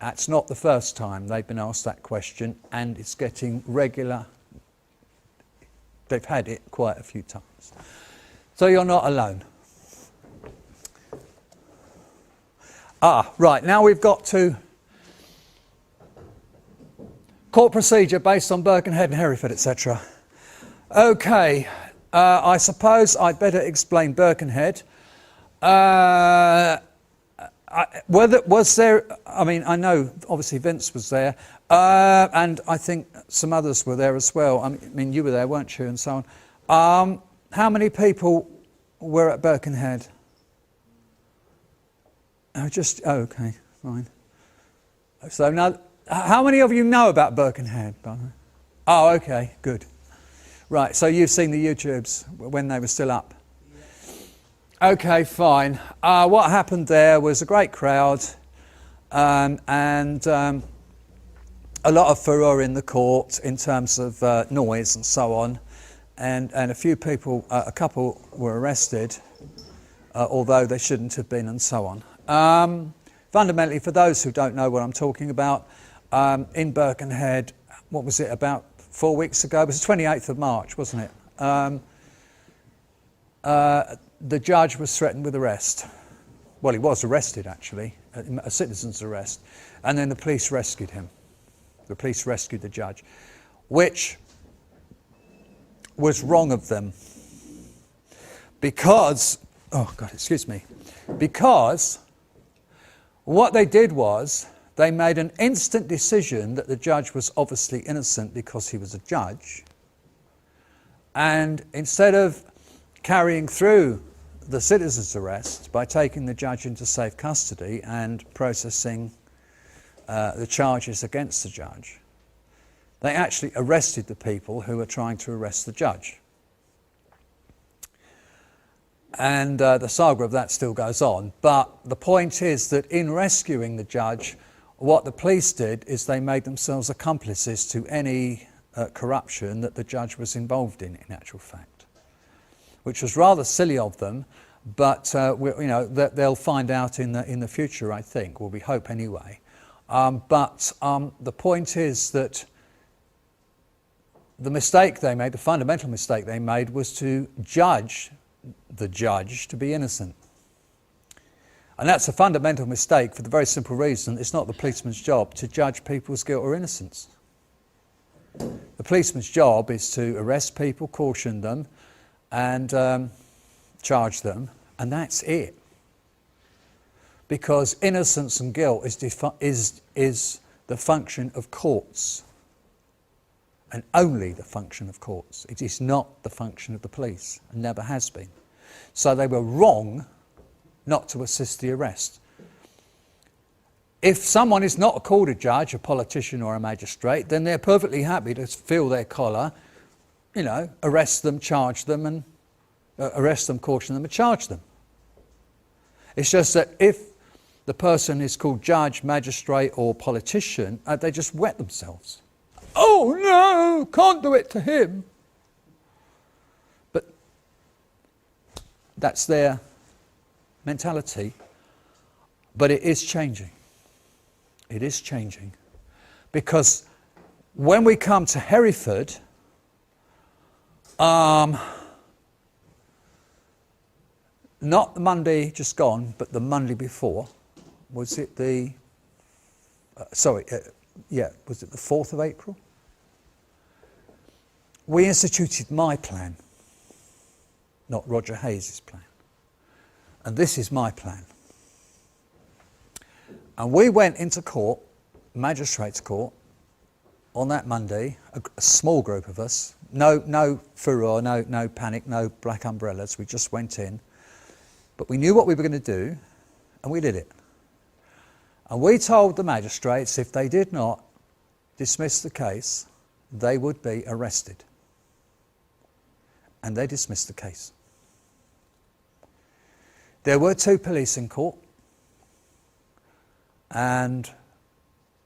That's not the first time they've been asked that question, and it's getting regular. They've had it quite a few times. So you're not alone. Right, now we've got to court procedure based on Birkenhead and Hereford, etc. Okay, I suppose I'd better explain Birkenhead. I know obviously Vince was there, and I think some others were there as well. I mean, you were there, weren't you, and so on. How many people were at Birkenhead? Okay, fine. So now, how many of you know about Birkenhead, by the way? Oh, okay, good. Right, so you've seen the YouTubes when they were still up? Okay, fine. What happened there was a great crowd and a lot of furore in the court in terms of noise and so on. And a few people, a couple were arrested, although they shouldn't have been, and so on. Fundamentally, for those who don't know what I'm talking about, in Birkenhead, what was it, about 4 weeks ago? It was the 28th of March, wasn't it? The judge was threatened with arrest. Well, he was arrested, actually, a citizen's arrest. And then the police rescued him. The police rescued the judge, which was wrong of them. Because what they did was they made an instant decision that the judge was obviously innocent because he was a judge. And instead of carrying through the citizen's arrest by taking the judge into safe custody and processing the charges against the judge, they actually arrested the people who were trying to arrest the judge. And the saga of that still goes on. But the point is that in rescuing the judge, what the police did is they made themselves accomplices to any corruption that the judge was involved in actual fact, which was rather silly of them. But they'll find out in the future, I think, or we hope anyway. But the point is that the mistake they made, the fundamental mistake they made, was to judge the judge to be innocent. And that's a fundamental mistake for the very simple reason it's not the policeman's job to judge people's guilt or innocence. The policeman's job is to arrest people, caution them, and charge them, and that's it. Because innocence and guilt is the function of courts, and only the function of courts. It is not the function of the police, and never has been. So they were wrong not to assist the arrest. If someone is not called a judge, a politician or a magistrate, then they're perfectly happy to feel their collar, arrest them, charge them, and arrest them, caution them, and charge them. It's just that if the person is called judge, magistrate or politician, they just wet themselves. Oh no, can't do it to him. But that's their mentality. But it is changing. It is changing. Because when we come to Hereford, not the Monday just gone, but the Monday before, was it the, was it the 4th of April? We instituted my plan, not Roger Hayes' plan. And this is my plan. And we went into court, magistrates' court, on that Monday, a small group of us, no furore, no panic, no black umbrellas, we just went in. But we knew what we were going to do, and we did it. And we told the magistrates if they did not dismiss the case, they would be arrested. And they dismissed the case. There were 2 police in court, and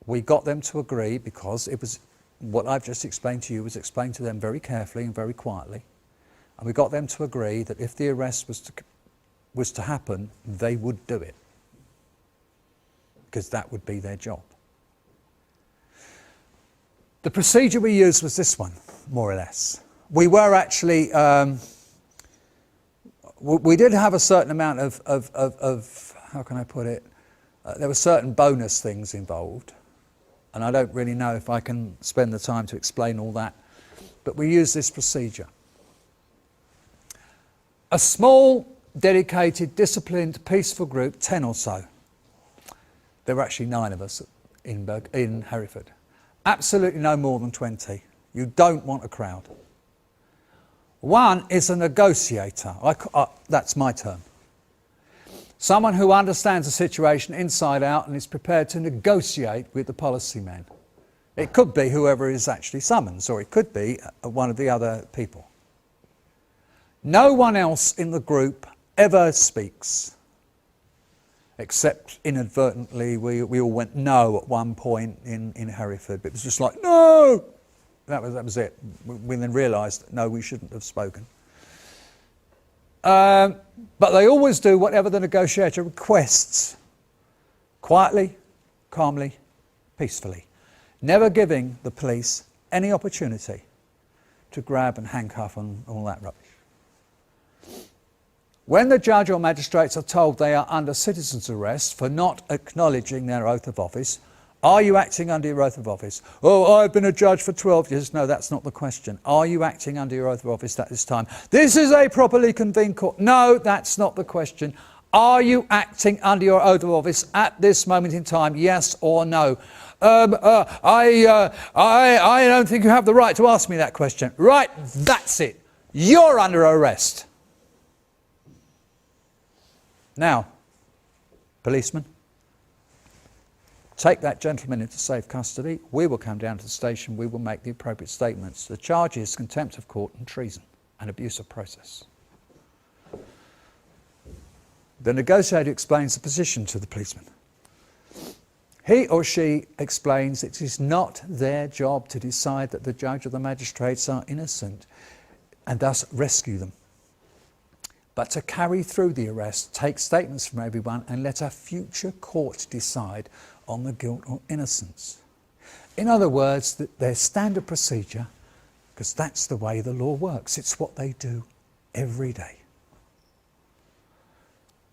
we got them to agree, because it was what I've just explained to you was explained to them very carefully and very quietly. And we got them to agree that if the arrest was to happen, they would do it, because that would be their job. The procedure we used was this one, more or less. We were actually, we did have a certain amount of how can I put it, there were certain bonus things involved, and I don't really know if I can spend the time to explain all that, but we used this procedure. A small, dedicated, disciplined, peaceful group, 10 or so. There were actually 9 of us in Hereford. Absolutely no more than 20. You don't want a crowd. One is a negotiator. That's my term. Someone who understands the situation inside out and is prepared to negotiate with the policy men. It could be whoever is actually summoned, or it could be one of the other people. No one else in the group ever speaks, except inadvertently we all went no at one point in Hereford. It was just like, no! That was it. We then realised that no, we shouldn't have spoken. But they always do whatever the negotiator requests, quietly, calmly, peacefully, never giving the police any opportunity to grab and handcuff and all that rubbish. When the judge or magistrates are told they are under citizen's arrest for not acknowledging their oath of office, are you acting under your oath of office? Oh, I've been a judge for 12 years. No, that's not the question. Are you acting under your oath of office at this time? This is a properly convened court. No, that's not the question. Are you acting under your oath of office at this moment in time? Yes or no? I don't think you have the right to ask me that question. Right, that's it. You're under arrest. Now, policeman, take that gentleman into safe custody. We will come down to the station. We will make the appropriate statements. The charge is contempt of court and treason and abuse of process. The negotiator explains the position to the policeman. He or she explains it is not their job to decide that the judge or the magistrates are innocent and thus rescue them, but to carry through the arrest, take statements from everyone and let a future court decide on the guilt or innocence. In other words, their standard procedure, because that's the way the law works. It's what they do every day.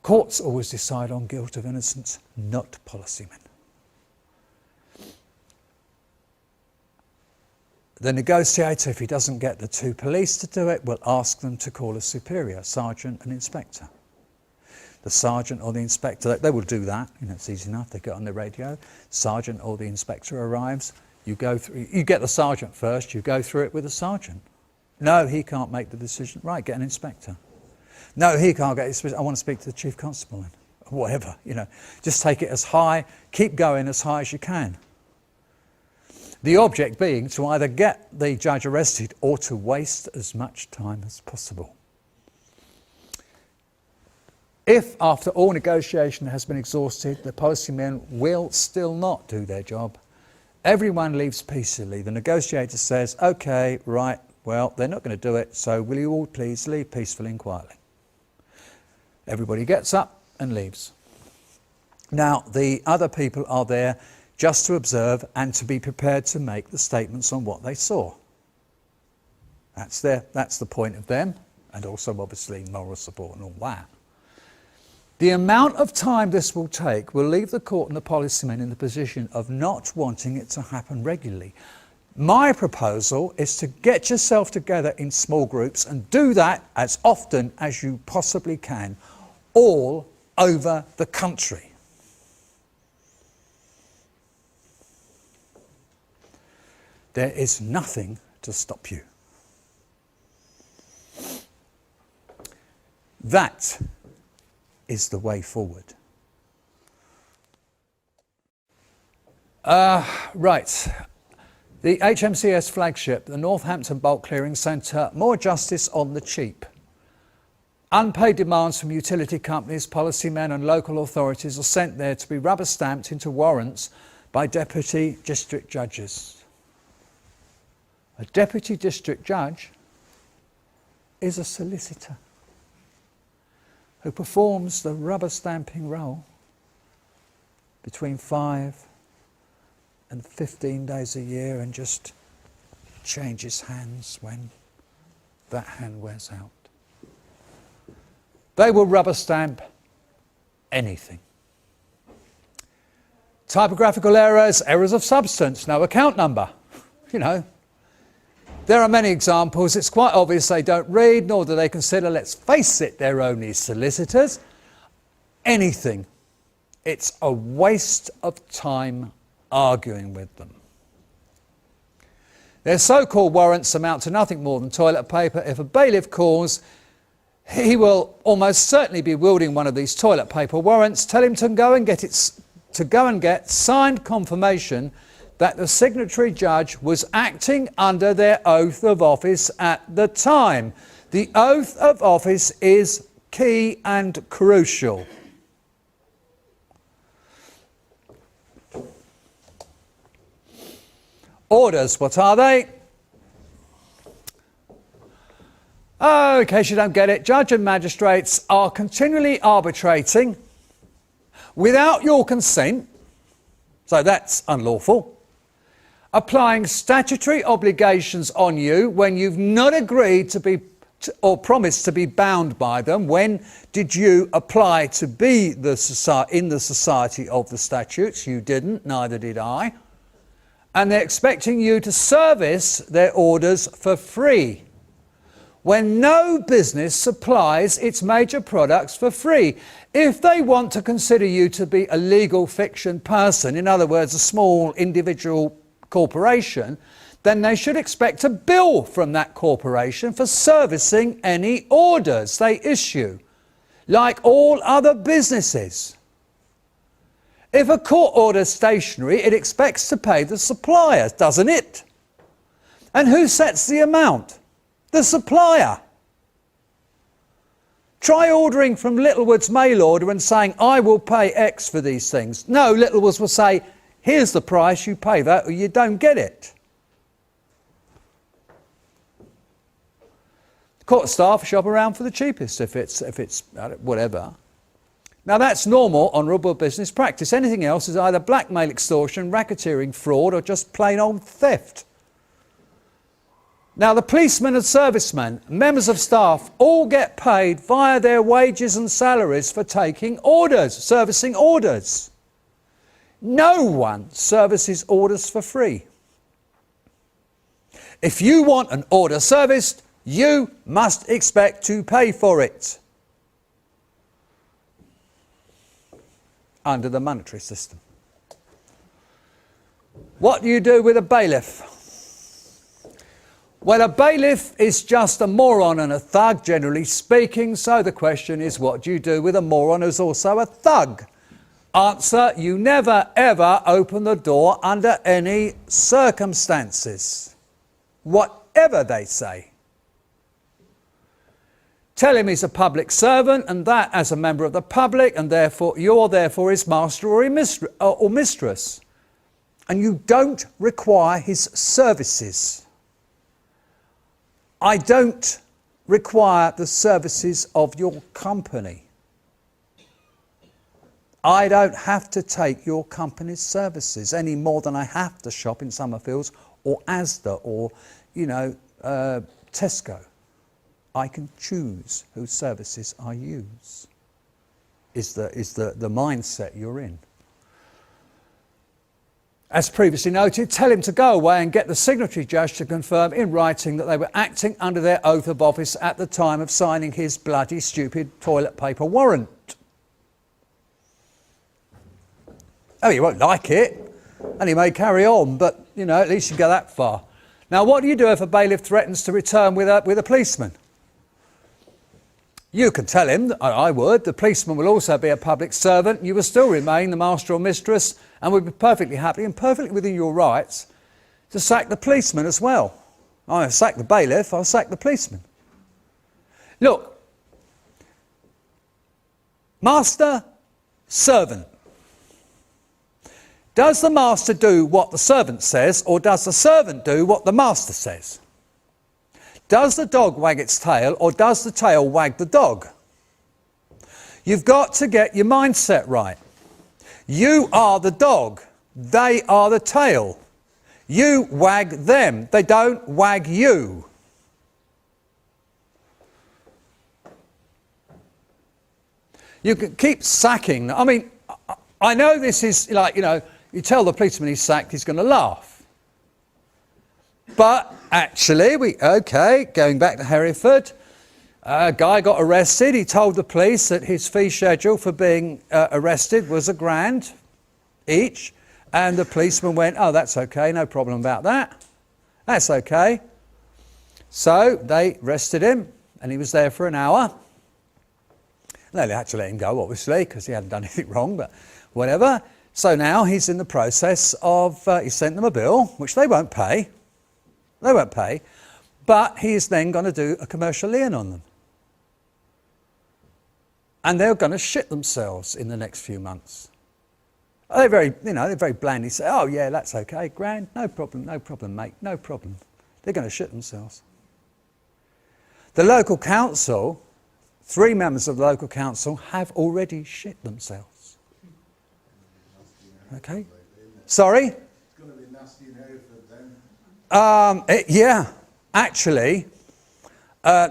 Courts always decide on guilt of innocence, not policymen. The negotiator, if he doesn't get the 2 police to do it, will ask them to call a superior, sergeant and inspector. the sergeant or the inspector. They will do that. It's easy enough. They get on the radio. Sergeant or the inspector arrives. You go through. You get the sergeant first. You go through it with the sergeant. No, he can't make the decision. Right, get an inspector. No, he can't get it. I want to speak to the chief constable. Then. Whatever, just take it as high. Keep going as high as you can. The object being to either get the judge arrested or to waste as much time as possible. If, after all negotiation has been exhausted, the policymen will still not do their job, everyone leaves peacefully. The negotiator says, OK, right, well, they're not going to do it, so will you all please leave peacefully and quietly? Everybody gets up and leaves. Now, the other people are there just to observe and to be prepared to make the statements on what they saw. That's the point of them, and also obviously moral support and all that. The amount of time this will take will leave the court and the policymen in the position of not wanting it to happen regularly. My proposal is to get yourself together in small groups and do that as often as you possibly can, all over the country. There is nothing to stop you. That is the way forward. Right. The HMCS flagship, the Northampton Bulk Clearing Centre, more justice on the cheap. Unpaid demands from utility companies, policymen and local authorities are sent there to be rubber stamped into warrants by deputy district judges. A deputy district judge is a solicitor who performs the rubber stamping role between 5 and 15 days a year and just changes hands when that hand wears out. They will rubber stamp anything. Typographical errors, errors of substance, no account number. There are many examples. It's quite obvious they don't read, nor do they consider, let's face it, they're only solicitors. Anything. It's a waste of time arguing with them. Their so-called warrants amount to nothing more than toilet paper. If a bailiff calls, he will almost certainly be wielding one of these toilet paper warrants. Tell him to go and get signed confirmation that the signatory judge was acting under their oath of office at the time. The oath of office is key and crucial. Orders, what are they? Oh, in case you don't get it, judge and magistrates are continually arbitrating without your consent, so that's unlawful. Applying statutory obligations on you when you've not agreed to be or promised to be bound by them. When did you apply to be in the society of the statutes? You didn't, neither did I. And they're expecting you to service their orders for free, when no business supplies its major products for free. If they want to consider you to be a legal fiction person, in other words, a small individual corporation, then they should expect a bill from that corporation for servicing any orders they issue, like all other businesses. If a court orders stationery, it expects to pay the supplier, doesn't it? And who sets the amount? The supplier. Try ordering from Littlewood's mail order and saying, I will pay X for these things. No, Littlewood's will say, here's the price, you pay that or you don't get it. Court staff shop around for the cheapest if it's whatever. Now that's normal, honourable business practice. Anything else is either blackmail, extortion, racketeering, fraud or just plain old theft. Now the policemen and servicemen, members of staff, all get paid via their wages and salaries for taking orders, servicing orders. No one services orders for free. If you want an order serviced, you must expect to pay for it. under the monetary system. What do you do with a bailiff? Well, a bailiff is just a moron and a thug, generally speaking, so the question is, what do you do with a moron who's also a thug? Answer, you never ever open the door under any circumstances, whatever they say. Tell him he's a public servant and that as a member of the public, and therefore you're therefore his master or mistress. And you don't require his services. I don't require the services of your company. I don't have to take your company's services any more than I have to shop in Summerfields or Asda or, Tesco. I can choose whose services I use, is the mindset you're in. As previously noted, tell him to go away and get the signatory judge to confirm in writing that they were acting under their oath of office at the time of signing his bloody stupid toilet paper warrant. Oh, you won't like it, and he may carry on, but, at least you go that far. Now, what do you do if a bailiff threatens to return with a policeman? You can tell him, I would, the policeman will also be a public servant, you will still remain the master or mistress, and would be perfectly happy and perfectly within your rights to sack the policeman as well. I'll sack the bailiff, I'll sack the policeman. Look, master, servant. Does the master do what the servant says, or does the servant do what the master says? Does the dog wag its tail, or does the tail wag the dog? You've got to get your mindset right. You are the dog. They are the tail. You wag them. They don't wag you. You can keep sacking. I mean, I know this is like, you tell the policeman he's sacked, he's going to laugh. But actually, going back to Hereford, a guy got arrested. He told the police that his fee schedule for being arrested was £1,000 each. And the policeman went, oh, that's okay, no problem about that. That's okay. So they arrested him, and he was there for an hour. No, they had to let him go, obviously, because he hadn't done anything wrong, but whatever. So now he's in the process of, he sent them a bill, which they won't pay. They won't pay, but he is then going to do a commercial lien on them. And they're going to shit themselves in the next few months. They're very blandly say, oh yeah, that's okay, grand, no problem, mate, no problem. They're going to shit themselves. The local council, 3 members of the local council have already shit themselves. Okay? Sorry? It's going to be nasty in Hereford then. Yeah, actually,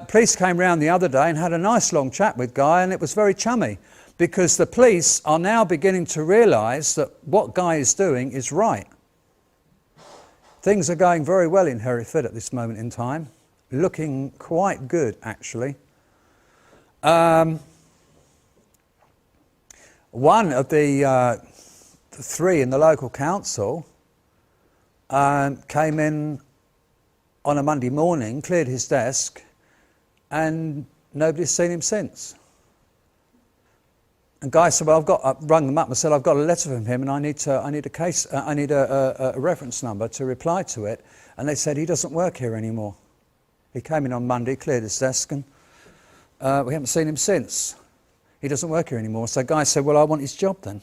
police came round the other day and had a nice long chat with Guy, and it was very chummy, because the police are now beginning to realise that what Guy is doing is right. Things are going very well in Hereford at this moment in time, looking quite good, actually. One of the 3 in the local council came in on a Monday morning, cleared his desk, and nobody's seen him since. And Guy said, well, I rung them up and said, I've got a letter from him and I need a reference number to reply to it. And they said, he doesn't work here anymore. He came in on Monday, cleared his desk, and we haven't seen him since. He doesn't work here anymore. So Guy said, well, I want his job then.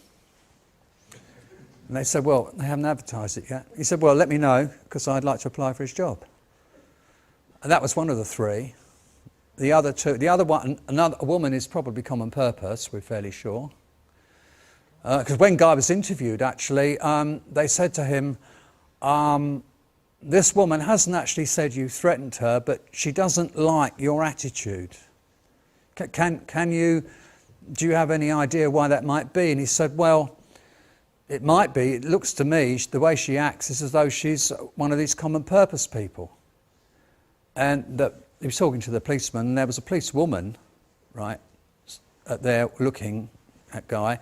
And they said, well, they haven't advertised it yet. He said, well, let me know, because I'd like to apply for his job. And that was one of the 3. The other 2, a woman is probably common purpose, we're fairly sure. Because when Guy was interviewed, actually, they said to him, this woman hasn't actually said you threatened her, but she doesn't like your attitude. Do you have any idea why that might be? And he said, well, it might be. It looks to me, the way she acts is as though she's one of these common purpose people. And he was talking to the policeman, and there was a policewoman, right, there looking at Guy,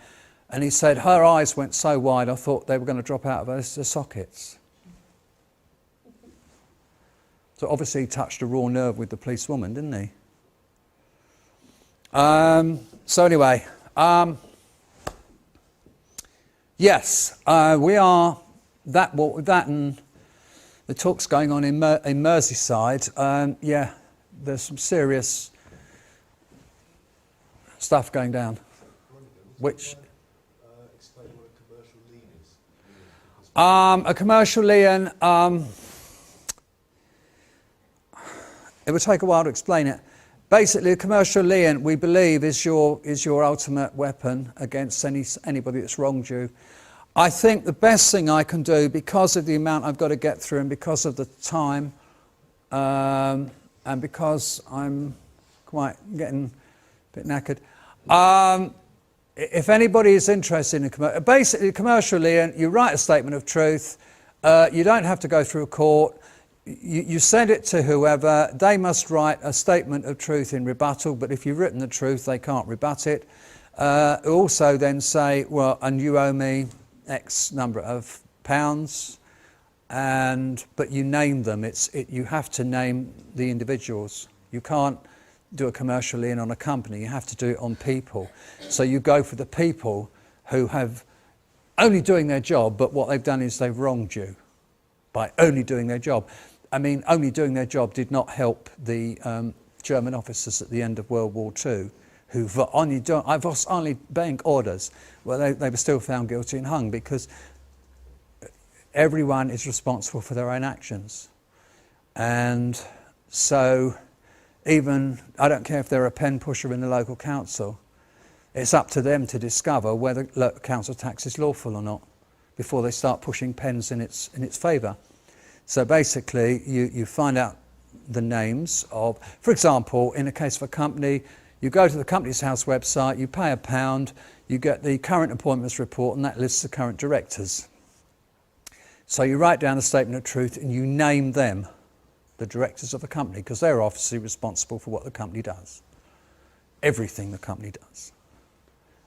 And he said her eyes went so wide I thought they were going to drop out of her sockets. So obviously he touched a raw nerve with the policewoman, didn't he? So anyway, yes, we are, that and the talks going on in Merseyside, yeah, there's some serious stuff going down. Which explain what a commercial lien is? a commercial lien, it would take a while to explain it. Basically, a commercial lien, we believe, is your ultimate weapon against anybody that's wronged you. I think the best thing I can do, because of the amount I've got to get through and because of the time, and because I'm getting a bit knackered, if anybody is interested in basically a commercial lien, you write a statement of truth. You don't have to go through a court. You send it to whoever. They must write a statement of truth in rebuttal, but if you've written the truth, they can't rebut it. Also then say, well, and you owe me X number of pounds, but you name them. You have to name the individuals. You can't do a commercial lien on a company. You have to do it on people. So you go for the people who have only doing their job, but what they've done is they've wronged you by only doing their job. I mean, only doing their job did not help the German officers at the end of World War II, who were only obeying orders. Well, they were still found guilty and hung, because everyone is responsible for their own actions. And so even, I don't care if they're a pen pusher in the local council, it's up to them to discover whether local council tax is lawful or not before they start pushing pens in its favour. So basically, you find out the names of, for example, in the case of a company, you go to the Company's House website, you pay £1, you get the current appointments report, and that lists the current directors. So you write down a statement of truth and you name them, the directors of the company, because they're obviously responsible for what the company does. Everything the company does.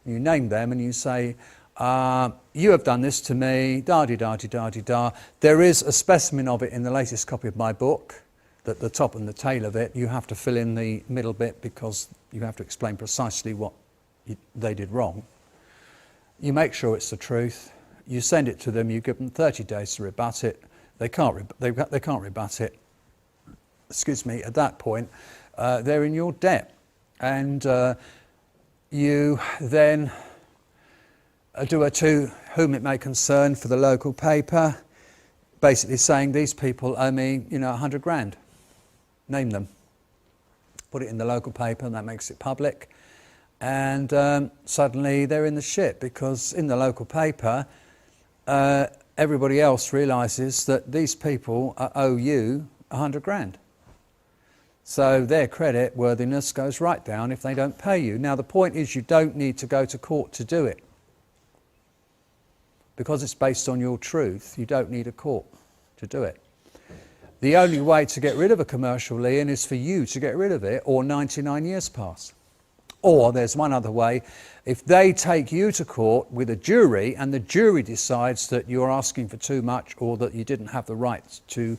You name them and you say, you have done this to me, da-di-da-di-da-di-da. There is a specimen of it in the latest copy of my book, that the top and the tail of it, you have to fill in the middle bit because you have to explain precisely what they did wrong. You make sure it's the truth. You send it to them, you give them 30 days to rebut it. They can't rebut it. Excuse me, at that point, they're in your debt. And you then do a to whom it may concern for the local paper, basically saying these people owe me, 100 grand. Name them. Put it in the local paper, and that makes it public. And suddenly they're in the shit, because in the local paper, everybody else realises that these people owe you 100 grand. So their credit worthiness goes right down if they don't pay you. Now the point is, you don't need to go to court to do it. Because it's based on your truth, you don't need a court to do it. The only way to get rid of a commercial lien is for you to get rid of it, or 99 years pass. Or there's one other way. If they take you to court with a jury and the jury decides that you're asking for too much, or that you didn't have the right to,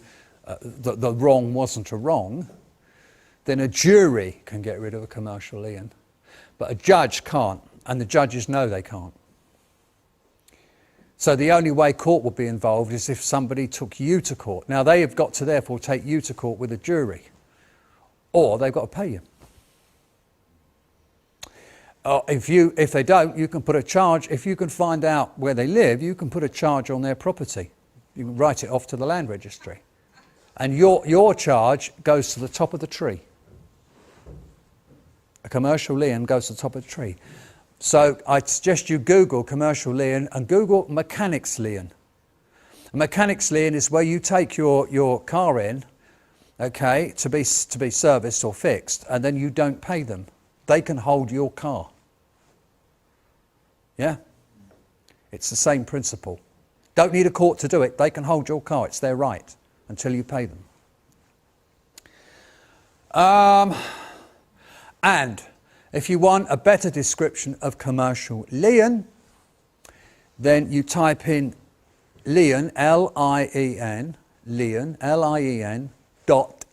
the wrong wasn't a wrong, then a jury can get rid of a commercial lien. But a judge can't, and the judges know they can't. So the only way court will be involved is if somebody took you to court. Now they have got to therefore take you to court with a jury, or they've got to pay you. If they don't, you can put a charge. If you can find out where they live, you can put a charge on their property. You can write it off to the land registry, and your charge goes to the top of the tree. A commercial lien goes to the top of the tree. So I'd suggest you Google commercial lien and Google mechanics lien. A mechanics lien is where you take your car in, okay, to be serviced or fixed, and then you don't pay them. They can hold your car. Yeah? It's the same principle. Don't need a court to do it. They can hold your car. It's their right until you pay them. And if you want a better description of commercial lien, then you type in Lien, L-I-E-N, Lien, L-I-E-N, dot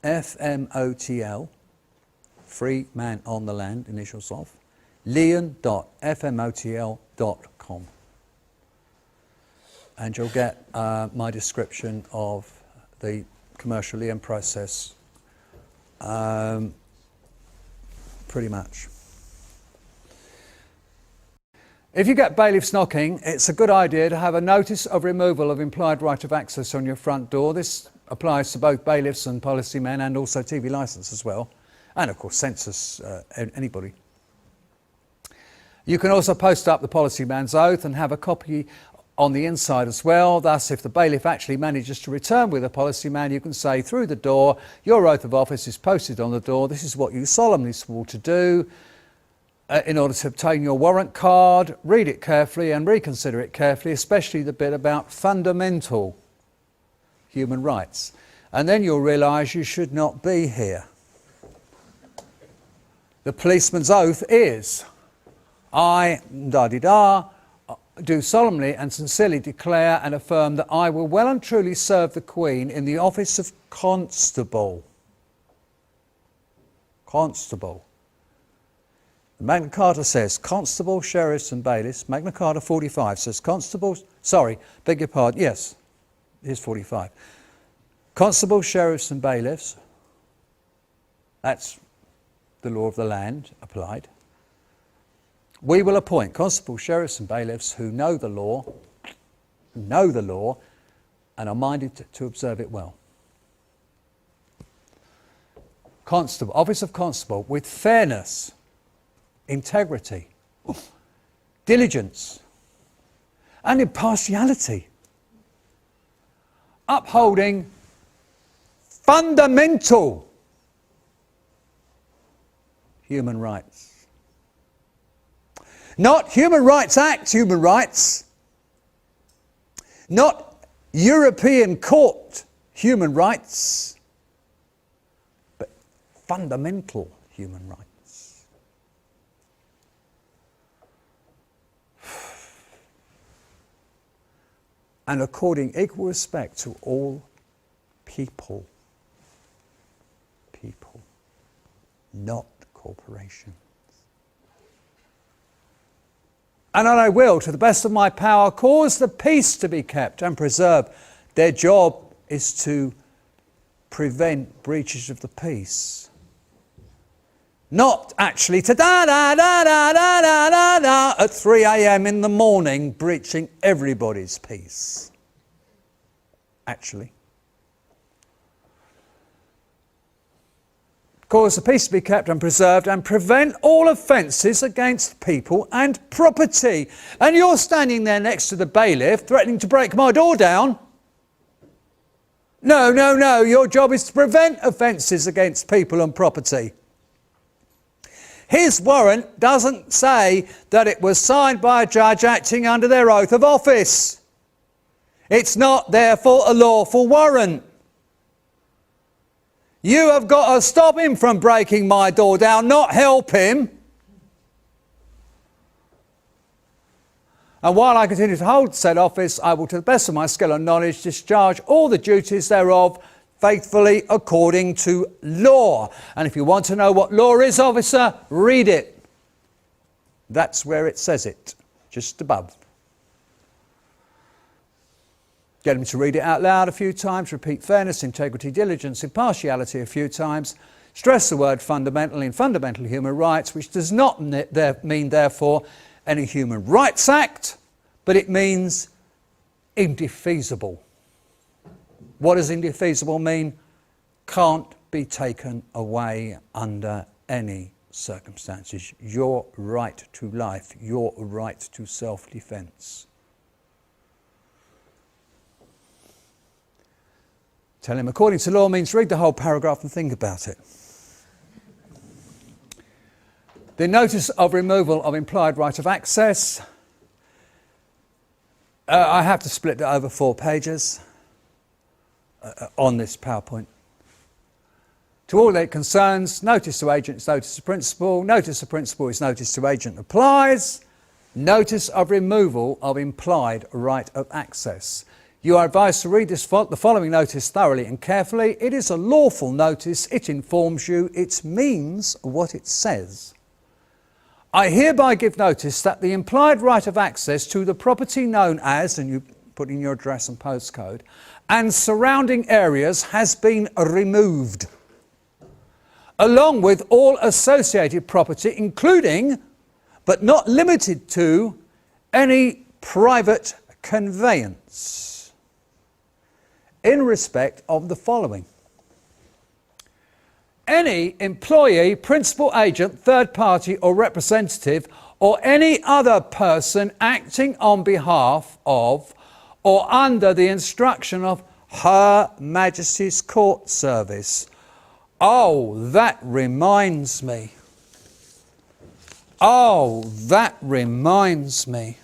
F-M-O-T-L, free man on the land, initials of, lien.fmotl.com. And you'll get my description of the commercial lien process, pretty much. If you get bailiffs knocking, it's a good idea to have a notice of removal of implied right of access on your front door. This applies to both bailiffs and policymen, and also TV licence as well, and of course census anybody. You can also post up the policyman's oath and have a copy on the inside as well. Thus, if the bailiff actually manages to return with a policyman, you can say through the door, your oath of office is posted on the door. This is what you solemnly swore to do in order to obtain your warrant card. Read it carefully and reconsider it carefully, especially the bit about fundamental human rights. And then you'll realise you should not be here. The policeman's oath is, I, da-di-da, do solemnly and sincerely declare and affirm that I will well and truly serve the Queen in the office of constable. Constable. Magna Carta says constable, sheriffs and bailiffs. Magna Carta 45 says constables, sorry, beg your pardon, yes, here's 45. Constables, sheriffs and bailiffs, that's the law of the land applied. We will appoint constables, sheriffs and bailiffs who know the law and are minded to observe it well. Constable, office of constable, with fairness, integrity, diligence and impartiality, upholding fundamental human rights. Not Human Rights Act human rights, not European Court human rights, but fundamental human rights. And according equal respect to all people. People, not corporations. And I will, to the best of my power, cause the peace to be kept and preserved. Their job is to prevent breaches of the peace. Not actually to da-da-da-da-da-da-da at 3 a.m. in the morning, breaching everybody's peace. Actually. Cause the peace to be kept and preserved and prevent all offences against people and property. And you're standing there next to the bailiff threatening to break my door down. No, no, no. Your job is to prevent offences against people and property. His warrant doesn't say that it was signed by a judge acting under their oath of office. It's not, therefore, a lawful warrant. You have got to stop him from breaking my door down, not help him. And while I continue to hold said office, I will, to the best of my skill and knowledge, discharge all the duties thereof faithfully according to law. And if you want to know what law is, officer, read it. That's where it says it, just above. Get him to read it out loud a few times, repeat fairness, integrity, diligence, impartiality a few times, stress the word fundamental in fundamental human rights, which does not mean, therefore, any Human Rights Act, but it means indefeasible. What does indefeasible mean? Can't be taken away under any circumstances. Your right to life, your right to self-defence. Tell him according to law means read the whole paragraph and think about it. The notice of removal of implied right of access. I have to split it over 4 pages on this PowerPoint. To all that it concerns, notice to agent is notice to principal. Notice to principal is notice to agent applies. notice of removal of implied right of access. You are advised to read the following notice thoroughly and carefully. It is a lawful notice. It informs you. It means what it says. I hereby give notice that the implied right of access to the property known as, and you put in your address and postcode, and surrounding areas has been removed, along with all associated property, including, but not limited to, any private conveyance, in respect of the following: any employee, principal agent, third party or representative, or any other person acting on behalf of or under the instruction of Her Majesty's Court Service. Oh, that reminds me. Oh, that reminds me.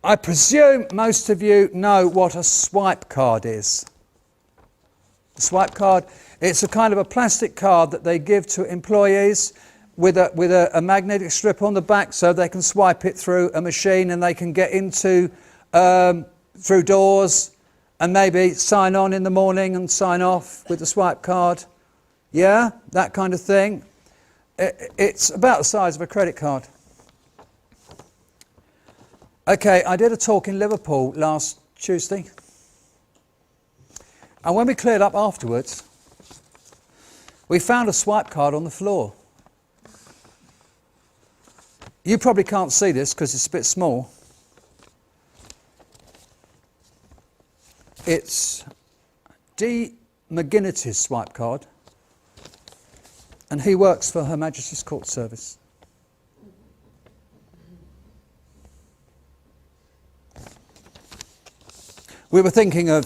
I presume most of you know what a swipe card is. The swipe card, it's a kind of a plastic card that they give to employees with a magnetic strip on the back so they can swipe it through a machine and they can get into through doors and maybe sign on in the morning and sign off with the swipe card. Yeah, that kind of thing. It's about the size of a credit card. Okay, I did a talk in Liverpool last Tuesday. And when we cleared up afterwards, we found a swipe card on the floor. You probably can't see this because it's a bit small. It's D. McGinnity's swipe card, and he works for Her Majesty's Court Service. We were thinking of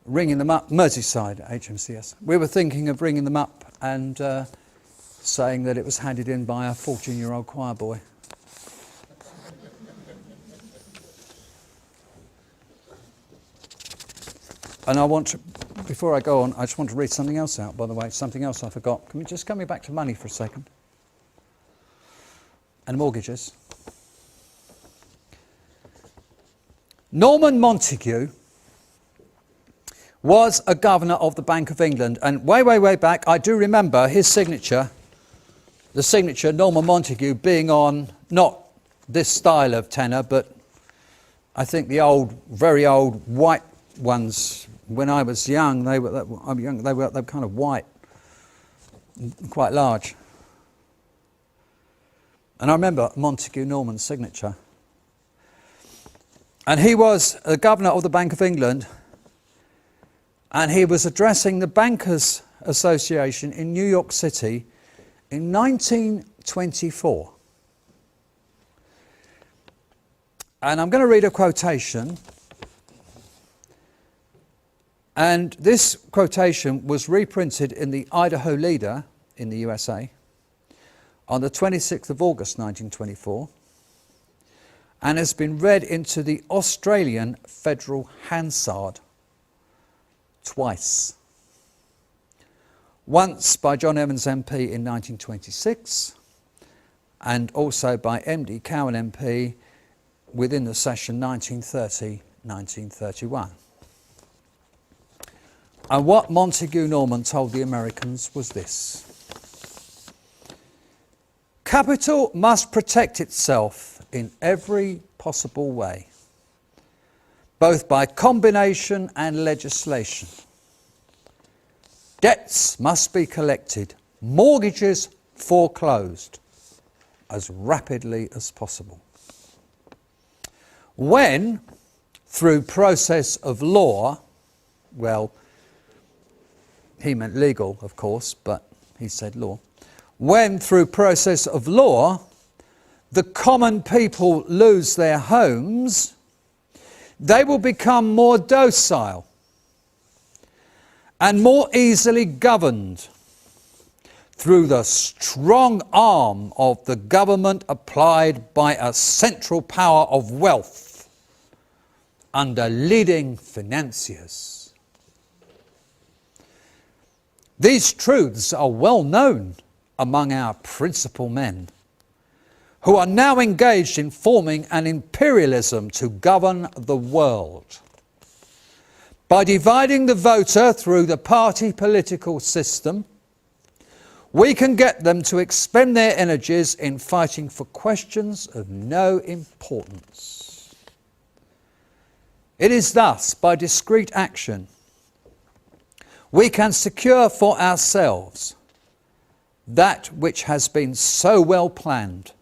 ringing them up, Merseyside HMCS. We were thinking of ringing them up and saying that it was handed in by a 14-year-old choir boy. And I want to, before I go on, I just want to read something else out, by the way, something else I forgot. Can we just come back to money for a second? And mortgages. Norman Montague was a governor of the Bank of England, and way back I do remember his signature, the signature Norman Montague, being on not this style of tenor, but I think the old, very old white ones. When I was young, they were kind of white, quite large. And I remember Montague Norman's signature. And he was the governor of the Bank of England, and he was addressing the Bankers Association in New York City in 1924. And I'm going to read a quotation. And this quotation was reprinted in the Idaho Leader in the USA on the 26th of August 1924. And has been read into the Australian Federal Hansard twice. Once by John Evans MP in 1926, and also by MD Cowan MP within the session 1930-1931. And what Montague Norman told the Americans was this: capital must protect itself in every possible way, both by combination and legislation. Debts must be collected, mortgages foreclosed as rapidly as possible. When, through process of law, well, he meant legal, of course, but he said law. When, through process of law, the common people lose their homes, they will become more docile and more easily governed through the strong arm of the government applied by a central power of wealth under leading financiers. These truths are well known among our principal men, who are now engaged in forming an imperialism to govern the world. By dividing the voter through the party political system, we can get them to expend their energies in fighting for questions of no importance. It is thus, by discreet action, we can secure for ourselves that which has been so well planned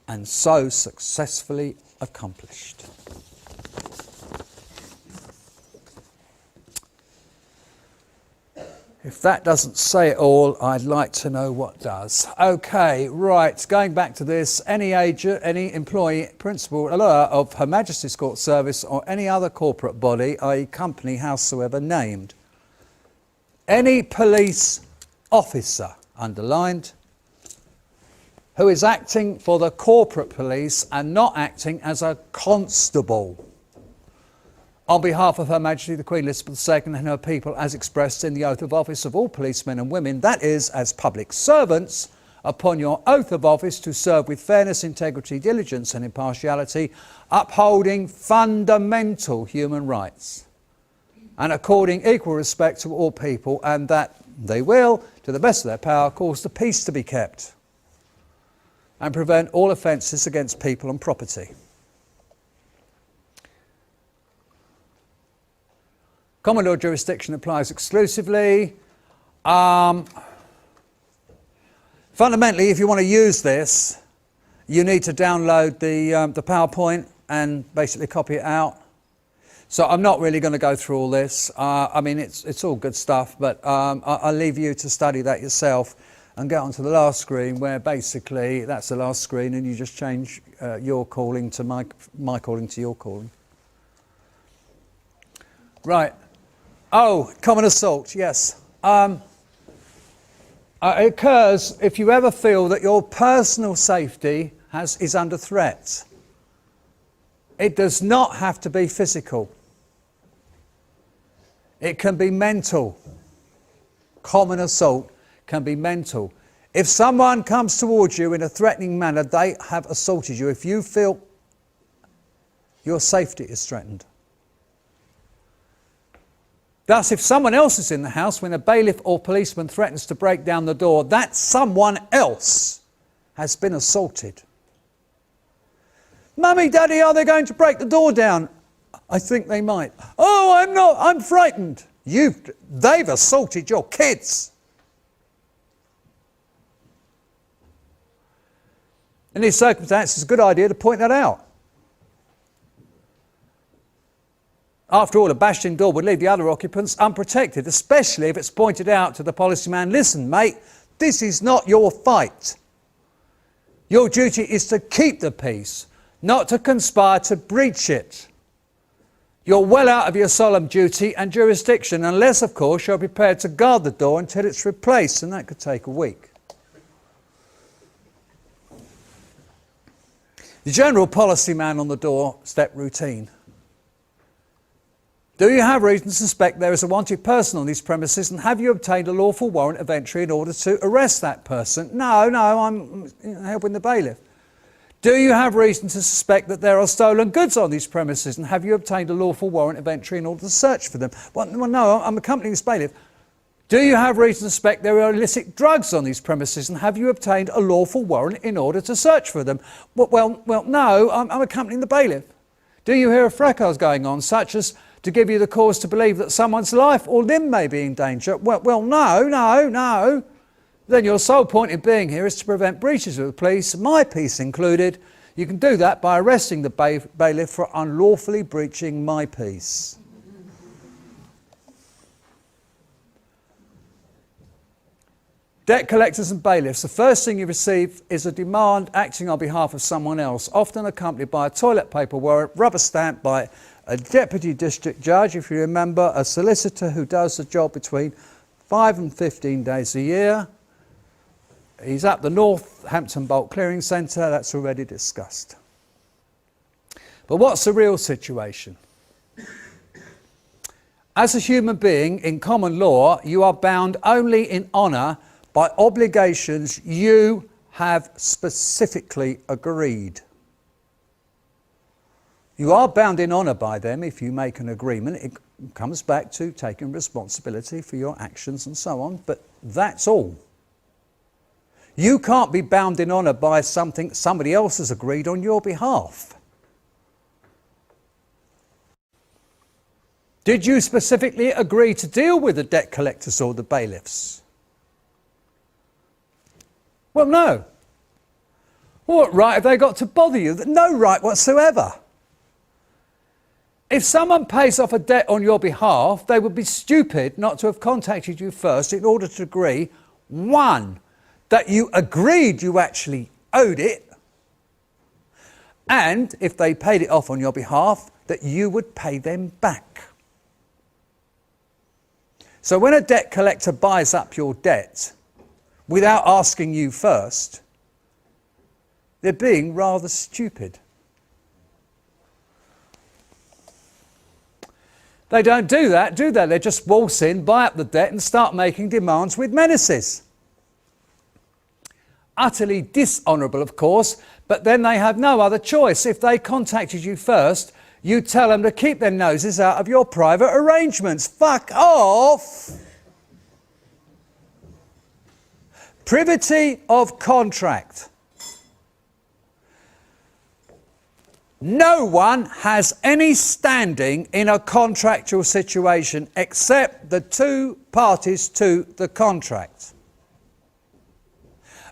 and so successfully accomplished. If that doesn't say it all, I'd like to know what does. Okay, right, going back to this, any agent, any employee, principal of Her Majesty's Court Service or any other corporate body, i.e. company, howsoever named, any police officer, underlined, who is acting for the corporate police and not acting as a constable on behalf of Her Majesty the Queen Elizabeth II and her people as expressed in the oath of office of all policemen and women, that is, as public servants, upon your oath of office to serve with fairness, integrity, diligence and impartiality, upholding fundamental human rights and according equal respect to all people, and that they will, to the best of their power, cause the peace to be kept and prevent all offences against people and property. Common law jurisdiction applies exclusively. Fundamentally, if you want to use this, you need to download the PowerPoint and basically copy it out. So I'm not really going to go through all this. I mean, it's all good stuff, but I'll leave you to study that yourself and get onto the last screen, where basically that's the last screen and you just change your calling to my calling to your calling. Right. Oh, common assault, yes. It occurs if you ever feel that your personal safety is under threat. It does not have to be physical. It can be mental. Common assault can be mental. If someone comes towards you in a threatening manner, they have assaulted you. If you feel your safety is threatened. Thus, if someone else is in the house when a bailiff or policeman threatens to break down the door, that someone else has been assaulted. Mummy, Daddy, are they going to break the door down? I think they might. Oh, I'm not, I'm frightened. They've assaulted your kids. In these circumstances, it's a good idea to point that out. After all, a bashed-in door would leave the other occupants unprotected, especially if it's pointed out to the policyman, listen, mate, this is not your fight. Your duty is to keep the peace, not to conspire to breach it. You're well out of your solemn duty and jurisdiction, unless, of course, you're prepared to guard the door until it's replaced, and that could take a week. The general policyman on the doorstep routine. Do you have reason to suspect there is a wanted person on these premises, and have you obtained a lawful warrant of entry in order to arrest that person? No, I'm helping the bailiff. Do you have reason to suspect that there are stolen goods on these premises, and have you obtained a lawful warrant of entry in order to search for them? Well, no, I'm accompanying this bailiff. Do you have reason to suspect there are illicit drugs on these premises, and have you obtained a lawful warrant in order to search for them? Well, no, I'm accompanying the bailiff. Do you hear a fracas going on, such as to give you the cause to believe that someone's life or limb may be in danger? Well, no. Then your sole point in being here is to prevent breaches of the police, my peace included. You can do that by arresting the bailiff for unlawfully breaching my peace. Debt collectors and bailiffs, the first thing you receive is a demand acting on behalf of someone else, often accompanied by a toilet paper warrant, rubber stamped by a deputy district judge, if you remember, a solicitor who does the job between 5 and 15 days a year. He's at the Northampton Bulk Clearing Centre, that's already discussed. But what's the real situation? As a human being, in common law, you are bound only in honour by obligations you have specifically agreed. You are bound in honour by them if you make an agreement. It comes back to taking responsibility for your actions and so on, but that's all. You can't be bound in honour by something somebody else has agreed on your behalf. Did you specifically agree to deal with the debt collectors or the bailiffs? Well, no. What right have they got to bother you? No right whatsoever. If someone pays off a debt on your behalf, they would be stupid not to have contacted you first in order to agree, one, that you agreed you actually owed it, and if they paid it off on your behalf, that you would pay them back. So when a debt collector buys up your debt without asking you first, they're being rather stupid. They don't do that, do they? They just waltz in, buy up the debt and start making demands with menaces. Utterly dishonourable, of course, but then they have no other choice. If they contacted you first, you tell them to keep their noses out of your private arrangements. Fuck off! Privity of contract. No one has any standing in a contractual situation except the two parties to the contract.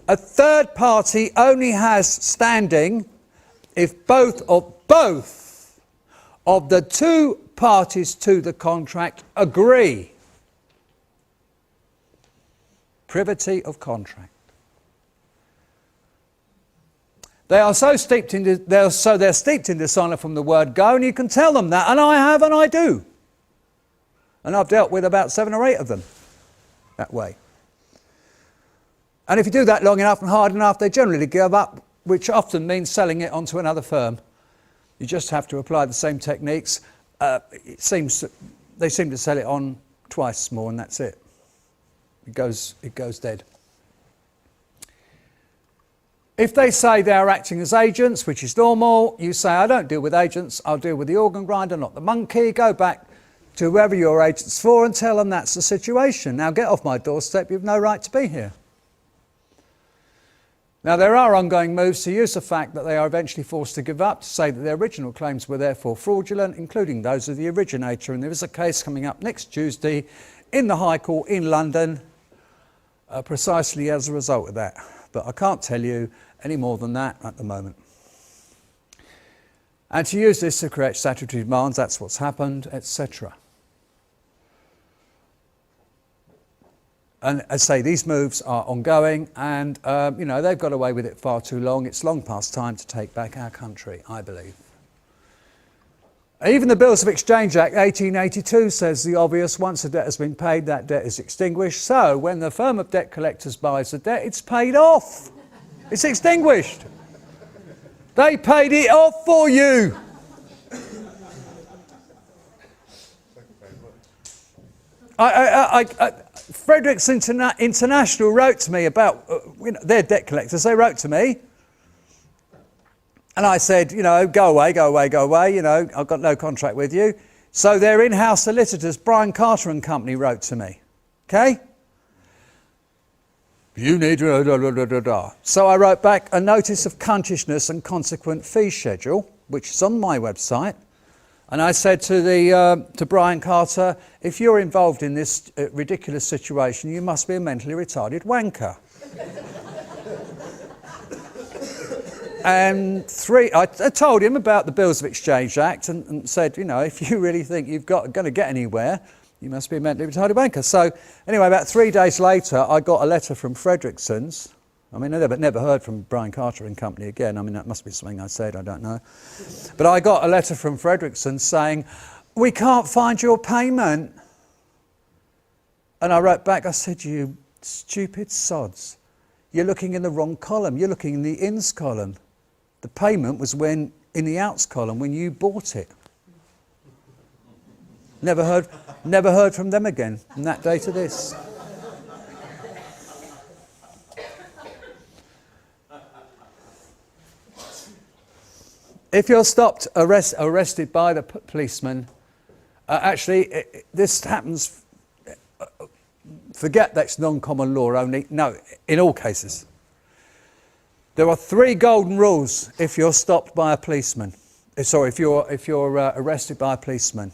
A third party only has standing if both of the two parties to the contract agree. Privity of contract. They're steeped in dishonour from the word go, and you can tell them that, and I have, and I do. And I've dealt with about 7 or 8 of them that way. And if you do that long enough and hard enough, they generally give up, which often means selling it onto another firm. You just have to apply the same techniques. They seem to sell it on twice more, and that's it. It goes dead. If they say they are acting as agents, which is normal, you say, I don't deal with agents, I'll deal with the organ grinder, not the monkey. Go back to whoever your agent's for and tell them that's the situation. Now get off my doorstep, you've no right to be here. Now there are ongoing moves to use the fact that they are eventually forced to give up, to say that their original claims were therefore fraudulent, including those of the originator. And there is a case coming up next Tuesday in the High Court in London, precisely as a result of that. But I can't tell you any more than that at the moment. And to use this to correct statutory demands, that's what's happened, etc. And as I say, these moves are ongoing, and they've got away with it far too long. It's long past time to take back our country, I believe. Even the Bills of Exchange Act 1882 says the obvious: once a debt has been paid, that debt is extinguished. So when the firm of debt collectors buys the debt, it's paid off. It's extinguished. They paid it off for you. Fredericks International wrote to me about their debt collectors. They wrote to me. And I said, go away, I've got no contract with you. So their in-house solicitors, Brian Carter and Company, wrote to me. Okay? You need... So I wrote back a notice of cuntishness and consequent fee schedule, which is on my website. And I said to Brian Carter, if you're involved in this ridiculous situation, you must be a mentally retarded wanker. And I told him about the Bills of Exchange Act and said, if you really think you've going to get anywhere, you must be a mentally retarded wanker. So anyway, about 3 days later, I got a letter from Frederickson's. I never heard from Brian Carter and Company again. That must be something I said, I don't know. But I got a letter from Frederickson's saying, we can't find your payment. And I wrote back, I said, you stupid sods. You're looking in the wrong column. You're looking in the ins column. The payment was in the outs column when you bought it. Never heard Never heard from them again from that day to this. If you're stopped, arrested by the policeman, this happens, forget that's non-common law only, no, in all cases. There are 3 golden rules if you're stopped by a policeman. Sorry, if you're arrested by a policeman.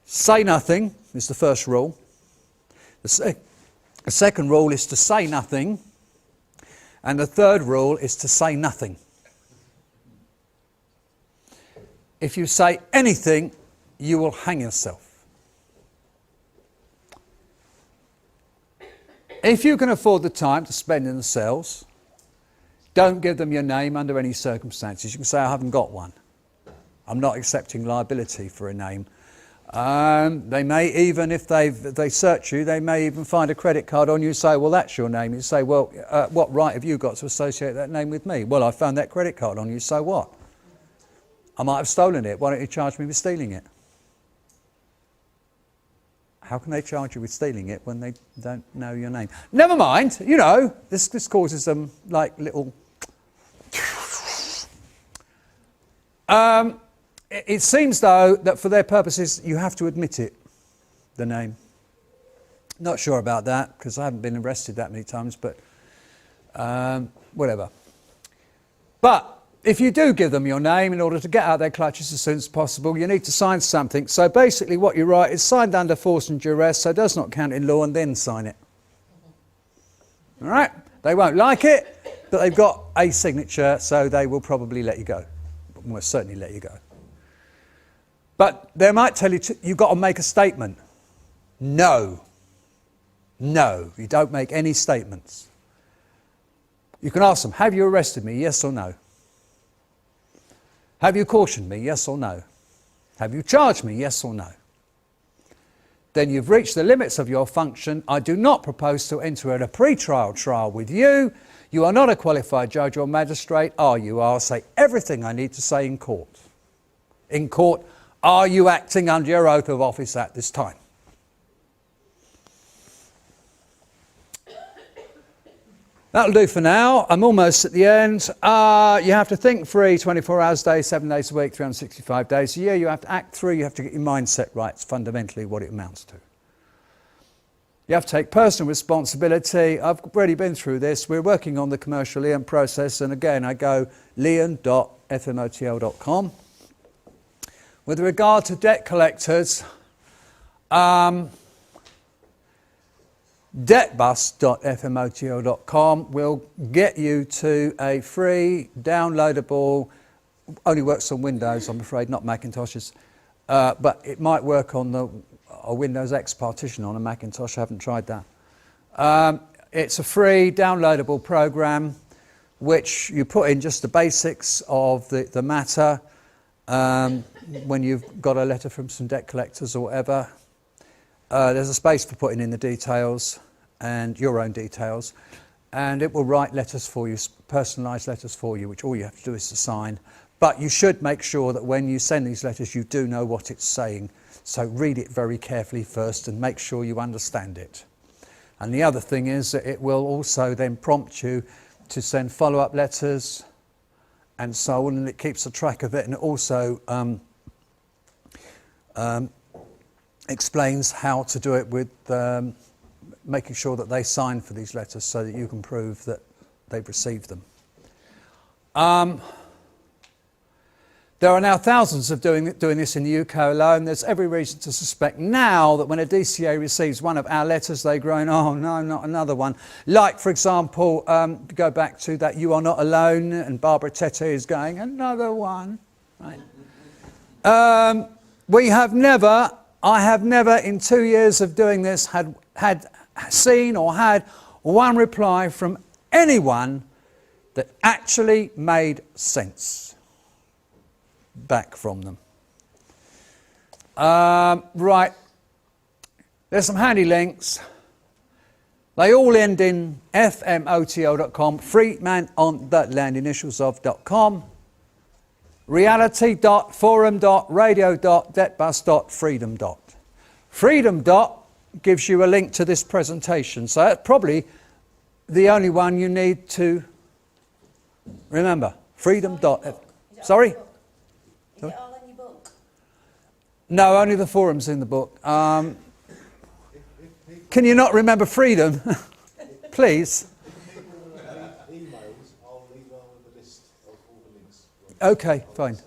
Say nothing is the first rule. The second rule is to say nothing. And the third rule is to say nothing. If you say anything, you will hang yourself. If you can afford the time to spend in the cells, don't give them your name under any circumstances. You can say, I haven't got one. I'm not accepting liability for a name. They may even, if they search you, they may even find a credit card on you, say, well, that's your name. You say, well, what right have you got to associate that name with me? Well, I found that credit card on you, so what? I might have stolen it. Why don't you charge me with stealing it? How can they charge you with stealing it when they don't know your name? Never mind, you know, this causes them like little... It seems, though, that for their purposes, you have to admit it, the name. Not sure about that, because I haven't been arrested that many times, but whatever. But if you do give them your name in order to get out of their clutches as soon as possible, you need to sign something. So basically what you write is signed under force and duress, so it does not count in law, and then sign it. All right? They won't like it, but they've got a signature, so they will probably let you go. Almost certainly let you go. But they might tell you you've got to make a statement. No. No, you don't make any statements. You can ask them, have you arrested me, yes or no? Have you cautioned me, yes or no? Have you charged me, yes or no? Then you've reached the limits of your function. I do not propose to enter at a pre-trial trial with you. You are not a qualified judge or magistrate, are you? I'll say everything I need to say in court. In court, are you acting under your oath of office at this time? That'll do for now. I'm almost at the end. You have to think free 24 hours a day, 7 days a week, 365 days a year. You have to act through. You have to get your mindset right. It's fundamentally what it amounts to. You have to take personal responsibility. I've already been through this. We're working on the commercial lien process. And again, I go lien.fmotl.com. With regard to debt collectors, debtbus.fmotl.com will get you to a free downloadable, only works on Windows, I'm afraid, not Macintoshes, but it might work on a Windows X partition on a Macintosh. I haven't tried that. It's a free downloadable program which you put in just the basics of the matter when you've got a letter from some debt collectors or whatever. There's a space for putting in the details and your own details, and it will write letters for you, personalised letters for you, which all you have to do is to sign. But you should make sure that when you send these letters, you do know what it's saying. So read it very carefully first and make sure you understand it. And the other thing is that it will also then prompt you to send follow-up letters and so on, and it keeps a track of it, and it also explains how to do it with making sure that they sign for these letters so that you can prove that they've received them. There are now thousands of doing this in the UK alone. There's every reason to suspect now that when a DCA receives one of our letters, they groan, oh no, not another one. Like, for example, go back to that You Are Not Alone, and Barbara Tete is going, another one. Right. I have never in 2 years of doing this had seen or had one reply from anyone that actually made sense back from them. Right, there's some handy links. They all end in fmotl.com, freemanonthelandinitialsof.com, reality.forum.radio.debtbus.freedom. Freedom dot gives you a link to this presentation. So that's probably the only one you need to remember. Freedom dot. Sorry? Is it all in your book? No, only the forums in the book. Can you not remember freedom? Please. Emails, I'll email with a list of all the links. Okay, fine.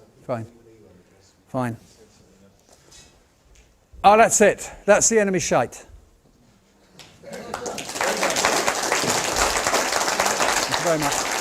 Oh, that's it. That's the enemy shite. Thank you very much.